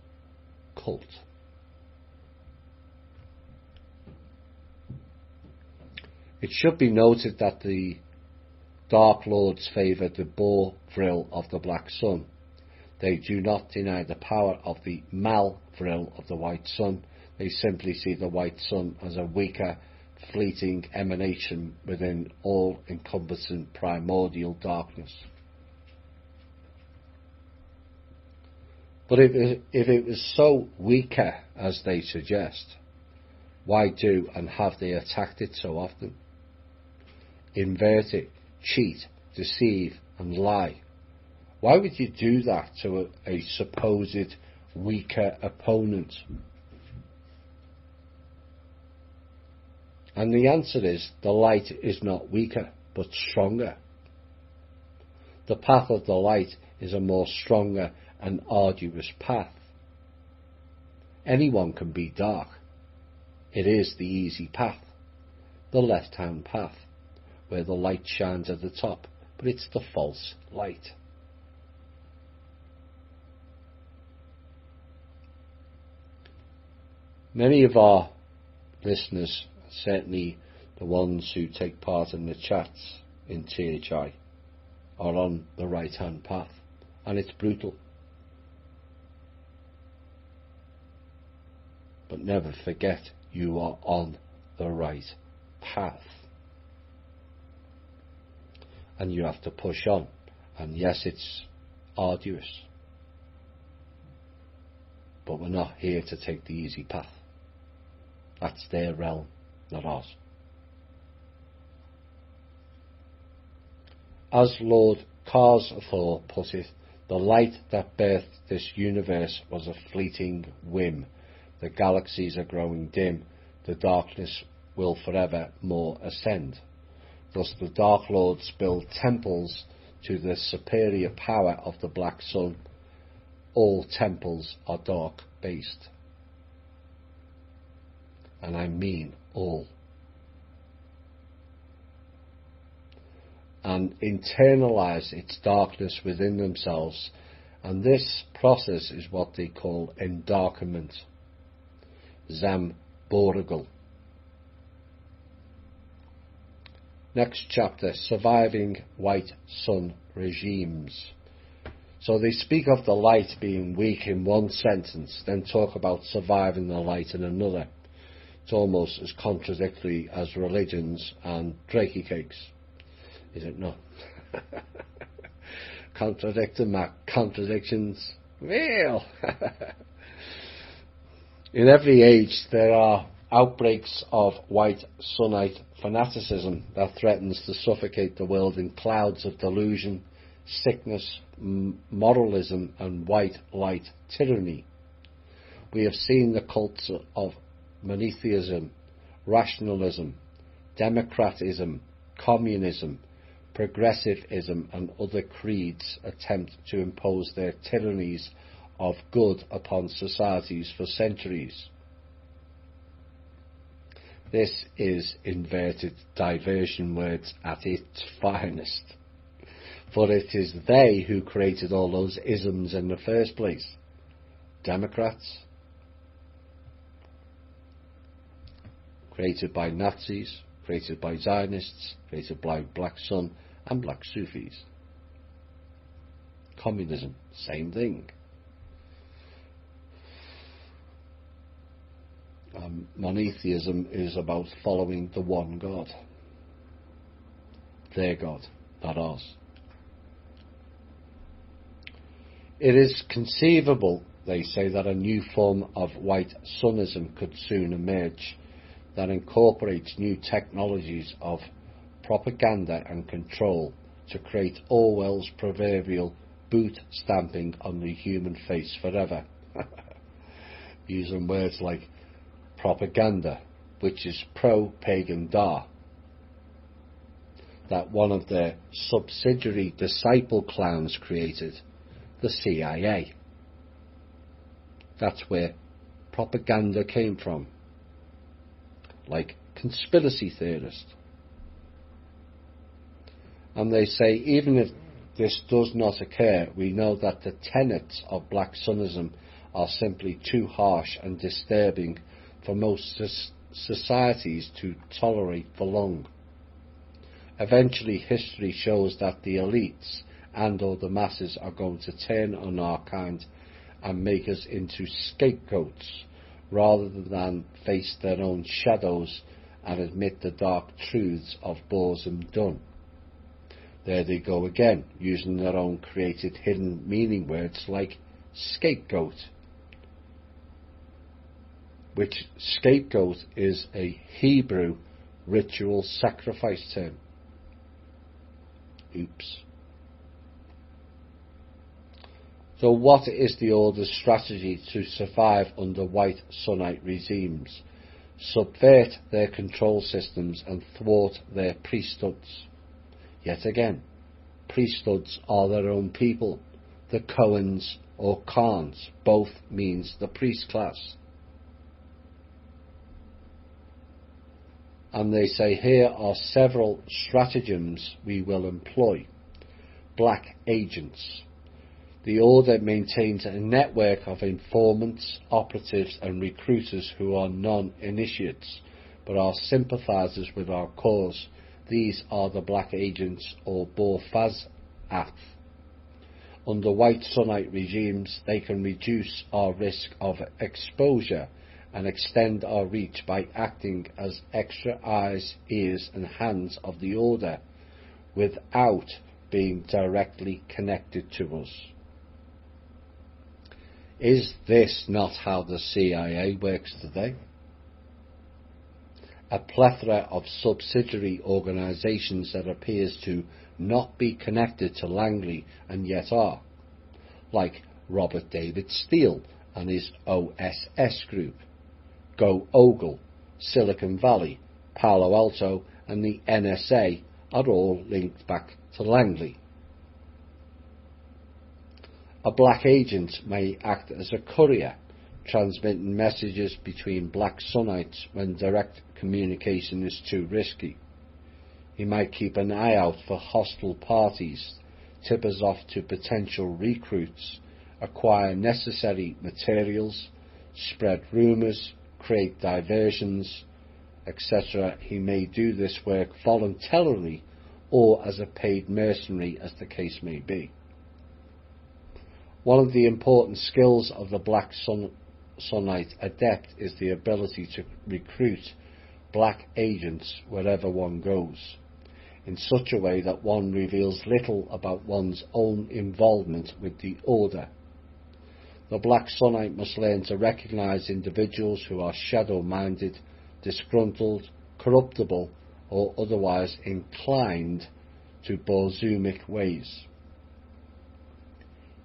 cult. It should be noted that the Dark Lords favour the boar vril of the Black Sun. They do not deny the power of the Mal vril of the White Sun. They simply see the White Sun as a weaker, fleeting emanation within all-encompassing primordial darkness. But if it was so weaker as they suggest, why do and have they attacked it so often? Invert it, cheat, deceive and lie. Why would you do that to a supposed weaker opponent? And the answer is, the light is not weaker, but stronger. The path of the light is a more stronger and arduous path. Anyone can be dark. It is the easy path, the left-hand path, where the light shines at the top, but it's the false light. Many of our listeners, certainly the ones who take part in the chats in THI, are on the right-hand path, and it's brutal. But never forget, you are on the right path. And you have to push on. And yes, it's arduous. But we're not here to take the easy path. That's their realm, not ours. As Lord Karsthor put it, the light that birthed this universe was a fleeting whim. The galaxies are growing dim. The darkness will forever more ascend. Thus the Dark Lords build temples to the superior power of the Black Sun. All temples are dark-based. And I mean all. And internalize its darkness within themselves. And this process is what they call endarkenment. Zamborigal. Next chapter, surviving White Sun regimes. So they speak of the light being weak in one sentence, then talk about surviving the light in another. It's almost as contradictory as religions and drakey cakes. Is it not? Contradicting my contradictions. Well, in every age there are outbreaks of white Sunnite fanaticism that threatens to suffocate the world in clouds of delusion, sickness, moralism and white light tyranny. We have seen the cults of monotheism, rationalism, democratism, communism, progressivism and other creeds attempt to impose their tyrannies of good upon societies for centuries. This is inverted diversion words at its finest. For it is they who created all those isms in the first place. Democrats, created by Nazis, created by Zionists, created by Black Sun and Black Sufis. Communism, same thing. Monotheism is about following the one God. Their God, not ours. It is conceivable, they say, that a new form of white sunnism could soon emerge that incorporates new technologies of propaganda and control to create Orwell's proverbial boot stamping on the human face forever, using words like propaganda, which is pro-pagan da, that one of their subsidiary disciple clowns created, the CIA. That's where propaganda came from, like conspiracy theorists. And they say even if this does not occur, we know that the tenets of Black Sunnism are simply too harsh and disturbing for most societies to tolerate for long. Eventually, history shows that the elites and or the masses are going to turn on our kind and make us into scapegoats rather than face their own shadows and admit the dark truths of Borism done. There they go again, using their own created hidden meaning words like scapegoat, which scapegoat is a Hebrew ritual sacrifice term. Oops. So what is the Order's strategy to survive under white Sunnite regimes, subvert their control systems and thwart their priesthoods? Yet again, priesthoods are their own people. The Cohens or Khans, both means the priest class. And they say here are several stratagems we will employ. Black agents. The Order maintains a network of informants, operatives and recruiters who are non-initiates, but are sympathisers with our cause. These are the black agents or Bor-Fazat. Under white Sunnite regimes, they can reduce our risk of exposure and extend our reach by acting as extra eyes, ears and hands of the Order without being directly connected to us. Is this not how the CIA works today? A plethora of subsidiary organisations that appears to not be connected to Langley and yet are, like Robert David Steele and his OSS group, Go Ogle, Silicon Valley, Palo Alto and the NSA are all linked back to Langley. A black agent may act as a courier, transmitting messages between black Sunnites when direct communication is too risky. He might keep an eye out for hostile parties, tip us off to potential recruits, acquire necessary materials, spread rumours, create diversions, etc. He may do this work voluntarily or as a paid mercenary, as the case may be. One of the important skills of the black Sunnite adept is the ability to recruit black agents wherever one goes, in such a way that one reveals little about one's own involvement with the Order. The black Sunnite must learn to recognise individuals who are shadow-minded, disgruntled, corruptible, or otherwise inclined to Borzumic ways.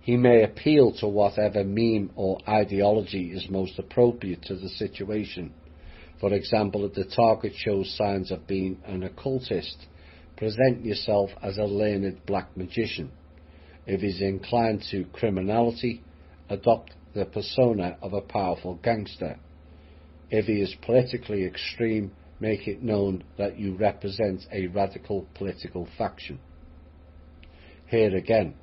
He may appeal to whatever meme or ideology is most appropriate to the situation. For example, if the target shows signs of being an occultist, present yourself as a learned black magician. If he's inclined to criminality, adopt the persona of a powerful gangster. If he is politically extreme, make it known that you represent a radical political faction. Here again,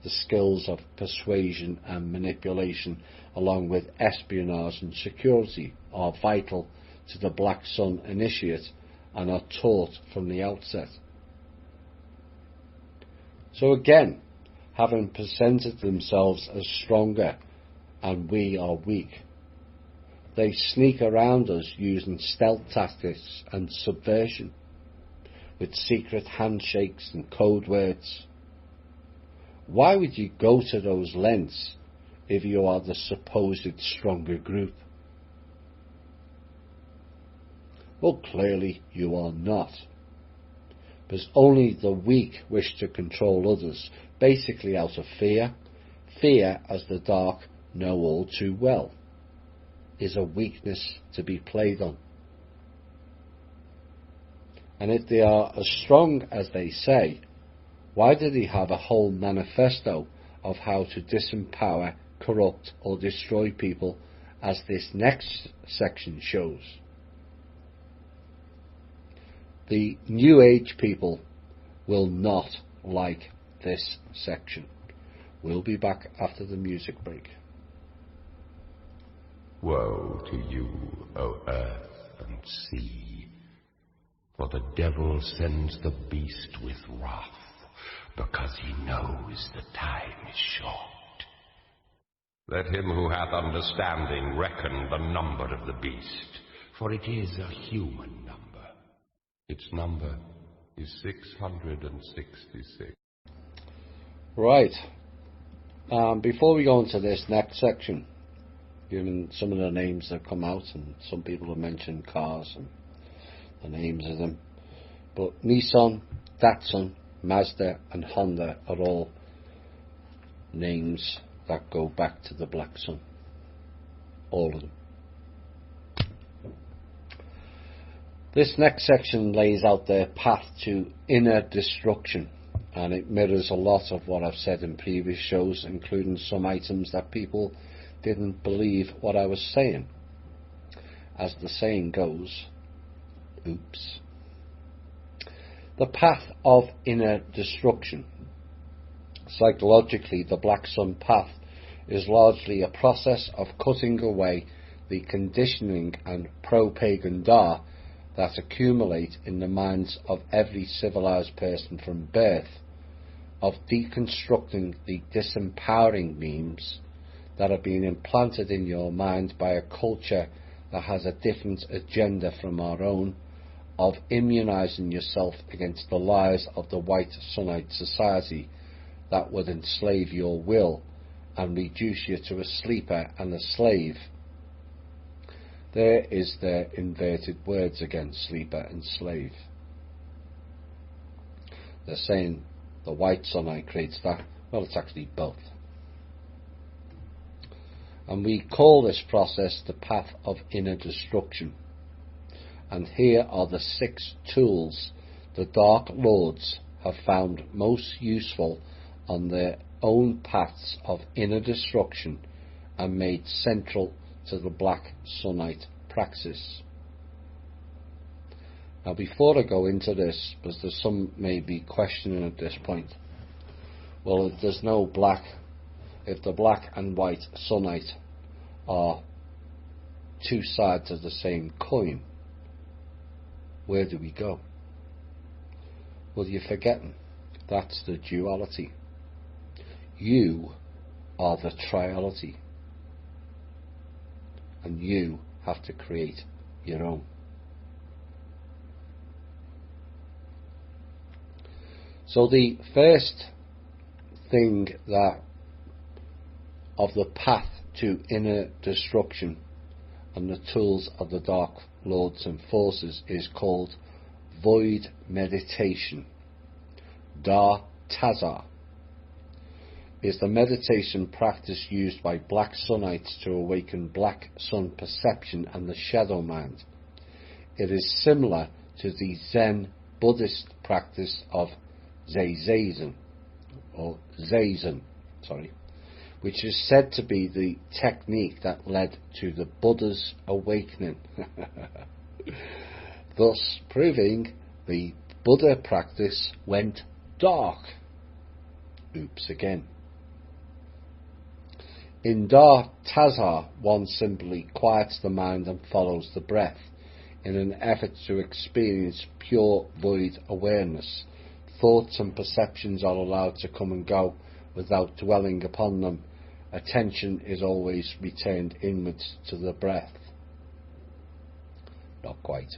the skills of persuasion and manipulation, along with espionage and security, are vital to the Black Sun initiate and are taught from the outset. So again, having presented themselves as stronger and we are weak, they sneak around us using stealth tactics and subversion, with secret handshakes and code words. Why would you go to those lengths if you are the supposed stronger group? Well, clearly you are not. because only the weak wish to control others, basically out of fear. Fear, as the dark know all too well, is a weakness to be played on. And if they are as strong as they say, why do they have a whole manifesto of how to disempower, corrupt or destroy people, as this next section shows? The New Age people will not like this section. We'll be back after the music break. Woe to you, O earth and sea, for the devil sends the beast with wrath, because he knows the time is short. Let him who hath understanding reckon the number of the beast, for it is a human number. Its number is 666. Right. Before we go into this next section, given some of the names that come out, and some people have mentioned cars and the names of them, but Nissan, Datsun, Mazda and Honda are all names that go back to the Black Sun. All of them. This next section lays out their path to inner destruction, and it mirrors a lot of what I've said in previous shows, including some items that people didn't believe what I was saying. As the saying goes, oops. The path of inner destruction. Psychologically, the Black Sun path is largely a process of cutting away the conditioning and propaganda that accumulate in the minds of every civilized person from birth, of deconstructing the disempowering memes that are being implanted in your mind by a culture that has a different agenda from our own, of immunizing yourself against the lies of the white Sunnite society that would enslave your will and reduce you to a sleeper and a slave. There is their inverted words again, sleeper and slave. They're saying the white Sunnite creates that. Well, it's actually both. And we call this process the path of inner destruction. And here are the 6 tools the Dark Lords have found most useful on their own paths of inner destruction and made central to the Black Sunnite praxis. Now, before I go into this, because there's some may be questioning at this point, well, if there's no black, if the black and white Sunnite are 2 sides of the same coin, where do we go? Well, you're forgetting that's the duality. You are the triality, and you have to create your own. So the first thing that of the path to inner destruction and the tools of the Dark Lords and forces is called void meditation. Dar Tazar is the meditation practice used by Black Sunnites to awaken Black Sun perception and the shadow mind. It is similar to the Zen Buddhist practice of Zazen, which is said to be the technique that led to the Buddha's awakening. Thus proving the Buddha practice went dark. Oops again. In Dar Tazar, one simply quiets the mind and follows the breath in an effort to experience pure void awareness. Thoughts and perceptions are allowed to come and go without dwelling upon them. Attention is always returned inwards to the breath. Not quite.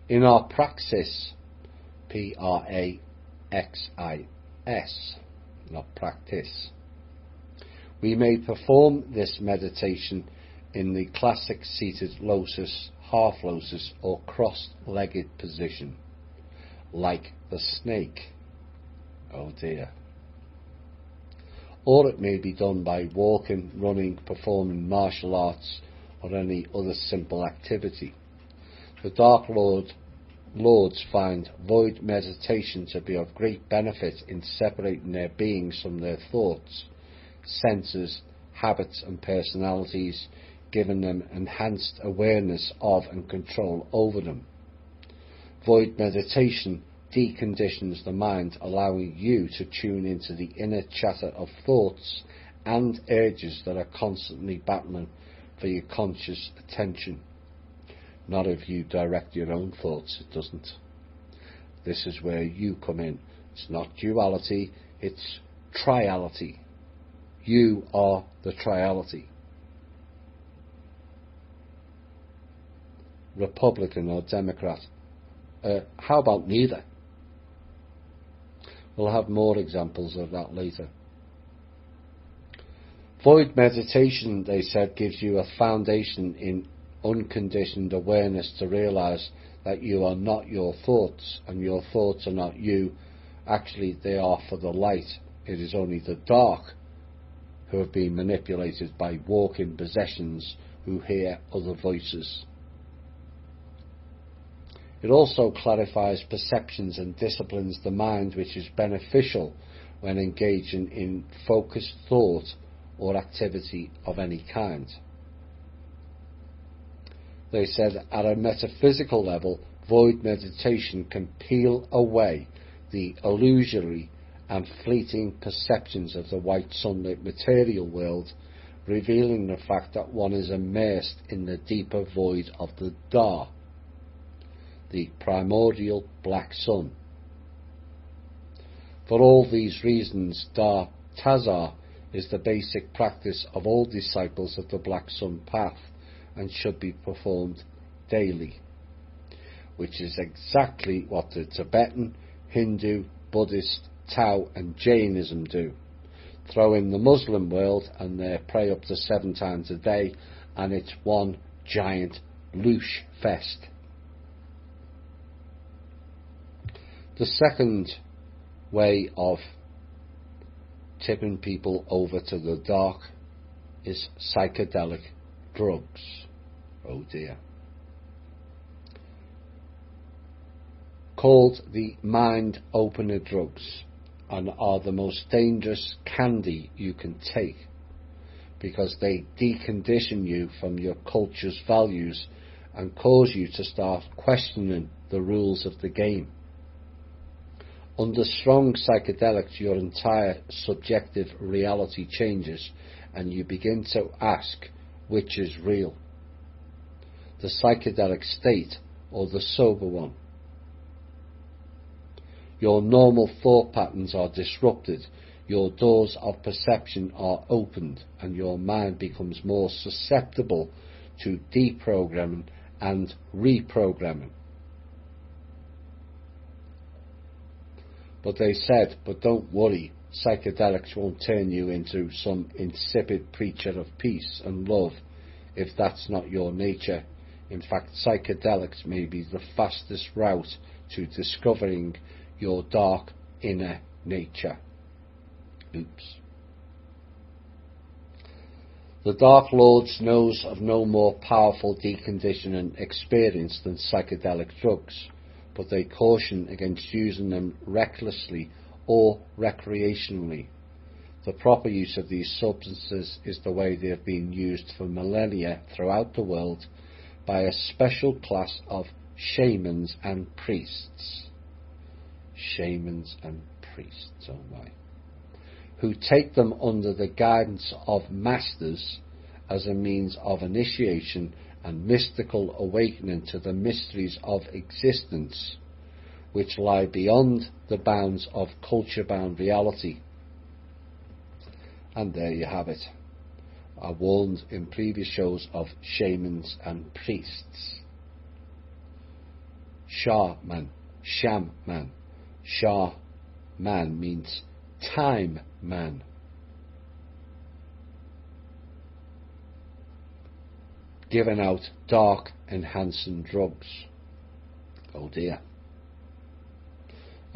In our praxis, Praxis, not practice, we may perform this meditation in the classic seated lotus, half lotus or cross-legged position. like the snake. Oh dear. Or it may be done by walking, running, performing martial arts, or any other simple activity. The Dark Lords find void meditation to be of great benefit in separating their beings from their thoughts, senses, habits and personalities, giving them enhanced awareness of and control over them. Void meditation deconditions the mind, allowing you to tune into the inner chatter of thoughts and urges that are constantly battling for your conscious attention. Not if you direct your own thoughts, it doesn't. This is where you come in. It's not duality, it's triality. You are the triality. Republican or Democrat? How about neither? We'll have more examples of that later. Void meditation, they said, gives you a foundation in unconditioned awareness to realize that you are not your thoughts and your thoughts are not you. Actually, they are for the light. It is only the dark who have been manipulated by walking possessions who hear other voices. It also clarifies perceptions and disciplines the mind, which is beneficial when engaging in focused thought or activity of any kind. They said at a metaphysical level, void meditation can peel away the illusory and fleeting perceptions of the white sunlit material world, revealing the fact that one is immersed in the deeper void of the Da, the primordial black sun. For all these reasons, Da Tazar is the basic practice of all disciples of the Black Sun path and should be performed daily, which is exactly what the Tibetan, Hindu, Buddhist, Tao and Jainism do. Throw in the Muslim world and they pray up to 7 times a day, and it's one giant loosh fest. The second way of tipping people over to the dark is psychedelic drugs. Oh dear. Called the mind opener drugs, and are the most dangerous candy you can take, because they decondition you from your culture's values and cause you to start questioning the rules of the game. Under strong psychedelics, your entire subjective reality changes and you begin to ask which is real, the psychedelic state or the sober one. Your normal thought patterns are disrupted, your doors of perception are opened, and your mind becomes more susceptible to deprogramming and reprogramming. But they said, but don't worry, psychedelics won't turn you into some insipid preacher of peace and love if that's not your nature. In fact, psychedelics may be the fastest route to discovering your dark inner nature. Oops. The Dark Lords knows of no more powerful deconditioning experience than psychedelic drugs, but they caution against using them recklessly or recreationally. The proper use of these substances is the way they have been used for millennia throughout the world by a special class of shamans and priests. Shamans and priests, oh my. Who take them under the guidance of masters as a means of initiation and mystical awakening to the mysteries of existence, which lie beyond the bounds of culture-bound reality. And there you have it. I warned in previous shows of shamans and priests. Shaman. Shah-man means time man. Giving out dark enhancing drugs. Oh dear.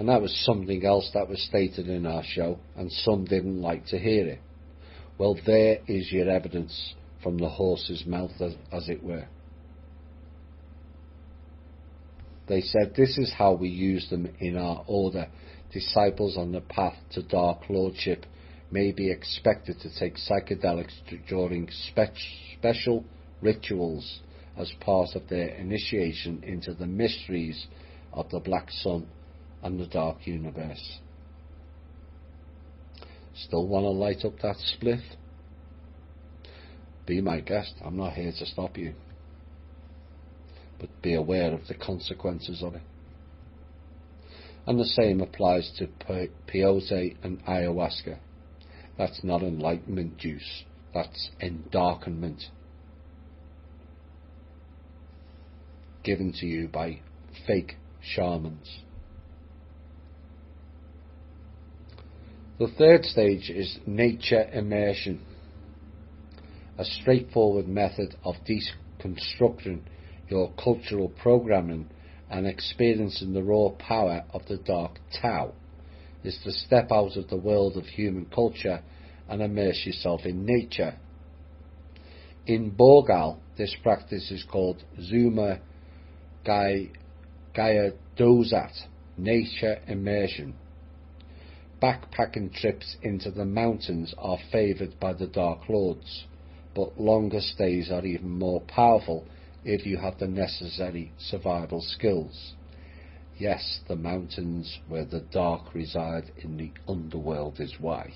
And that was something else that was stated in our show, and some didn't like to hear it. Well, there is your evidence from the horse's mouth, as it were. They said, this is how we use them in our order. Disciples on the path to Dark Lordship may be expected to take psychedelics during special rituals as part of their initiation into the mysteries of the Black Sun and the Dark Universe. Still want to light up that spliff? Be my guest. I'm not here to stop you. But be aware of the consequences of it. And the same applies to peyote and ayahuasca. That's not enlightenment juice. That's endarkenment. Given to you by fake shamans. The third stage is nature immersion, a straightforward method of deconstructing your cultural programming and experiencing the raw power of the Dark Tao, is to step out of the world of human culture and immerse yourself in nature. In Bogal, this practice is called Zuma Gayadozat, nature immersion. Backpacking trips into the mountains are favoured by the Dark Lords, but longer stays are even more powerful if you have the necessary survival skills. Yes, the mountains where the dark reside in the underworld is why.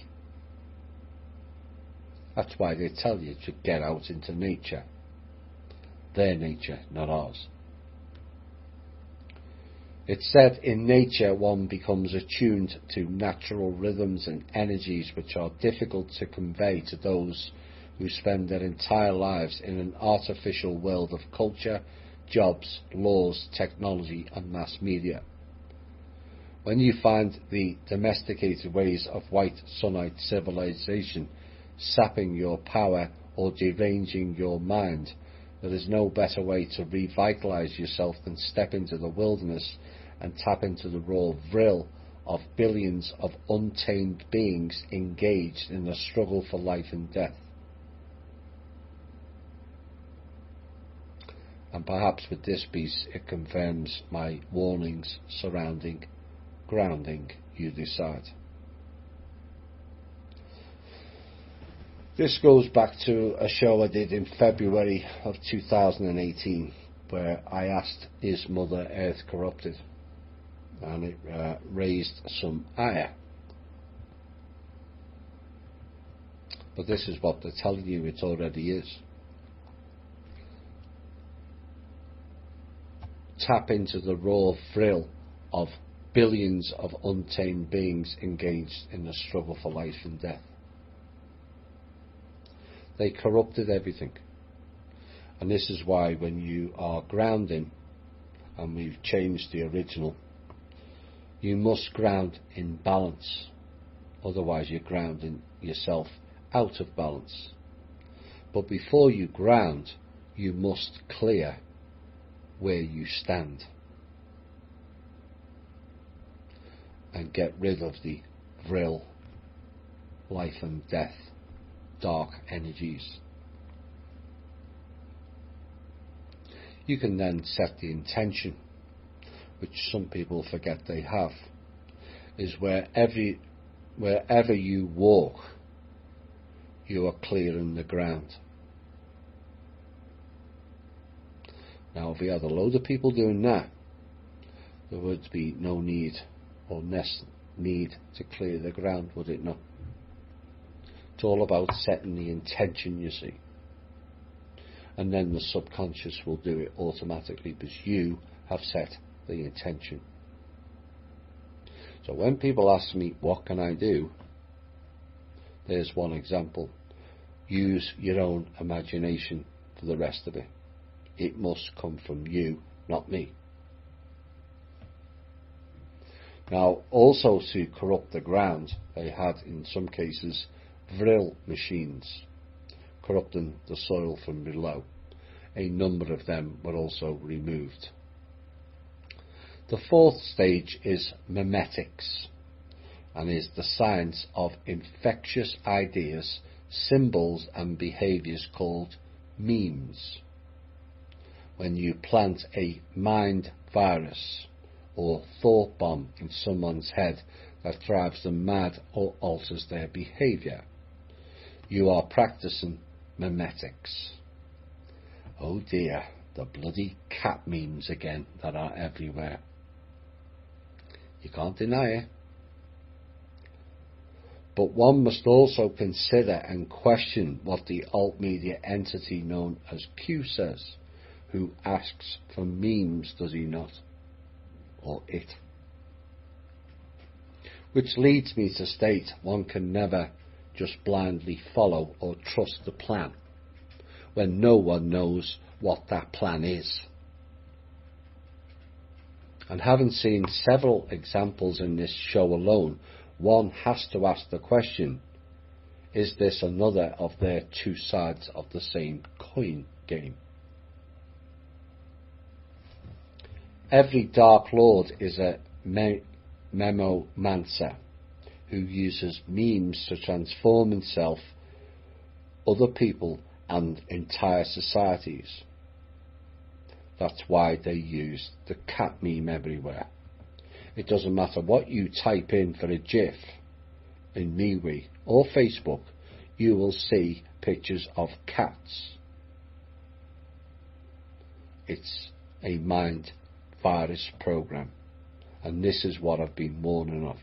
That's why they tell you to get out into nature. Their nature, not ours. It's said in nature one becomes attuned to natural rhythms and energies which are difficult to convey to those who spend their entire lives in an artificial world of culture, jobs, laws, technology and mass media. When you find the domesticated ways of white Sunnite civilization sapping your power or deranging your mind, there is no better way to revitalize yourself than step into the wilderness and tap into the raw vril of billions of untamed beings engaged in the struggle for life and death. And perhaps with this piece it confirms my warnings surrounding grounding, you decide. This goes back to a show I did in February of 2018 where I asked, is Mother Earth corrupted? And it raised some ire. But this is what they're telling you it already is. Tap into the raw thrill of billions of untamed beings engaged in the struggle for life and death. They corrupted everything. And this is why when you are grounding, and we've changed the original, you must ground in balance. Otherwise you're grounding yourself out of balance. But before you ground, you must clear where you stand and get rid of the vril, life and death, dark energies. You can then set the intention, which some people forget they have, is wherever you walk, you are clearing the ground. Now, if we had a load of people doing that, there would be no need or need to clear the ground, would it not? It's all about setting the intention, you see. And then the subconscious will do it automatically because you have set the intention. So when people ask me, what can I do? There's one example. Use your own imagination for the rest of it. It must come from you, not me. Now, also to corrupt the ground, they had, in some cases, vril machines, corrupting the soil from below. A number of them were also removed. The fourth stage is memetics, and is the science of infectious ideas, symbols and behaviours called memes. When you plant a mind virus or thought bomb in someone's head that drives them mad or alters their behaviour, you are practicing memetics. Oh dear, the bloody cat memes again that are everywhere. You can't deny it. But one must also consider and question what the alt media entity known as Q says, who asks for memes, does he not? Or it. Which leads me to state one can never just blindly follow or trust the plan when no one knows what that plan is. And having seen several examples in this show alone, one has to ask the question, is this another of their two sides of the same coin game? Every Dark Lord is a memomancer who uses memes to transform himself, other people and entire societies. That's why they use the cat meme everywhere. It doesn't matter what you type in for a GIF in MeWe or Facebook, you will see pictures of cats. It's a mind virus program, and this is what I've been warning of.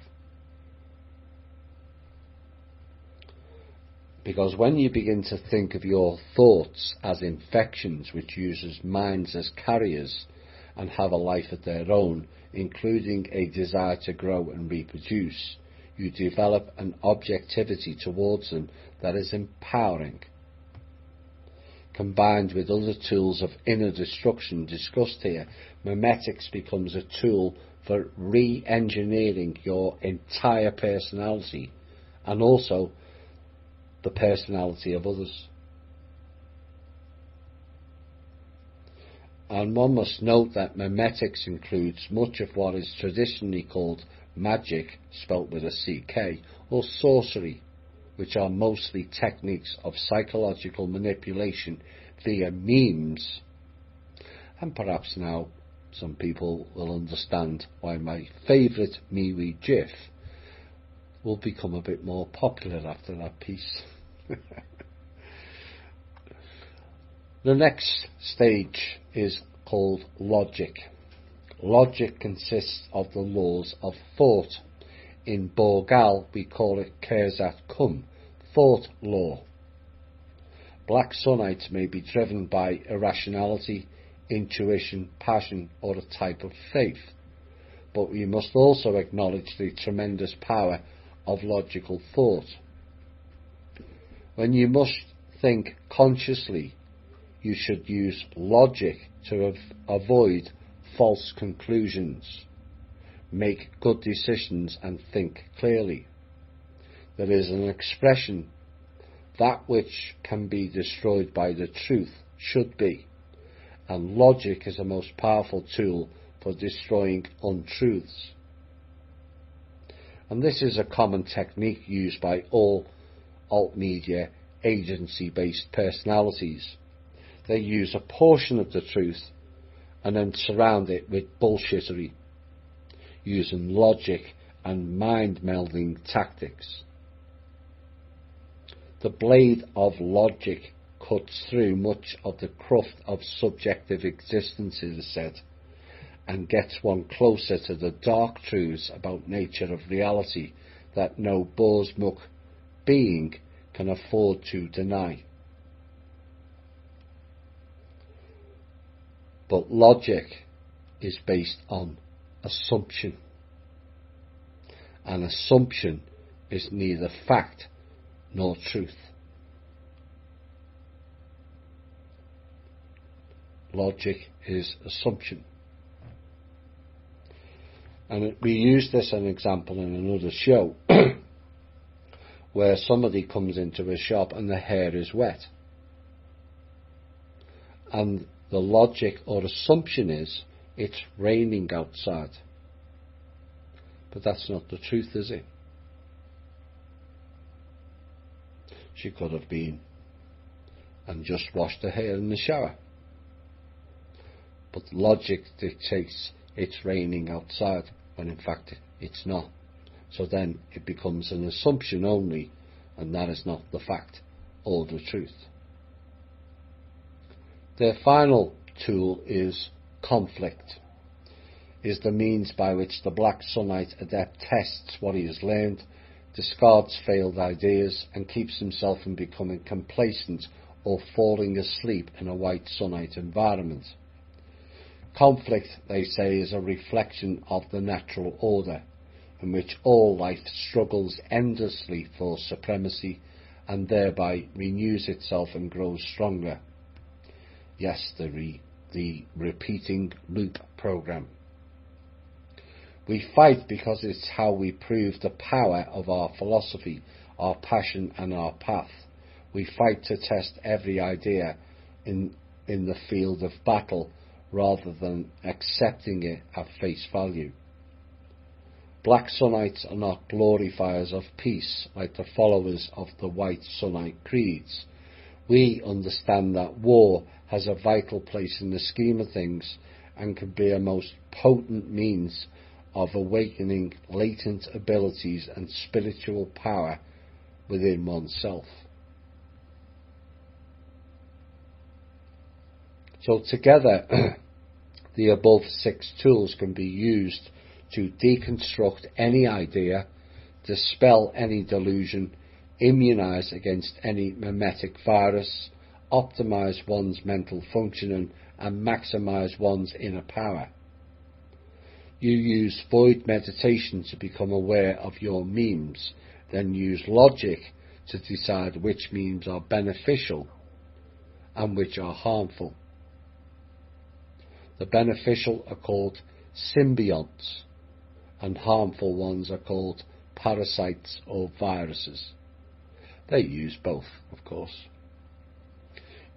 Because when you begin to think of your thoughts as infections which uses minds as carriers and have a life of their own, including a desire to grow and reproduce, you develop an objectivity towards them that is empowering. Combined with other tools of inner destruction discussed here, memetics becomes a tool for re-engineering your entire personality and also the personality of others. And one must note that memetics includes much of what is traditionally called magic, spelt with a CK, or sorcery, which are mostly techniques of psychological manipulation via memes. And perhaps now some people will understand why my favourite MeWe GIF will become a bit more popular after that piece. The next stage is called logic. Logic consists of the laws of thought. In Borgal we call it Kerzat Kum, thought law. Black Sunnites may be driven by irrationality, intuition, passion or a type of faith, but we must also acknowledge the tremendous power of logical thought. When you must think consciously, you should use logic to avoid false conclusions, make good decisions and think clearly. There is an expression, that which can be destroyed by the truth should be, and logic is the most powerful tool for destroying untruths. And this is a common technique used by all alt media agency-based personalities. They use a portion of the truth and then surround it with bullshittery, using logic and mind-melding tactics. The blade of logic cuts through much of the cruft of subjective existence, it is said, and gets one closer to the dark truths about nature of reality that no Borsmuck being can afford to deny. But logic is based on assumption. An assumption is neither fact nor truth. Logic is assumption. And we use this as an example in another show where somebody comes into a shop and the hair is wet. And the logic or assumption is it's raining outside. But that's not the truth, is it? She could have been and just washed her hair in the shower. But logic dictates it's raining outside when in fact it's not. So then it becomes an assumption only, and that is not the fact or the truth. Their final tool is conflict, is the means by which the Black Sunite adept tests what he has learned, discards failed ideas, and keeps himself from becoming complacent or falling asleep in a White Sunite environment. Conflict, they say, is a reflection of the natural order, in which all life struggles endlessly for supremacy and thereby renews itself and grows stronger. Yes, the repeating loop program. We fight because it's how we prove the power of our philosophy, our passion and our path. We fight to test every idea in the field of battle rather than accepting it at face value. Black Sunites are not glorifiers of peace like the followers of the White Sunite creeds. We understand that war has a vital place in the scheme of things and can be a most potent means of awakening latent abilities and spiritual power within oneself. So together, the above 6 tools can be used to deconstruct any idea, dispel any delusion, immunize against any mimetic virus, optimize one's mental functioning, and maximize one's inner power. You use void meditation to become aware of your memes, then use logic to decide which memes are beneficial and which are harmful. The beneficial are called symbionts, and harmful ones are called parasites or viruses. They use both, of course.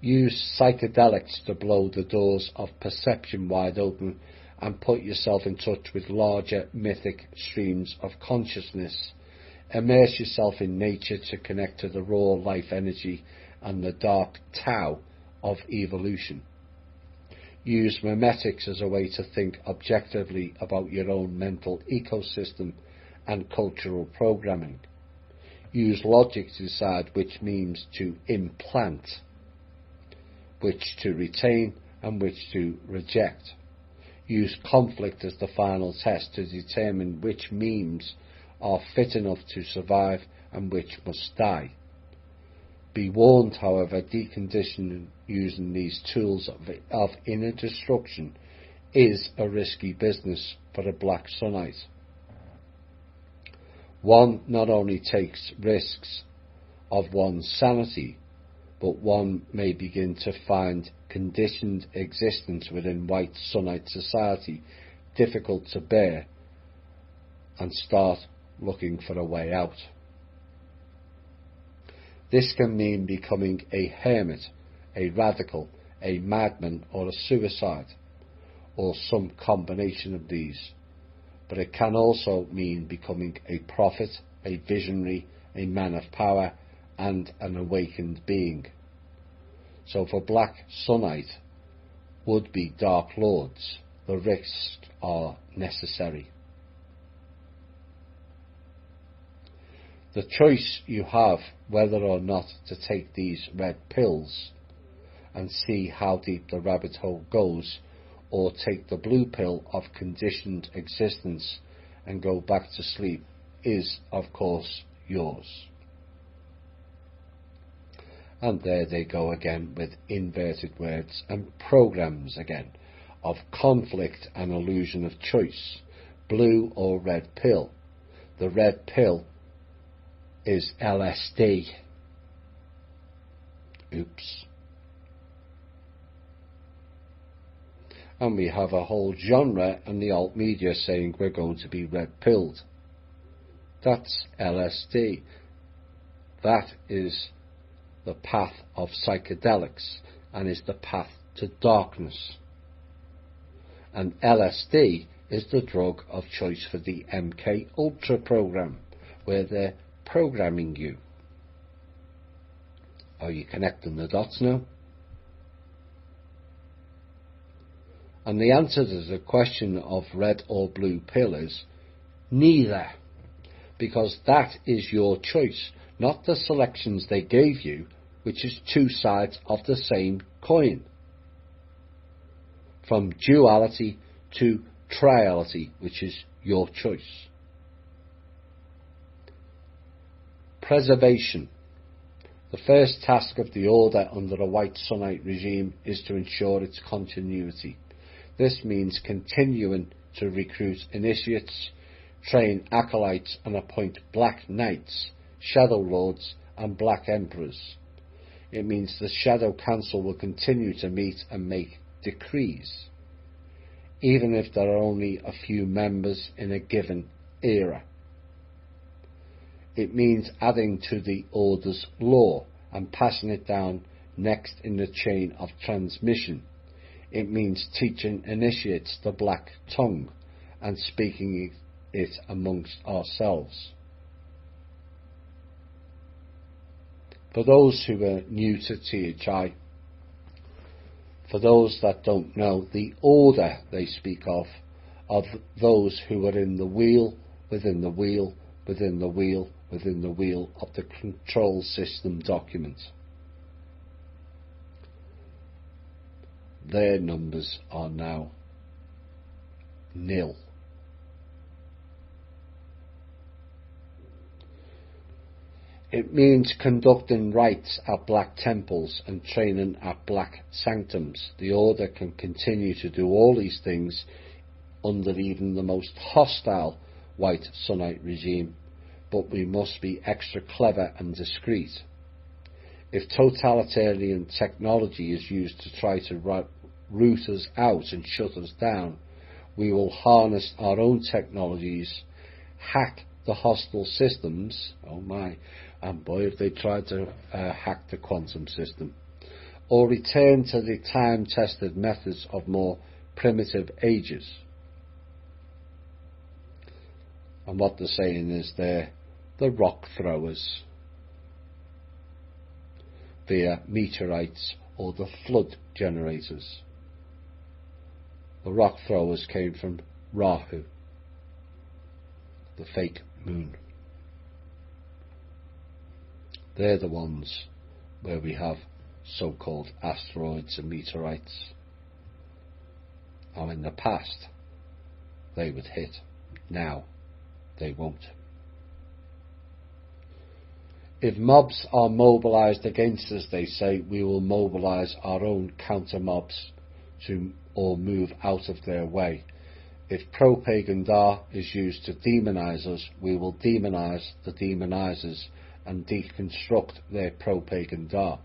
Use psychedelics to blow the doors of perception wide open and put yourself in touch with larger mythic streams of consciousness. Immerse yourself in nature to connect to the raw life energy and the dark Tao of evolution. Use memetics as a way to think objectively about your own mental ecosystem and cultural programming. Use logic to decide which memes to implant, which to retain and which to reject. Use conflict as the final test to determine which memes are fit enough to survive and which must die. Be warned, however, deconditioning using these tools of inner destruction is a risky business for a Black Sunite. One not only takes risks of one's sanity, but one may begin to find conditioned existence within White Sunite society difficult to bear and start looking for a way out. This can mean becoming a hermit, a radical, a madman or a suicide, or some combination of these. But it can also mean becoming a prophet, a visionary, a man of power, and an awakened being. So for Black Sunite would-be Dark Lords, the risks are necessary. The choice you have whether or not to take these red pills and see how deep the rabbit hole goes, or take the blue pill of conditioned existence and go back to sleep, is, of course, yours. And there they go again with inverted words and programs again of conflict and illusion of choice, blue or red pill. The red pill is LSD. Oops. And we have a whole genre and the alt media saying we're going to be red pilled. That's LSD. That is the path of psychedelics and is the path to darkness. and LSD is the drug of choice for the MK Ultra program, where they're programming you. Are you connecting the dots now? And the answer to the question of red or blue pill is neither, because that is your choice, not the selections they gave you, which is two sides of the same coin. From duality to triality, which is your choice. Preservation. The first task of the Order under a White Sunnite regime is to ensure its continuity. This means continuing to recruit initiates, train acolytes and appoint Black Knights, Shadow Lords and Black Emperors. It means the Shadow Council will continue to meet and make decrees, even if there are only a few members in a given era. It means adding to the Order's lore and passing it down next in the chain of transmission. It means teaching initiates the Black Tongue and speaking it amongst ourselves. For those who are new to THI, for those that don't know, the Order they speak of are those who are in the wheel, within the wheel, within the wheel, within the wheel of the control system document. Their numbers are now nil. It means conducting rites at Black temples and training at Black sanctums. The Order can continue to do all these things under even the most hostile White Sunnite regime, but we must be extra clever and discreet. If totalitarian technology is used to try to root us out and shut us down, we will harness our own technologies, hack the hostile systems, oh my, and boy if they tried to hack the quantum system, or return to the time-tested methods of more primitive ages. And what they're saying is they're the rock throwers via meteorites or the flood generators. The rock throwers came from Rahu, the fake moon. They're the ones where we have so-called asteroids and meteorites. Now in the past they would hit, now they won't. If mobs are mobilised against us, they say, we will mobilise our own counter-mobs or move out of their way. If pro-pagan Da is used to demonise us, we will demonise the demonisers and deconstruct their pro-pagan Da.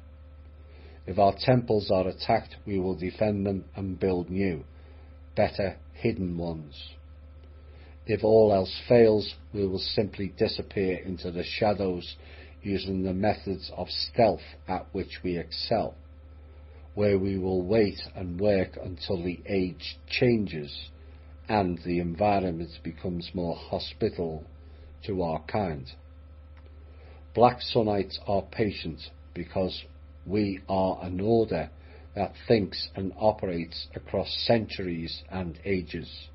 If our temples are attacked, we will defend them and build new, better hidden ones. If all else fails, we will simply disappear into the shadows using the methods of stealth at which we excel, where we will wait and work until the age changes and the environment becomes more hospitable to our kind. Black Sunnites are patient because we are an order that thinks and operates across centuries and ages.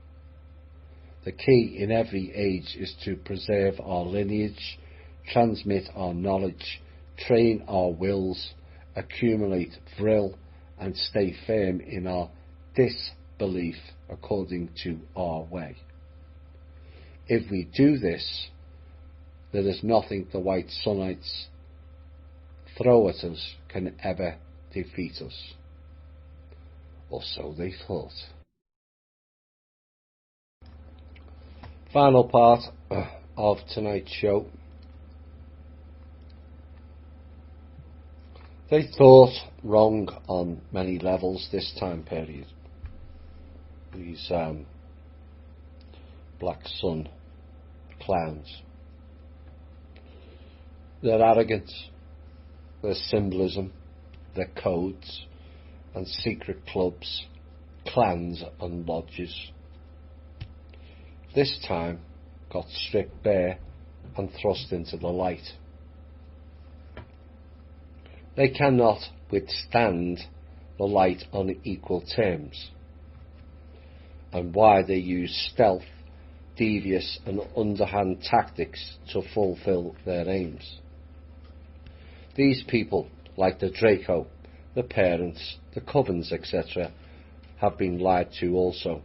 The key in every age is to preserve our lineage, transmit our knowledge, train our wills, accumulate vril, and stay firm in our disbelief according to our way. If we do this, there is nothing the White Sunnites throw at us can ever defeat us. Or so they thought. Final part of tonight's show. They thought wrong on many levels this time period. These Black Sun clowns. Their arrogance, their symbolism, their codes and secret clubs clans and lodges. This time got stripped bare and thrust into the light. They cannot withstand the light on equal terms, and why they use stealth, devious and underhand tactics to fulfill their aims. These people, like the Draco, the parents, the covens, etc., have been lied to also.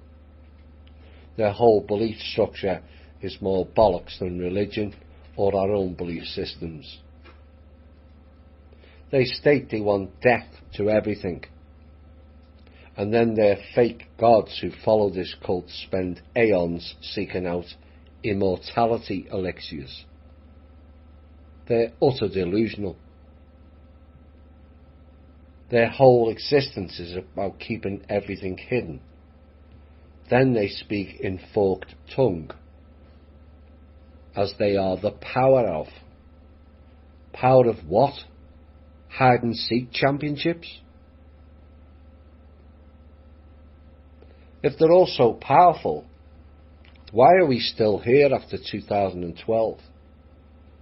Their whole belief structure is more bollocks than religion or our own belief systems. They state they want death to everything, and then their fake gods who follow this cult spend aeons seeking out immortality elixirs. They're utter delusional. Their whole existence is about keeping everything hidden. Then they speak in forked tongue, as they are the power of. Power of what? Hide and seek championships? If they're all so powerful, why are we still here after 2012,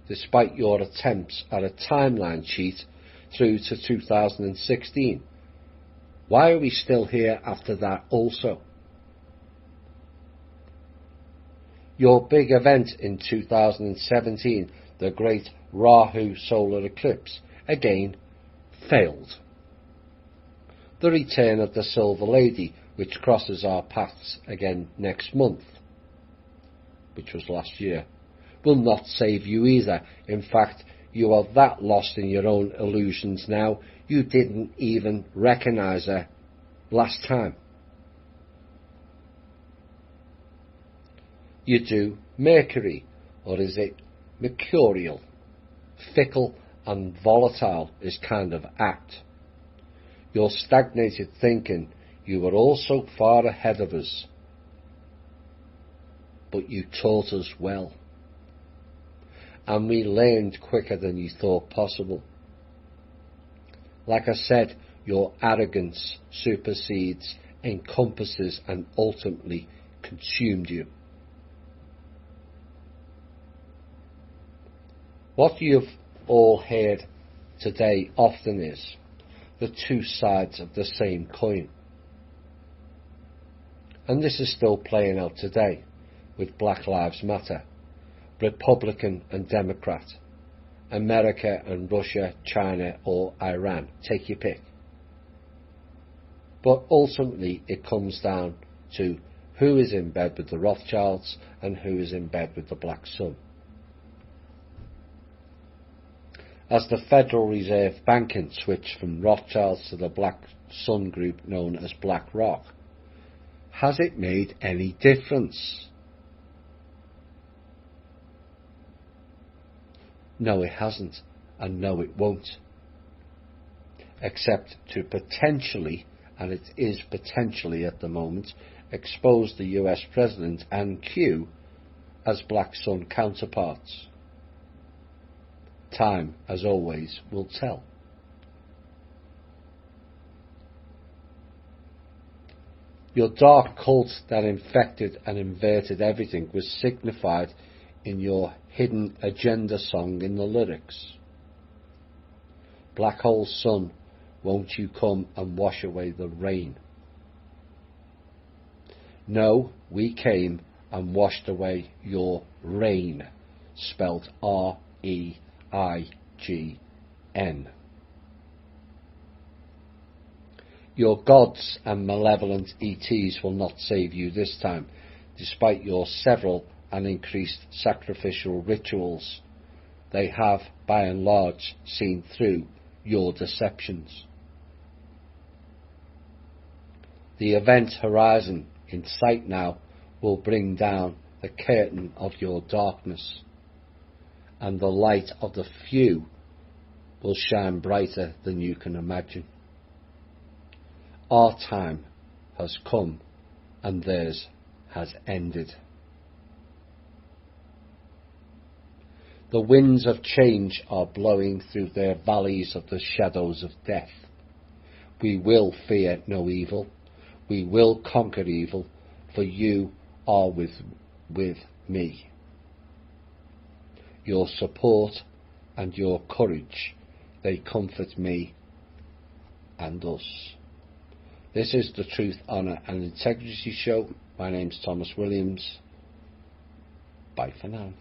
despite your attempts at a timeline cheat through to 2016? Why are we still here after that also? Your big event in 2017, the Great Rahu Solar Eclipse, again failed. The return of the Silver Lady, which crosses our paths again next month, which was last year, will not save you either. In fact, you are that lost in your own illusions now, you didn't even recognise her last time. You do Mercury, or is it mercurial? Fickle and volatile is kind of apt. Your stagnated thinking, you were all so far ahead of us, but you taught us well, and we learned quicker than you thought possible. Like I said, your arrogance supersedes, encompasses and ultimately consumed you. What you've all heard today often is the two sides of the same coin. And this is still playing out today with Black Lives Matter, Republican and Democrat, America and Russia, China or Iran, take your pick. But ultimately it comes down to who is in bed with the Rothschilds and who is in bed with the Black Sun. As the Federal Reserve banking switched from Rothschilds to the Black Sun group known as BlackRock, has it made any difference? No, it hasn't, and no, it won't. Except to potentially, and it is potentially at the moment, expose the US President and Q as Black Sun counterparts. Time, as always, will tell. Your dark cult that infected and inverted everything was signified in your hidden agenda song in the lyrics. Black hole sun, won't you come and wash away the rain? No, we came and washed away your reign, spelt R-E-I-G-N. Your gods and malevolent ETs will not save you this time, despite your several and increased sacrificial rituals. They have, by and large, seen through your deceptions. The event horizon in sight now will bring down the curtain of your darkness, and the light of the few will shine brighter than you can imagine. Our time has come and theirs has ended. The winds of change are blowing through their valleys of the shadows of death. We will fear no evil. We will conquer evil, for you are with me. Your support and your courage, they comfort me and us. This is the Truth, Honour and Integrity Show. My name's Thomas Williams. Bye for now.